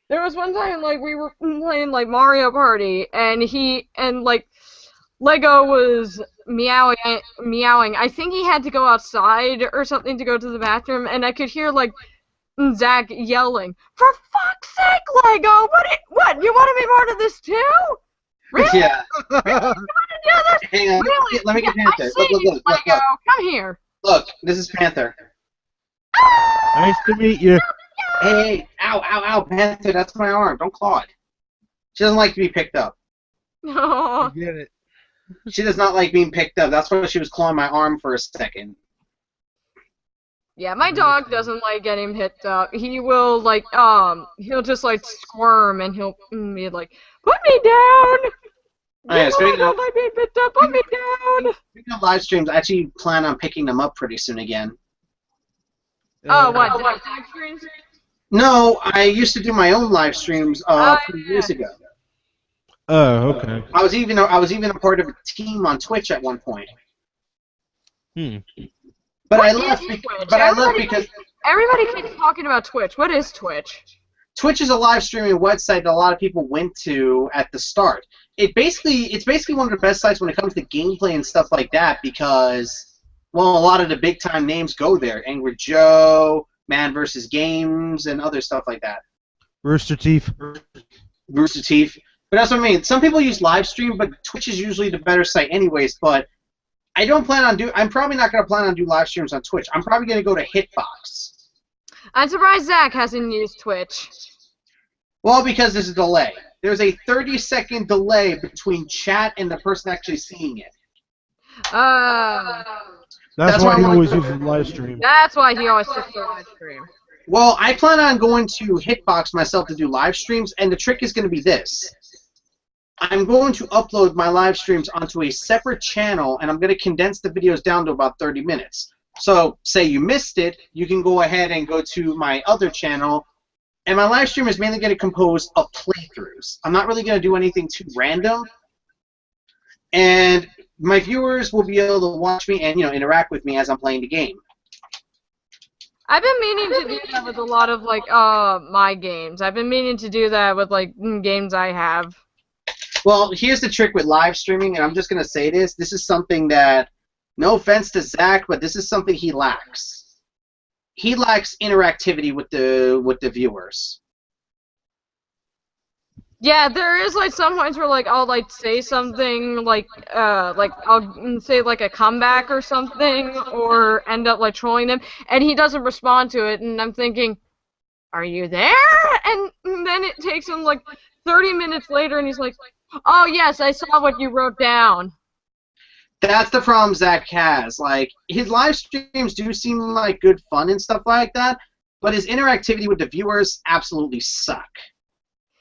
Speaker 2: there was one time, like, we were playing, like, Mario Party, and like, Lego was meowing. I think he had to go outside or something to go to the bathroom, and I could hear, like, Zach yelling, "For fuck's sake, Lego! What? You want to be part of this too? Really?
Speaker 4: Yeah.
Speaker 2: Really? You want to do this?
Speaker 4: Hang on.
Speaker 2: Really?
Speaker 4: Let me get
Speaker 2: Yeah,
Speaker 4: Panther.
Speaker 2: I see you, Lego. Come here.
Speaker 4: Look, this is Panther.
Speaker 1: Nice to meet you.
Speaker 4: Hey, ow, Panther, that's my arm. Don't claw it. She doesn't like to be picked up.
Speaker 2: No.
Speaker 1: I get it.
Speaker 4: She does not like being picked up. That's why she was clawing my arm for a second.
Speaker 2: Yeah, my dog doesn't like getting picked up. He will, like, he'll just, like, squirm, and he'll be like, "Put me down!
Speaker 4: Yeah,
Speaker 2: Don't like being picked up, put me down!"
Speaker 4: Speaking of live streams, I actually plan on picking them up pretty soon again.
Speaker 2: Oh, what, live streams?
Speaker 4: No, I used to do my own live streams a few years ago.
Speaker 1: Oh, okay.
Speaker 4: I was even a part of a team on Twitch at one point. But I left because
Speaker 2: everybody keeps talking about Twitch. What is Twitch?
Speaker 4: Twitch is a live streaming website that a lot of people went to at the start. It's basically one of the best sites when it comes to gameplay and stuff like that, because, well, a lot of the big time names go there. Angry Joe, Man vs. Games, and other stuff like that.
Speaker 1: Rooster Teeth.
Speaker 4: Rooster Teeth. But that's what I mean. Some people use live stream, but Twitch is usually the better site anyways. But I'm probably not going to plan on doing live streams on Twitch. I'm probably going to go to Hitbox.
Speaker 2: I'm surprised Zach hasn't used Twitch.
Speaker 4: Well, because there's a delay. There's a 30-second delay between chat and the person actually seeing it.
Speaker 1: That's why he always uses live stream.
Speaker 2: That's why he always sticks to live stream.
Speaker 4: Well, I plan on going to Hitbox myself to do live streams, and the trick is going to be this. I'm going to upload my live streams onto a separate channel, and I'm going to condense the videos down to about 30 minutes. So, say you missed it, you can go ahead and go to my other channel, and my live stream is mainly going to compose of playthroughs. I'm not really going to do anything too random, and my viewers will be able to watch me and, interact with me as I'm playing the game.
Speaker 2: I've been meaning to do that with a lot of, like, my games. I've been meaning to do that with, like, games I have.
Speaker 4: Well, here's the trick with live streaming, and I'm just going to say this. This is something that, no offense to Zach, but this is something he lacks. he lacks interactivity with the viewers.
Speaker 2: Yeah, there is like some points where like I'll like say something like I'll say like a comeback or something or end up like trolling him and he doesn't respond to it and I'm thinking, are you there? And then it takes him like 30 minutes later and he's like, oh yes, I saw what you wrote down.
Speaker 4: That's the problem Zach has. Like, his live streams do seem like good fun and stuff like that, but his interactivity with the viewers absolutely suck.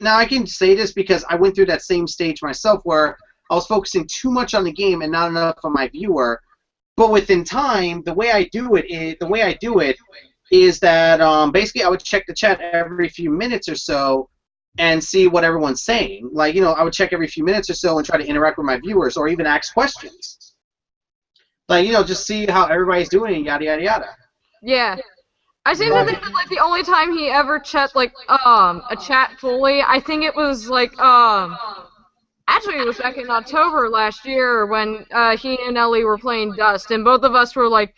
Speaker 4: Now, I can say this because I went through that same stage myself where I was focusing too much on the game and not enough on my viewer. But within time, the way I do it is that basically I would check the chat every few minutes or so and see what everyone's saying. Like, I would check every few minutes or so and try to interact with my viewers or even ask questions. Like, just see how everybody's doing and yada, yada, yada.
Speaker 2: Yeah. I seem to think that like the only time he ever checked like a chat fully, I think it was like actually it was back in October last year when he and Ellie were playing Dust and both of us were like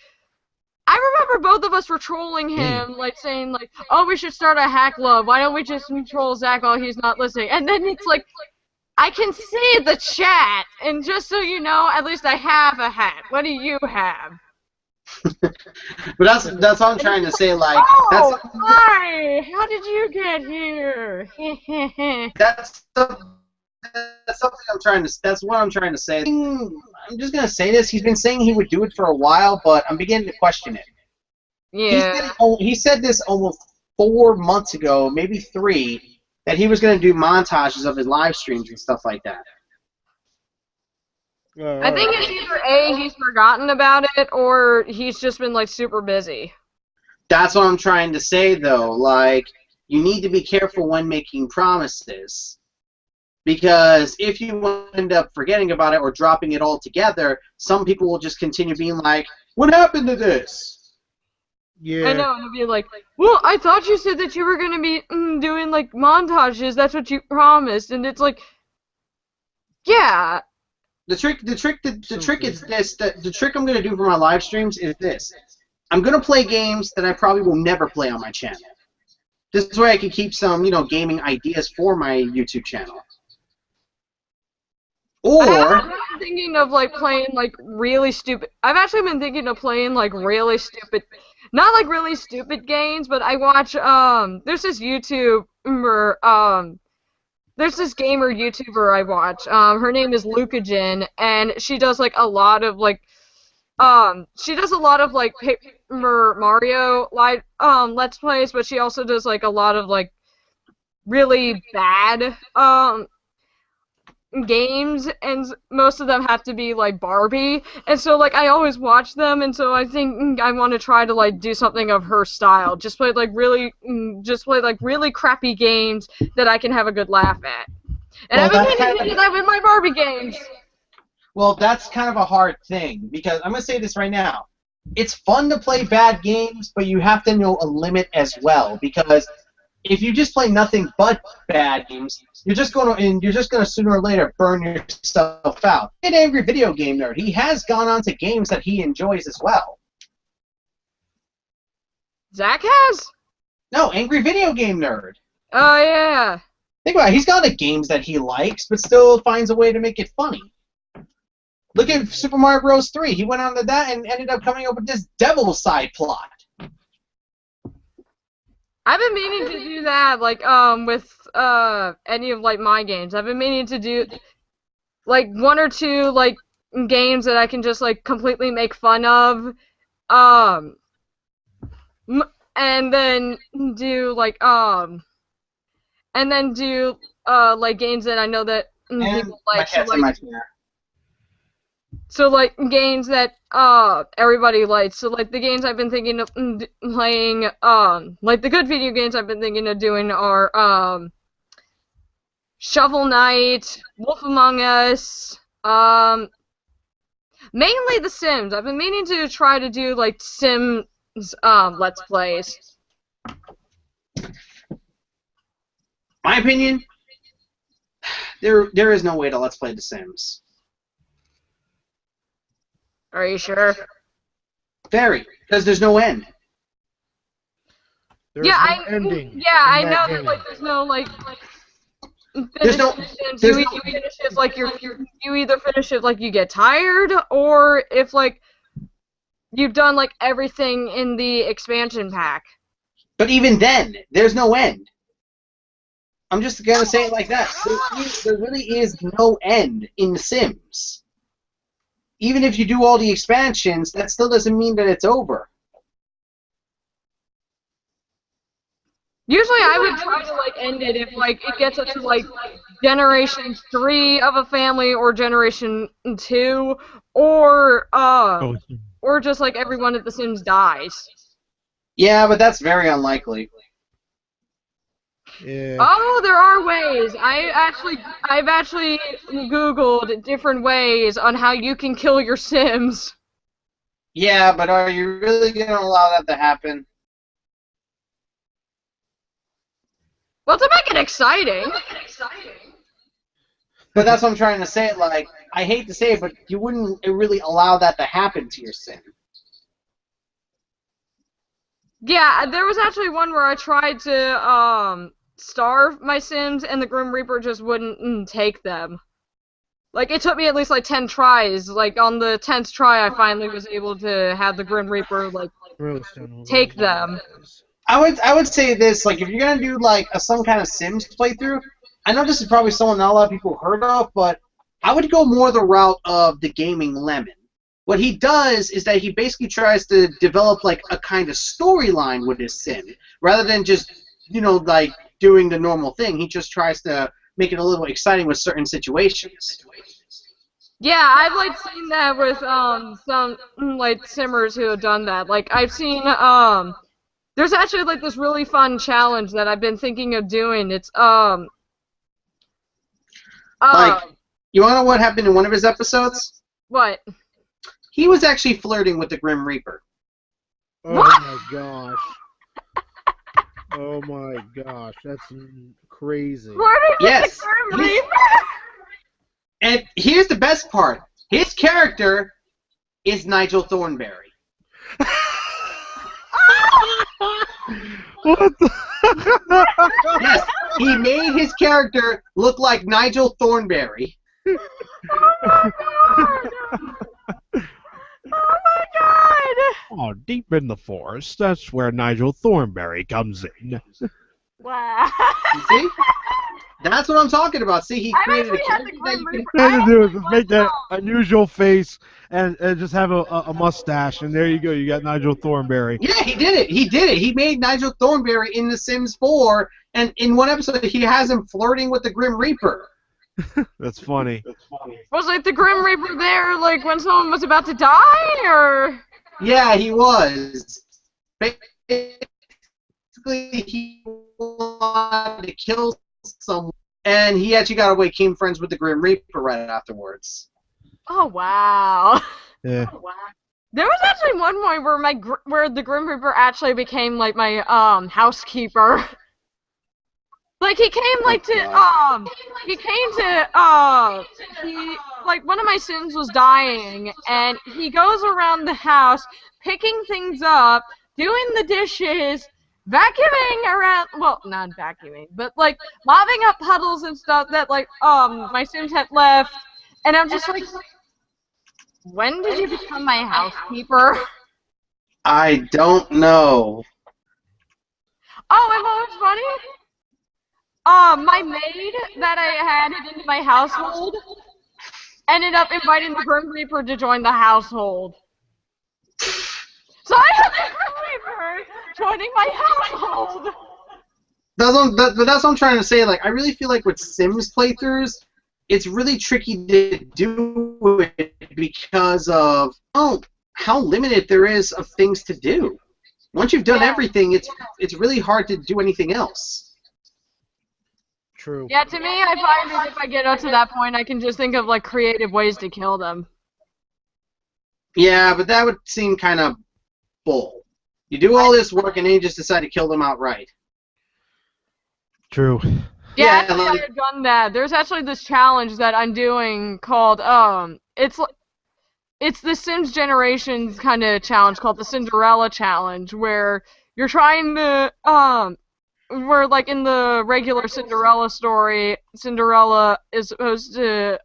Speaker 2: I remember both of us were trolling him, like saying like, oh, we should start a hack club, why don't we just troll Zach while he's not listening? And then it's like I can see the chat and just so you know, at least I have a hat. What do you have?
Speaker 4: But that's all I'm trying to say. Like,
Speaker 2: oh, hi! How did you get here?
Speaker 4: that's something I'm trying to. That's what I'm trying to say. I'm just gonna say this. He's been saying he would do it for a while, but I'm beginning to question it.
Speaker 2: Yeah.
Speaker 4: He said this almost 4 months ago, maybe 3, that he was gonna do montages of his live streams and stuff like that.
Speaker 2: I think it's either A, he's forgotten about it, or he's just been, like, super busy.
Speaker 4: That's what I'm trying to say, though. Like, you need to be careful when making promises. Because if you end up forgetting about it or dropping it altogether, some people will just continue being like, what happened to this?
Speaker 1: Yeah.
Speaker 2: I know, and it'll be like, well, I thought you said that you were going to be doing, like, montages, that's what you promised, and it's like, yeah.
Speaker 4: The trick is this. The trick I'm gonna do for my live streams is this. I'm gonna play games that I probably will never play on my channel. This way I can keep some, gaming ideas for my YouTube channel. Or
Speaker 2: I've been thinking of like playing like really stupid. I've actually been thinking of playing like really stupid, not like really stupid games, but I watch there's this YouTuber There's this gamer YouTuber I watch. Her name is Lucagen, and she does like a lot of like, Paper Mario Let's Plays, but she also does like a lot of like really bad games, and most of them have to be like Barbie, and so like I always watch them, and so I think I want to try to like do something of her style, just play like really crappy games that I can have a good laugh at. And I've been meaning to do that with my Barbie games.
Speaker 4: Well, that's kind of a hard thing, because I'm gonna say this right now. It's fun to play bad games, but you have to know a limit as well, because if you just play nothing but bad games, you're just gonna sooner or later burn yourself out. An angry video game nerd. He has gone on to games that he enjoys as well.
Speaker 2: Zach has?
Speaker 4: No, angry video game nerd.
Speaker 2: Oh yeah.
Speaker 4: Think about it. He's gone to games that he likes, but still finds a way to make it funny. Look at Super Mario Bros. 3. He went on to that and ended up coming up with this devil side plot.
Speaker 2: I've been meaning to do that, like, with, any of, like, my games. I've been meaning to do, like, 1 or 2, like, games that I can just, like, completely make fun of, and then do, like, like, games that I know that people like. So, like, games that, everybody likes. So, like, the games I've been thinking of playing, like, the good video games I've been thinking of doing are, Shovel Knight, Wolf Among Us, mainly The Sims. I've been meaning to try to do, like, Sims, Let's Plays.
Speaker 4: My opinion, there is no way to Let's Play The Sims.
Speaker 2: Are you sure?
Speaker 4: Very, because there's no end.
Speaker 1: There's
Speaker 2: Yeah,
Speaker 1: no ending.
Speaker 2: I
Speaker 1: in
Speaker 2: know
Speaker 1: that
Speaker 2: that
Speaker 1: game.
Speaker 2: like there's no like
Speaker 4: There's no-
Speaker 2: finishes.
Speaker 4: there's
Speaker 2: You,
Speaker 4: no-
Speaker 2: you finish it like you either finish it like you get tired, or if like you've done like everything in the expansion pack.
Speaker 4: But even then, there's no end. I'm just gonna say it like that. There really is no end in The Sims. Even if you do all the expansions, that still doesn't mean that it's over.
Speaker 2: Usually I would try to like end it if like it gets up to like generation 3 of a family or generation 2, or just like everyone at The Sims dies.
Speaker 4: Yeah, but that's very unlikely.
Speaker 1: Yeah.
Speaker 2: Oh, there are ways. I've actually Googled different ways on how you can kill your Sims.
Speaker 4: Yeah, but are you really gonna allow that to happen?
Speaker 2: Well, to make it exciting.
Speaker 4: But that's what I'm trying to say. Like, I hate to say it, but you wouldn't really allow that to happen to your Sim.
Speaker 2: Yeah, there was actually one where I tried to starve my Sims, and the Grim Reaper just wouldn't take them. Like, it took me at least like 10 tries. Like, on the 10th try, I finally was able to have the Grim Reaper like take them.
Speaker 4: I would say this, like, if you're gonna do like some kind of Sims playthrough, I know this is probably someone not a lot of people heard of, but I would go more the route of the Gaming Lemon. What he does is that he basically tries to develop like a kind of storyline with his Sim, rather than just, you know, like doing the normal thing. He just tries to make it a little exciting with certain situations.
Speaker 2: Yeah, I've like seen that with some like simmers who have done that. Like I've seen there's actually like this really fun challenge that I've been thinking of doing. It's
Speaker 4: Like, you wanna know what happened in one of his episodes?
Speaker 2: what?
Speaker 4: He was actually flirting with the Grim Reaper.
Speaker 1: Oh
Speaker 2: What?
Speaker 1: my gosh. Oh my gosh, that's crazy.
Speaker 2: Flirting with
Speaker 4: Yes.
Speaker 2: the Grim
Speaker 4: He's-
Speaker 2: Reaper?
Speaker 4: And here's the best part. His character is Nigel Thornberry.
Speaker 1: What the?
Speaker 4: Yes, he made his character look like Nigel Thornberry.
Speaker 2: Oh my god!
Speaker 1: Oh, deep in the forest, that's where Nigel Thornberry comes in.
Speaker 2: Wow.
Speaker 4: You see? That's what I'm talking about. See, he
Speaker 2: I've
Speaker 4: created a
Speaker 2: actually had the
Speaker 4: character that
Speaker 2: Grim
Speaker 4: you can...
Speaker 2: Reaper.
Speaker 1: All you have to do is just make that unusual face and just have a mustache, and there you go. You got Nigel Thornberry.
Speaker 4: Yeah, he did it. He did it. He made Nigel Thornberry in The Sims 4, and in one episode he has him flirting with the Grim Reaper.
Speaker 1: That's funny.
Speaker 2: Was like the Grim Reaper there like when someone was about to die, or?
Speaker 4: Yeah, he was. Basically, he wanted to kill someone, and he actually got away, became friends with the Grim Reaper right afterwards.
Speaker 2: Oh wow.
Speaker 1: Yeah.
Speaker 2: There was actually one point where where the Grim Reaper actually became like my housekeeper. Like he came like he like one of my Sims was dying, and he goes around the house picking things up, doing the dishes, vacuuming around, well, not vacuuming, but like mopping up puddles and stuff that like my Sims had left, and I'm just like, when did you become my housekeeper?
Speaker 4: I don't know.
Speaker 2: Oh, and what was funny? My maid that I had into my household ended up inviting the Grim Reaper to join the household. So I had the Grim Reaper joining my household.
Speaker 4: But that's what I'm trying to say. Like, I really feel like with Sims playthroughs, it's really tricky to do it because of how limited there is of things to do. Once you've done everything, it's really hard to do anything else.
Speaker 1: True.
Speaker 2: Yeah, to me, I find that if I get up to that point, I can just think of like creative ways to kill them.
Speaker 4: Yeah, but that would seem kind of bull. You do all this work and then you just decide to kill them outright.
Speaker 1: True.
Speaker 2: Yeah,
Speaker 4: Yeah,
Speaker 2: actually,
Speaker 4: like-
Speaker 2: I've done that. There's actually this challenge that I'm doing called it's the Sims Generations kind of challenge called the Cinderella Challenge, where you're trying to, where, like, in the regular Cinderella story, Cinderella is supposed to,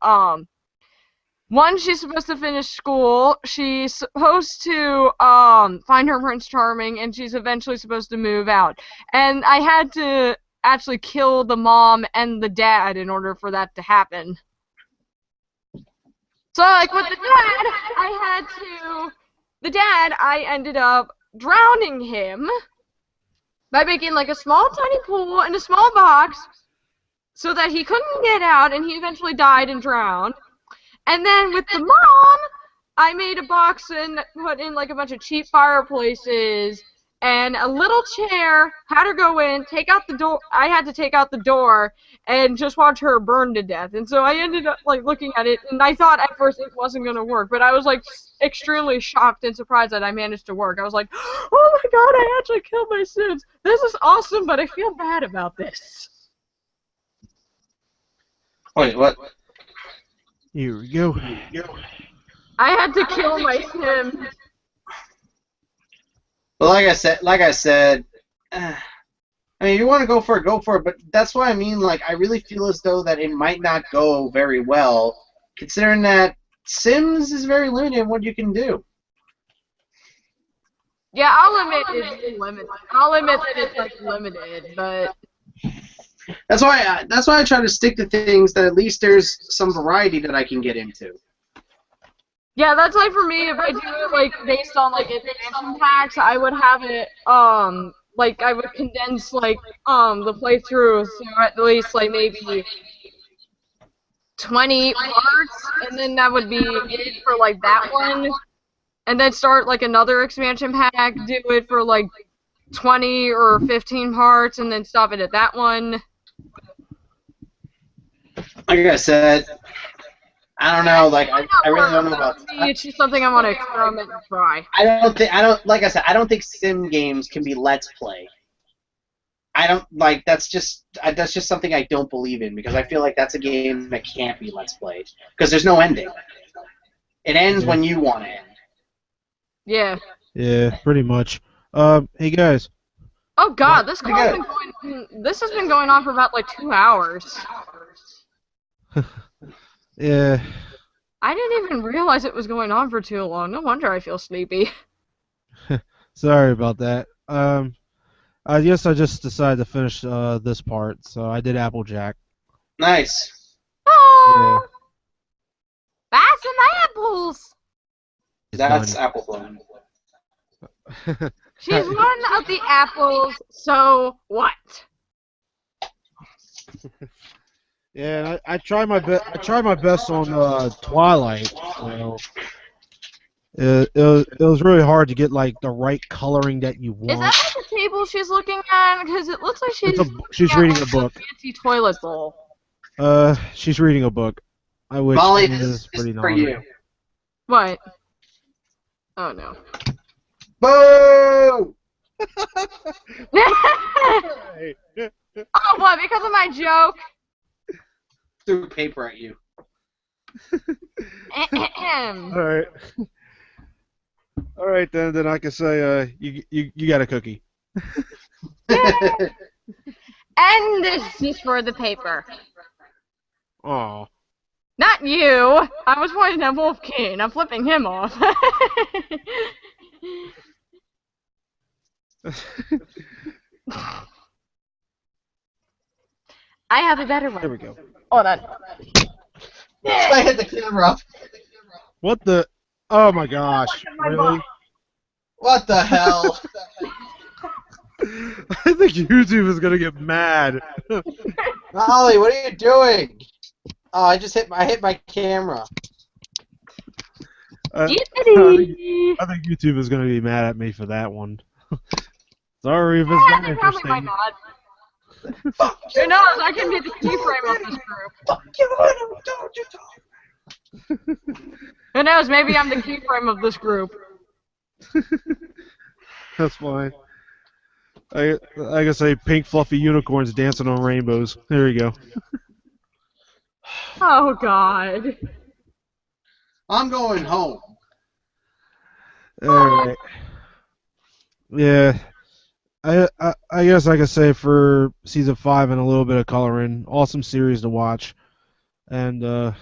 Speaker 2: one, she's supposed to finish school, she's supposed to, find her Prince Charming, and she's eventually supposed to move out. And I had to actually kill the mom and the dad in order for that to happen. So, like, with the dad, I ended up drowning him by making, like, a small, tiny pool in a small box so that he couldn't get out, and he eventually died and drowned. And then with the mom, I made a box and put in, like, a bunch of cheap fireplaces and a little chair, had her go in, take out the door. I had to take out the door and just watch her burn to death. And so I ended up, like, looking at it, and I thought at first it wasn't going to work, but I was, like, extremely shocked and surprised that I managed to work. I was like, oh my god, I actually killed my Sims. This is awesome, but I feel bad about this.
Speaker 4: Wait, what?
Speaker 1: Here we go.
Speaker 2: I had to kill my Sims.
Speaker 4: Well, like I said, I mean, if you want to go for it, go for it. But that's why I mean, like, I really feel as though that it might not go very well, considering that Sims is very limited in what you can do.
Speaker 2: Yeah, I'll admit it's limited. I'll admit that it's, like, limited, but
Speaker 4: That's why I try to stick to things that at least there's some variety that I can get into.
Speaker 2: yeah, that's like for me, if I do it, like, based on, like, expansion packs, I would have it, like, I would condense, like, the playthrough to at least, like, maybe 20 parts, and then that would be it for, like, that one, and then start, like, another expansion pack, do it for, like, 20 or 15 parts, and then stop it at that one.
Speaker 4: Like I said, I don't know. Like I really don't know about.
Speaker 2: It's just something I want to experiment and try.
Speaker 4: Like I said, I don't think sim games can be let's play. I don't like. That's just something I don't believe in because I feel like that's a game that can't be let's play because there's no ending. It ends when you want to end.
Speaker 2: Yeah.
Speaker 1: Yeah, pretty much. Hey guys.
Speaker 2: Oh god, this has been going on for about like 2 hours.
Speaker 1: Yeah.
Speaker 2: I didn't even realize it was going on for too long. No wonder I feel sleepy.
Speaker 1: Sorry about that. I guess I just decided to finish this part, so I did Applejack.
Speaker 4: Nice.
Speaker 2: Oh, buy some apples.
Speaker 4: That's apple blowing.
Speaker 2: She's one of the apples, so what?
Speaker 1: Yeah, and I try my best. I try my best on Twilight. So it was really hard to get like the right coloring that you want.
Speaker 2: Is that like the table she's looking at? Because it looks like
Speaker 1: she's reading a book.
Speaker 2: Fancy toilet bowl.
Speaker 1: She's reading a book. I wish
Speaker 4: Molly,
Speaker 1: this
Speaker 4: this
Speaker 1: is pretty
Speaker 4: is for
Speaker 1: naughty.
Speaker 4: you.
Speaker 2: What? Oh no.
Speaker 4: Boo!
Speaker 2: Oh, what? Because of my joke?
Speaker 4: Threw paper at you.
Speaker 1: All right then. Then I can say you got a cookie.
Speaker 2: And this is for the paper.
Speaker 1: Aw.
Speaker 2: Not you! I was pointing at Wolfkin. I'm flipping him off. I have a better one.
Speaker 1: There we go.
Speaker 2: Hold on.
Speaker 4: I hit the camera.
Speaker 1: What the? Oh my gosh! Really?
Speaker 4: What the hell?
Speaker 1: I think YouTube is gonna get mad.
Speaker 4: Molly, what are you doing? Oh, I just hit my camera.
Speaker 1: I think YouTube is gonna be mad at me for that one. Sorry if it's not
Speaker 2: they probably might
Speaker 1: interesting.
Speaker 2: not. Who knows? I can be the keyframe of this group.
Speaker 4: Fuck you, I don't you talk.
Speaker 2: Who knows? Maybe I'm the keyframe of this group.
Speaker 1: That's fine. I can say pink fluffy unicorns dancing on rainbows. There you go.
Speaker 2: Oh God.
Speaker 4: I'm going home.
Speaker 1: Alright. Yeah. I guess I could say for season 5 and a little bit of coloring, awesome series to watch, and
Speaker 2: I'm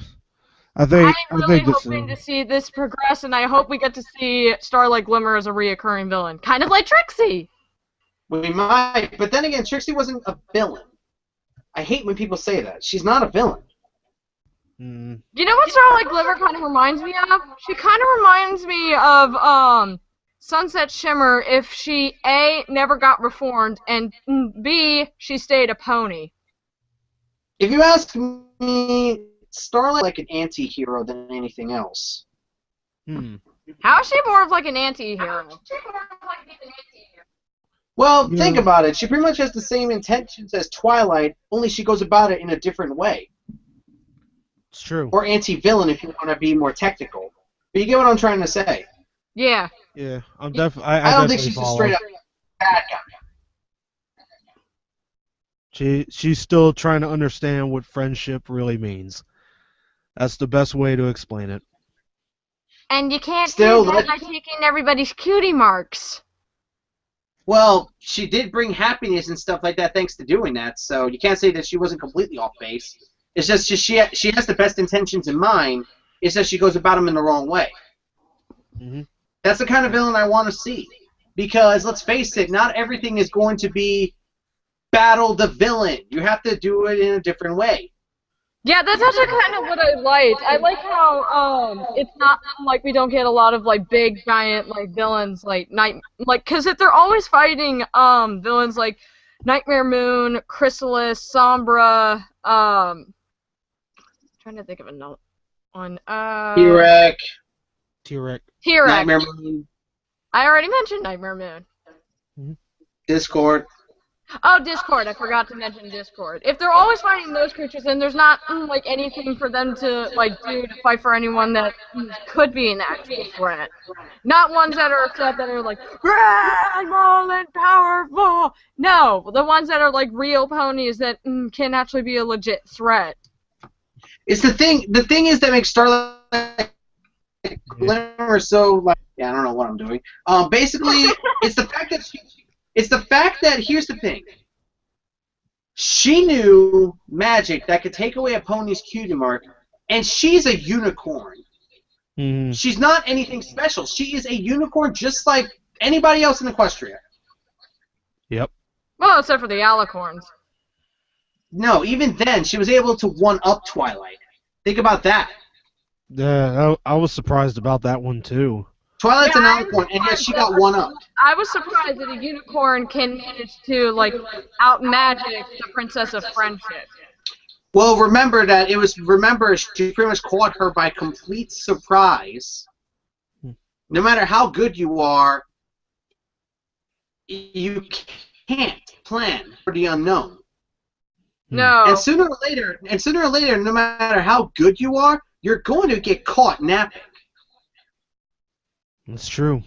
Speaker 1: I
Speaker 2: really
Speaker 1: think this
Speaker 2: hoping to see this progress, and I hope we get to see Starlight Glimmer as a reoccurring villain, kind of like Trixie.
Speaker 4: We might, but then again, Trixie wasn't a villain. I hate when people say that. She's not a villain.
Speaker 1: mm,
Speaker 2: You know what Starlight Glimmer kind of reminds me of? She kind of reminds me of Sunset Shimmer if she A, never got reformed, and B, she stayed a pony.
Speaker 4: If you ask me, Starlight is like an anti-hero than anything else.
Speaker 1: hmm.
Speaker 2: How is she more of like an anti-hero?
Speaker 4: Well,
Speaker 1: Yeah,
Speaker 4: think about it. She pretty much has the same intentions as Twilight, only she goes about it in a different way.
Speaker 1: it's true.
Speaker 4: Or anti-villain if you want to be more technical. But you get what I'm trying to say.
Speaker 2: Yeah.
Speaker 1: Yeah, I
Speaker 4: I don't think
Speaker 1: definitely
Speaker 4: she's a
Speaker 1: follow.
Speaker 4: straight-up bad guy.
Speaker 1: She's still trying to understand what friendship really means. That's the best way to explain it.
Speaker 2: And you can't
Speaker 4: Still,
Speaker 2: do that by taking everybody's cutie marks.
Speaker 4: well, she did bring happiness and stuff like that thanks to doing that, so you can't say that she wasn't completely off base. It's just she has the best intentions in mind, it's just she goes about them in the wrong way.
Speaker 1: Hmm.
Speaker 4: That's the kind of villain I want to see. Because, let's face it, not everything is going to be battle the villain. You have to do it in a different way.
Speaker 2: Yeah, that's actually kind of what I liked. I like how it's not like we don't get a lot of like big giant like villains because if they're always fighting villains like Nightmare Moon, Chrysalis, Sombra, trying to think of another one.
Speaker 4: T-Rex,
Speaker 1: T-Rex.
Speaker 2: T-Rex.
Speaker 4: Nightmare Moon,
Speaker 2: I already mentioned Nightmare Moon.
Speaker 4: Discord.
Speaker 2: Oh, Discord. I forgot to mention Discord. If they're always fighting those creatures, then there's not like anything for them to like do to fight for anyone that could be an actual threat. Not ones that are a threat that are like, I'm all and powerful. No, the ones that are like real ponies that can actually be a legit threat.
Speaker 4: It's the thing. The thing is that makes Starlight Glimmer so like. Yeah, I don't know what I'm doing. Basically, it's the fact that here's the thing. She knew magic that could take away a pony's cutie mark, and she's a unicorn.
Speaker 1: Mm-hmm.
Speaker 4: She's not anything special. She is a unicorn just like anybody else in Equestria.
Speaker 1: Yep.
Speaker 2: Well, except for the alicorns.
Speaker 4: No, even then, she was able to one-up Twilight. Think about that.
Speaker 1: Yeah, I was surprised about that one too.
Speaker 4: Twilight's
Speaker 2: Yeah,
Speaker 4: an alicorn, and yet she got one-up.
Speaker 2: I was surprised that a unicorn can manage to like out-magic the Princess of Friendship.
Speaker 4: Well, remember she pretty much caught her by complete surprise. No matter how good you are, you can't plan for the unknown.
Speaker 2: No.
Speaker 4: And sooner or later, no matter how good you are, you're going to get caught napping.
Speaker 1: That's true.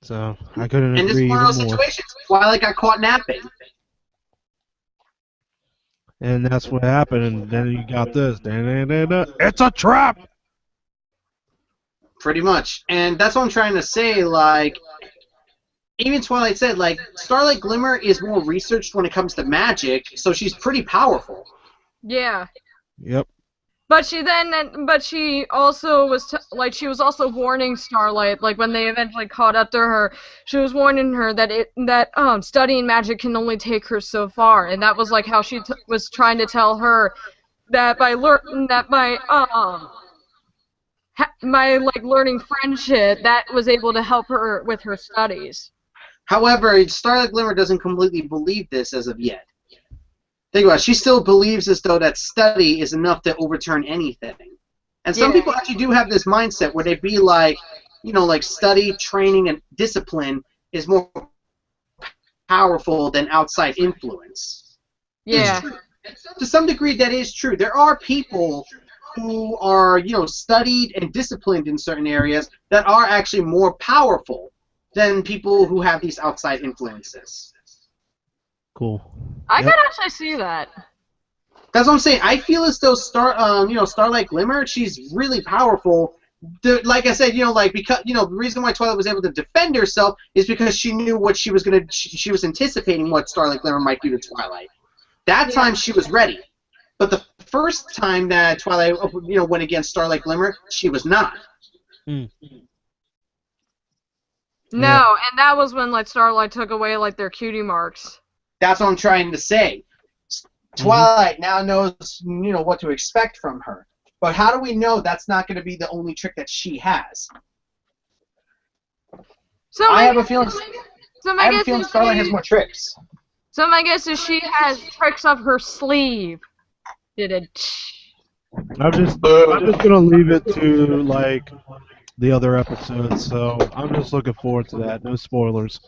Speaker 1: So I couldn't
Speaker 4: And this
Speaker 1: agree
Speaker 4: is one
Speaker 1: even
Speaker 4: of those
Speaker 1: more.
Speaker 4: situations. Twilight got caught napping.
Speaker 1: And that's what happened. And then you got this. It's a trap.
Speaker 4: Pretty much. And that's what I'm trying to say, like, even Twilight said, like, Starlight Glimmer is more researched when it comes to magic, so she's pretty powerful.
Speaker 2: Yeah.
Speaker 1: Yep.
Speaker 2: But she also was she was also warning Starlight, like when they eventually caught up to her, she was warning her that studying magic can only take her so far, and that was like how she was trying to tell her that by learning friendship, that was able to help her with her studies.
Speaker 4: However, Starlight Glimmer doesn't completely believe this as of yet. Think about it. She still believes as though that study is enough to overturn anything. And some people actually do have this mindset where they be like, like study, training, and discipline is more powerful than outside influence.
Speaker 2: Yeah.
Speaker 4: To some degree, that is true. There are people who are, studied and disciplined in certain areas that are actually more powerful than people who have these outside influences.
Speaker 1: Cool.
Speaker 2: I could actually see that.
Speaker 4: That's what I'm saying. I feel as though Starlight Glimmer, she's really powerful, like I said, like because the reason why Twilight was able to defend herself is because she knew what she was gonna. She was anticipating what Starlight Glimmer might do to Twilight. That time she was ready, but the first time that Twilight, went against Starlight Glimmer, she was not.
Speaker 1: Hmm.
Speaker 2: No,
Speaker 1: Yeah.
Speaker 2: and that was when like Starlight took away like their cutie marks.
Speaker 4: That's what I'm trying to say. Twilight now knows, what to expect from her. But how do we know that's not going to be the only trick that she has?
Speaker 2: So
Speaker 4: I have a feeling.
Speaker 2: So
Speaker 4: I
Speaker 2: my
Speaker 4: have a
Speaker 2: guess
Speaker 4: feeling
Speaker 2: is
Speaker 4: Starlight has more tricks.
Speaker 2: So my guess is she has tricks up her sleeve. Did it?
Speaker 1: I'm just gonna leave it to like the other episodes, so I'm just looking forward to that. No spoilers.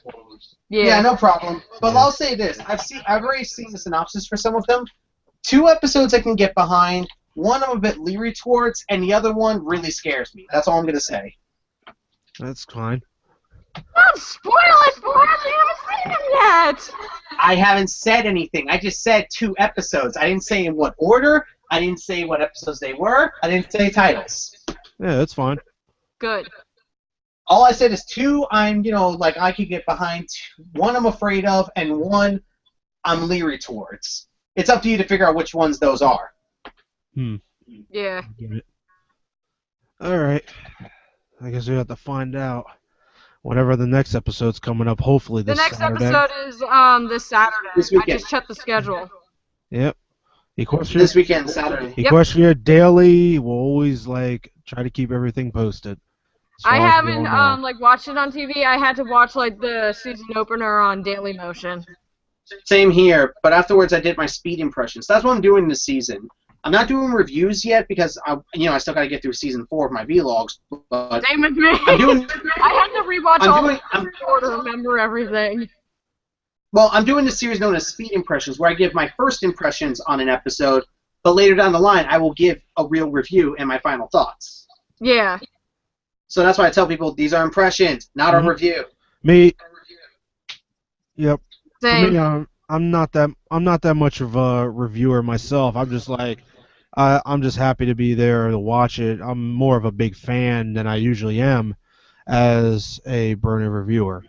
Speaker 4: Yeah, no problem. But I'll say this: I've already seen the synopsis for some of them. 2 episodes I can get behind. One I'm a bit leery towards, and the other one really scares me. That's all I'm gonna say.
Speaker 1: That's fine.
Speaker 2: Don't spoil it for us! We haven't seen them yet!
Speaker 4: I haven't said anything. I just said 2 episodes. I didn't say in what order. I didn't say what episodes they were. I didn't say titles.
Speaker 1: Yeah, that's fine.
Speaker 2: Good.
Speaker 4: All I said is 2 I'm, like I could get behind. 1 I'm afraid of, and 1 I'm leery towards. It's up to you to figure out which ones those are.
Speaker 2: Yeah.
Speaker 1: All right. I guess we have to find out whenever the next episode's coming up. Hopefully
Speaker 2: The
Speaker 1: this
Speaker 2: next
Speaker 1: Saturday.
Speaker 2: episode is this Saturday.
Speaker 4: This
Speaker 2: I
Speaker 4: weekend.
Speaker 2: just checked the schedule.
Speaker 1: Yep.
Speaker 4: This weekend, Saturday.
Speaker 1: Equestria Daily will always try to keep everything posted. as
Speaker 2: I
Speaker 1: far as we
Speaker 2: haven't
Speaker 1: all know.
Speaker 2: watched it on TV. I had to watch the season opener on Daily Motion.
Speaker 4: Same here, but afterwards I did my speed impressions. That's what I'm doing this season. I'm not doing reviews yet because I still got to get through season 4 of my vlogs. But
Speaker 2: Same with me.
Speaker 4: I'm doing.
Speaker 2: I had to rewatch all the to remember everything.
Speaker 4: Well, I'm doing this series known as speed impressions, where I give my first impressions on an episode, but later down the line I will give a real review and my final thoughts.
Speaker 2: Yeah.
Speaker 4: So that's why I tell people these are impressions, not a review.
Speaker 1: Me. Yep.
Speaker 2: Same.
Speaker 1: For me, I'm not that much of a reviewer myself. I'm just I'm just happy to be there to watch it. I'm more of a big fan than I usually am as a burner reviewer.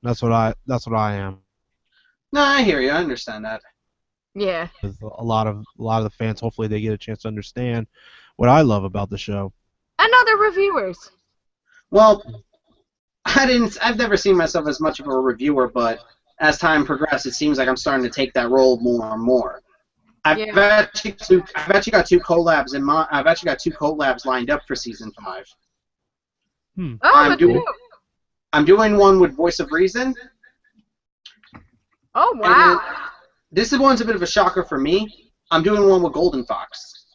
Speaker 1: That's what I am.
Speaker 4: No, I hear you. I understand that.
Speaker 2: Yeah.
Speaker 1: With a lot of the fans, hopefully they get a chance to understand what I love about the show.
Speaker 2: And other reviewers.
Speaker 4: Well, I've never seen myself as much of a reviewer, but as time progressed, it seems like I'm starting to take that role more and more. I've actually got 2 collabs in my. I've actually got 2 collabs lined up for season 5.
Speaker 2: Oh,
Speaker 4: I'm doing one with Voice of Reason.
Speaker 2: Oh, wow.
Speaker 4: This one's a bit of a shocker for me. I'm doing one with Golden Fox.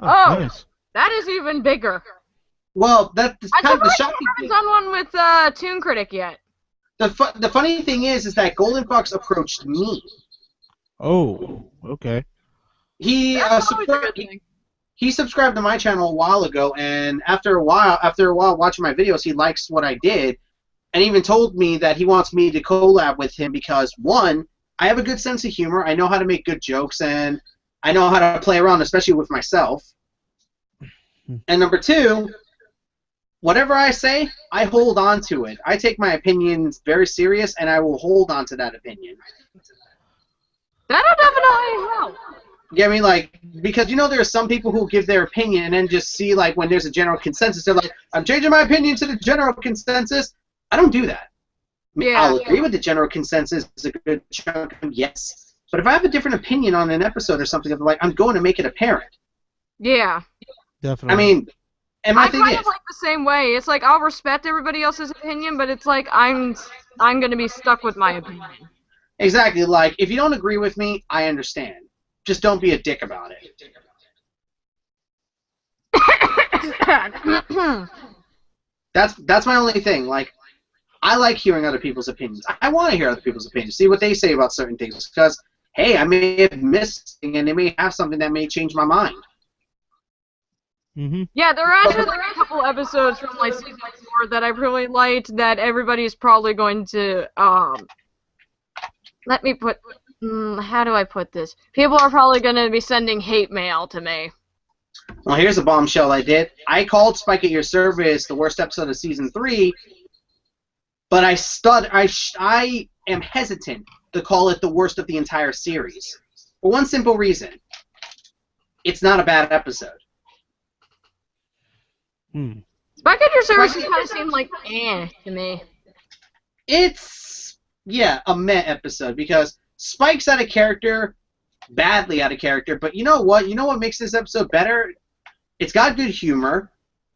Speaker 2: Oh,
Speaker 1: nice.
Speaker 2: That is even bigger.
Speaker 4: Well, that's kind of the shocking
Speaker 2: I
Speaker 4: thing.
Speaker 2: haven't done one with Toon Critic yet.
Speaker 4: The funny thing is that Golden Fox approached me.
Speaker 1: Oh, okay.
Speaker 4: He
Speaker 2: That's always a good thing.
Speaker 4: he subscribed to my channel a while ago, and after a while watching my videos, he likes what I did, and even told me that he wants me to collab with him because 1, I have a good sense of humor, I know how to make good jokes, and I know how to play around, especially with myself. And number 2, whatever I say, I hold on to it. I take my opinions very serious, and I will hold on to that opinion.
Speaker 2: That'll definitely help.
Speaker 4: Get me? Because there are some people who give their opinion and then just see, when there's a general consensus, they're like, I'm changing my opinion to the general consensus. I don't do that. I'll agree with the general consensus a good chunk, yes. But if I have a different opinion on an episode or something, I'm going to make it apparent.
Speaker 2: Yeah.
Speaker 1: Definitely.
Speaker 4: I mean, and my
Speaker 2: I
Speaker 4: thing
Speaker 2: kind
Speaker 4: is,
Speaker 2: of like the same way. It's I'll respect everybody else's opinion, but it's I'm gonna be stuck with my opinion.
Speaker 4: exactly, if you don't agree with me, I understand. Just don't be a dick about it. That's my only thing. I like hearing other people's opinions. I want to hear other people's opinions, see what they say about certain things, because, hey, I may have missed something, and they may have something that may change my mind.
Speaker 2: Yeah, there are actually a couple episodes from season 4 that I really liked that everybody's probably going to let me put how do I put this? People are probably going to be sending hate mail to me.
Speaker 4: Well, here's a bombshell I did. I called Spike at Your Service the worst episode of Season 3, but I am hesitant to call it the worst of the entire series. For one simple reason. It's not a bad episode.
Speaker 2: Spike at Your Service kind of seemed like to me.
Speaker 4: It's, yeah, a meh episode because Spike's out of character, badly out of character, but you know what? You know what makes this episode better? It's got good humor,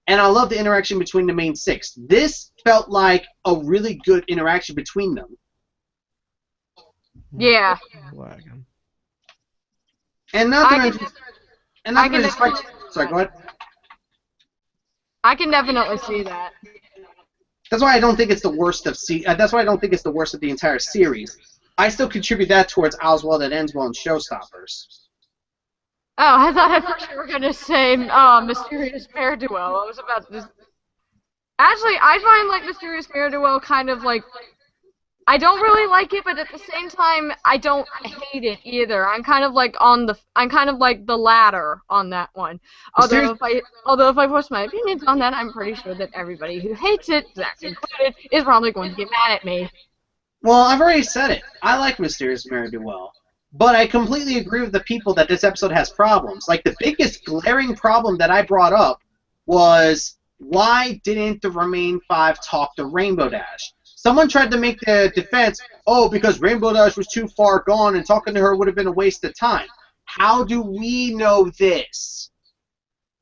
Speaker 4: and I love the interaction between the main six. This felt like a really good interaction between them.
Speaker 2: Yeah.
Speaker 4: And not to mention, Spike. Sorry, go ahead.
Speaker 2: I can definitely see that.
Speaker 4: That's why I don't think it's the worst of that's why I don't think it's the worst of the entire series. I still contribute that towards Oswald and Enswell and Showstoppers.
Speaker 2: Oh, I thought at first you were gonna say Mysterious Mare Duel. I was about to. Actually, I find like Mysterious Mare Duel kind of like. I don't really like it, but at the same time, I don't hate it either. I'm kind of like the latter on that one. Although if I voice my opinions on that, I'm pretty sure that everybody who hates it, Zach included, is probably going to get mad at me.
Speaker 4: Well, I've already said it. I like Mysterious Mare Duel. But I completely agree with the people that this episode has problems. Like, the biggest glaring problem that I brought up was, why didn't the remaining 5 talk to Rainbow Dash? Someone tried to make the defense, oh, because Rainbow Dash was too far gone and talking to her would have been a waste of time. How do we know this?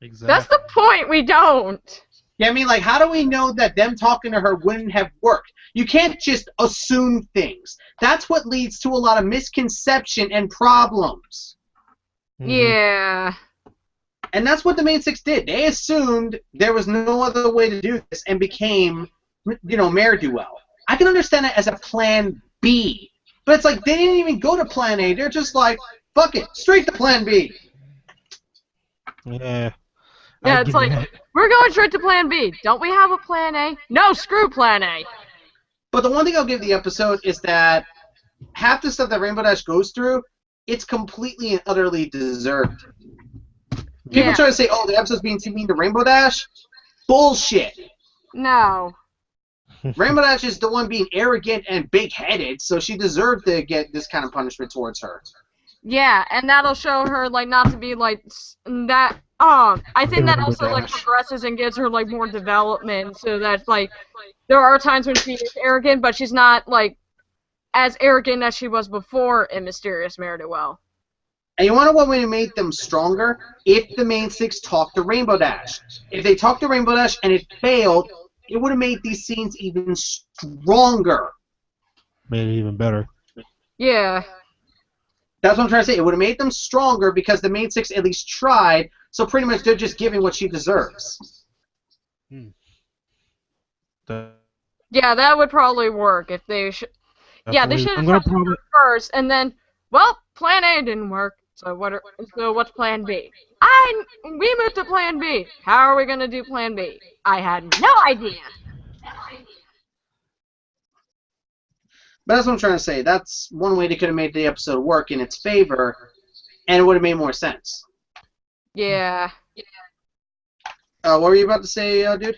Speaker 1: Exactly.
Speaker 2: That's the point, we don't.
Speaker 4: Yeah, I mean, like, how do we know that them talking to her wouldn't have worked? You can't just assume things. That's what leads to a lot of misconception and problems.
Speaker 2: Yeah.
Speaker 4: And that's what the main 6 did. They assumed there was no other way to do this and became, Mare Duel. I can understand it as a plan B. But it's like, they didn't even go to plan A. They're just like, fuck it, straight to plan B.
Speaker 1: Yeah.
Speaker 2: Yeah, it's like, we're going straight to plan B. Don't we have a plan A? No, screw plan A.
Speaker 4: But the one thing I'll give the episode is that half the stuff that Rainbow Dash goes through, it's completely and utterly deserved. People try to say, oh, the episode's being too mean to Rainbow Dash. Bullshit.
Speaker 2: No.
Speaker 4: Rainbow Dash is the one being arrogant and big-headed, so she deserved to get this kind of punishment towards her.
Speaker 2: Yeah, and that'll show her, like, not to be, like, that, I think that also, like, progresses and gives her, like, more development, so that, like, there are times when she is arrogant, but she's not, like, as arrogant as she was before in Mysterious Mare Duel.
Speaker 4: And you want to know what would have made them stronger? If the main 6 talked to Rainbow Dash. If they talked to Rainbow Dash and it failed, it would have made these scenes even stronger.
Speaker 1: Made it even better.
Speaker 2: Yeah.
Speaker 4: That's what I'm trying to say. It would have made them stronger because the main 6 at least tried, so pretty much they're just giving what she deserves.
Speaker 2: Yeah, that would probably work if they should. Yeah, they should have talked to her first, and then, well, plan A didn't work, so what's plan B? We moved to plan B. How are we going to do plan B? I had no idea.
Speaker 4: But that's what I'm trying to say. That's one way they could have made the episode work in its favor, and it would have made more sense.
Speaker 2: Yeah.
Speaker 4: What were you about to say, dude?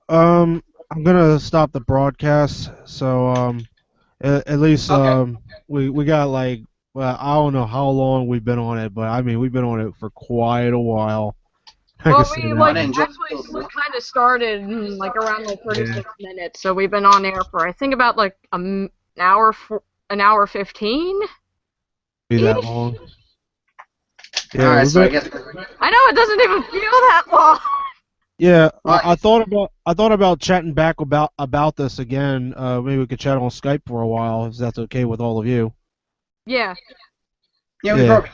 Speaker 1: I'm gonna stop the broadcast. So at least we got like, well, I don't know how long we've been on it, but I mean we've been on it for quite a while.
Speaker 2: Well, we actually kind of started like around like 36 minutes, so we've been on air for I think about like an hour 15.
Speaker 1: Be that long? Yeah.
Speaker 4: All right, so I guess
Speaker 2: I know it doesn't even feel that long.
Speaker 1: Yeah, I thought about chatting back about this again. Maybe we could chat on Skype for a while, if that's okay with all of you.
Speaker 2: Yeah.
Speaker 4: Yeah.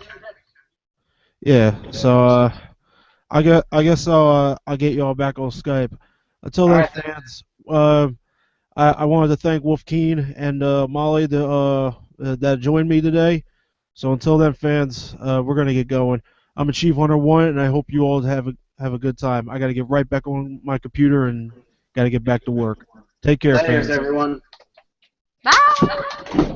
Speaker 1: Yeah. So I guess I'll get y'all back on Skype. Until then, fans, I wanted to thank Wolf Keen and Molly that joined me today. So until then, fans, we're gonna get going. I'm Achieve Hunter 1, and I hope you all have a good time. I got to get right back on my computer and got to get back to work. Take care, fans.
Speaker 4: Everyone.
Speaker 2: Bye.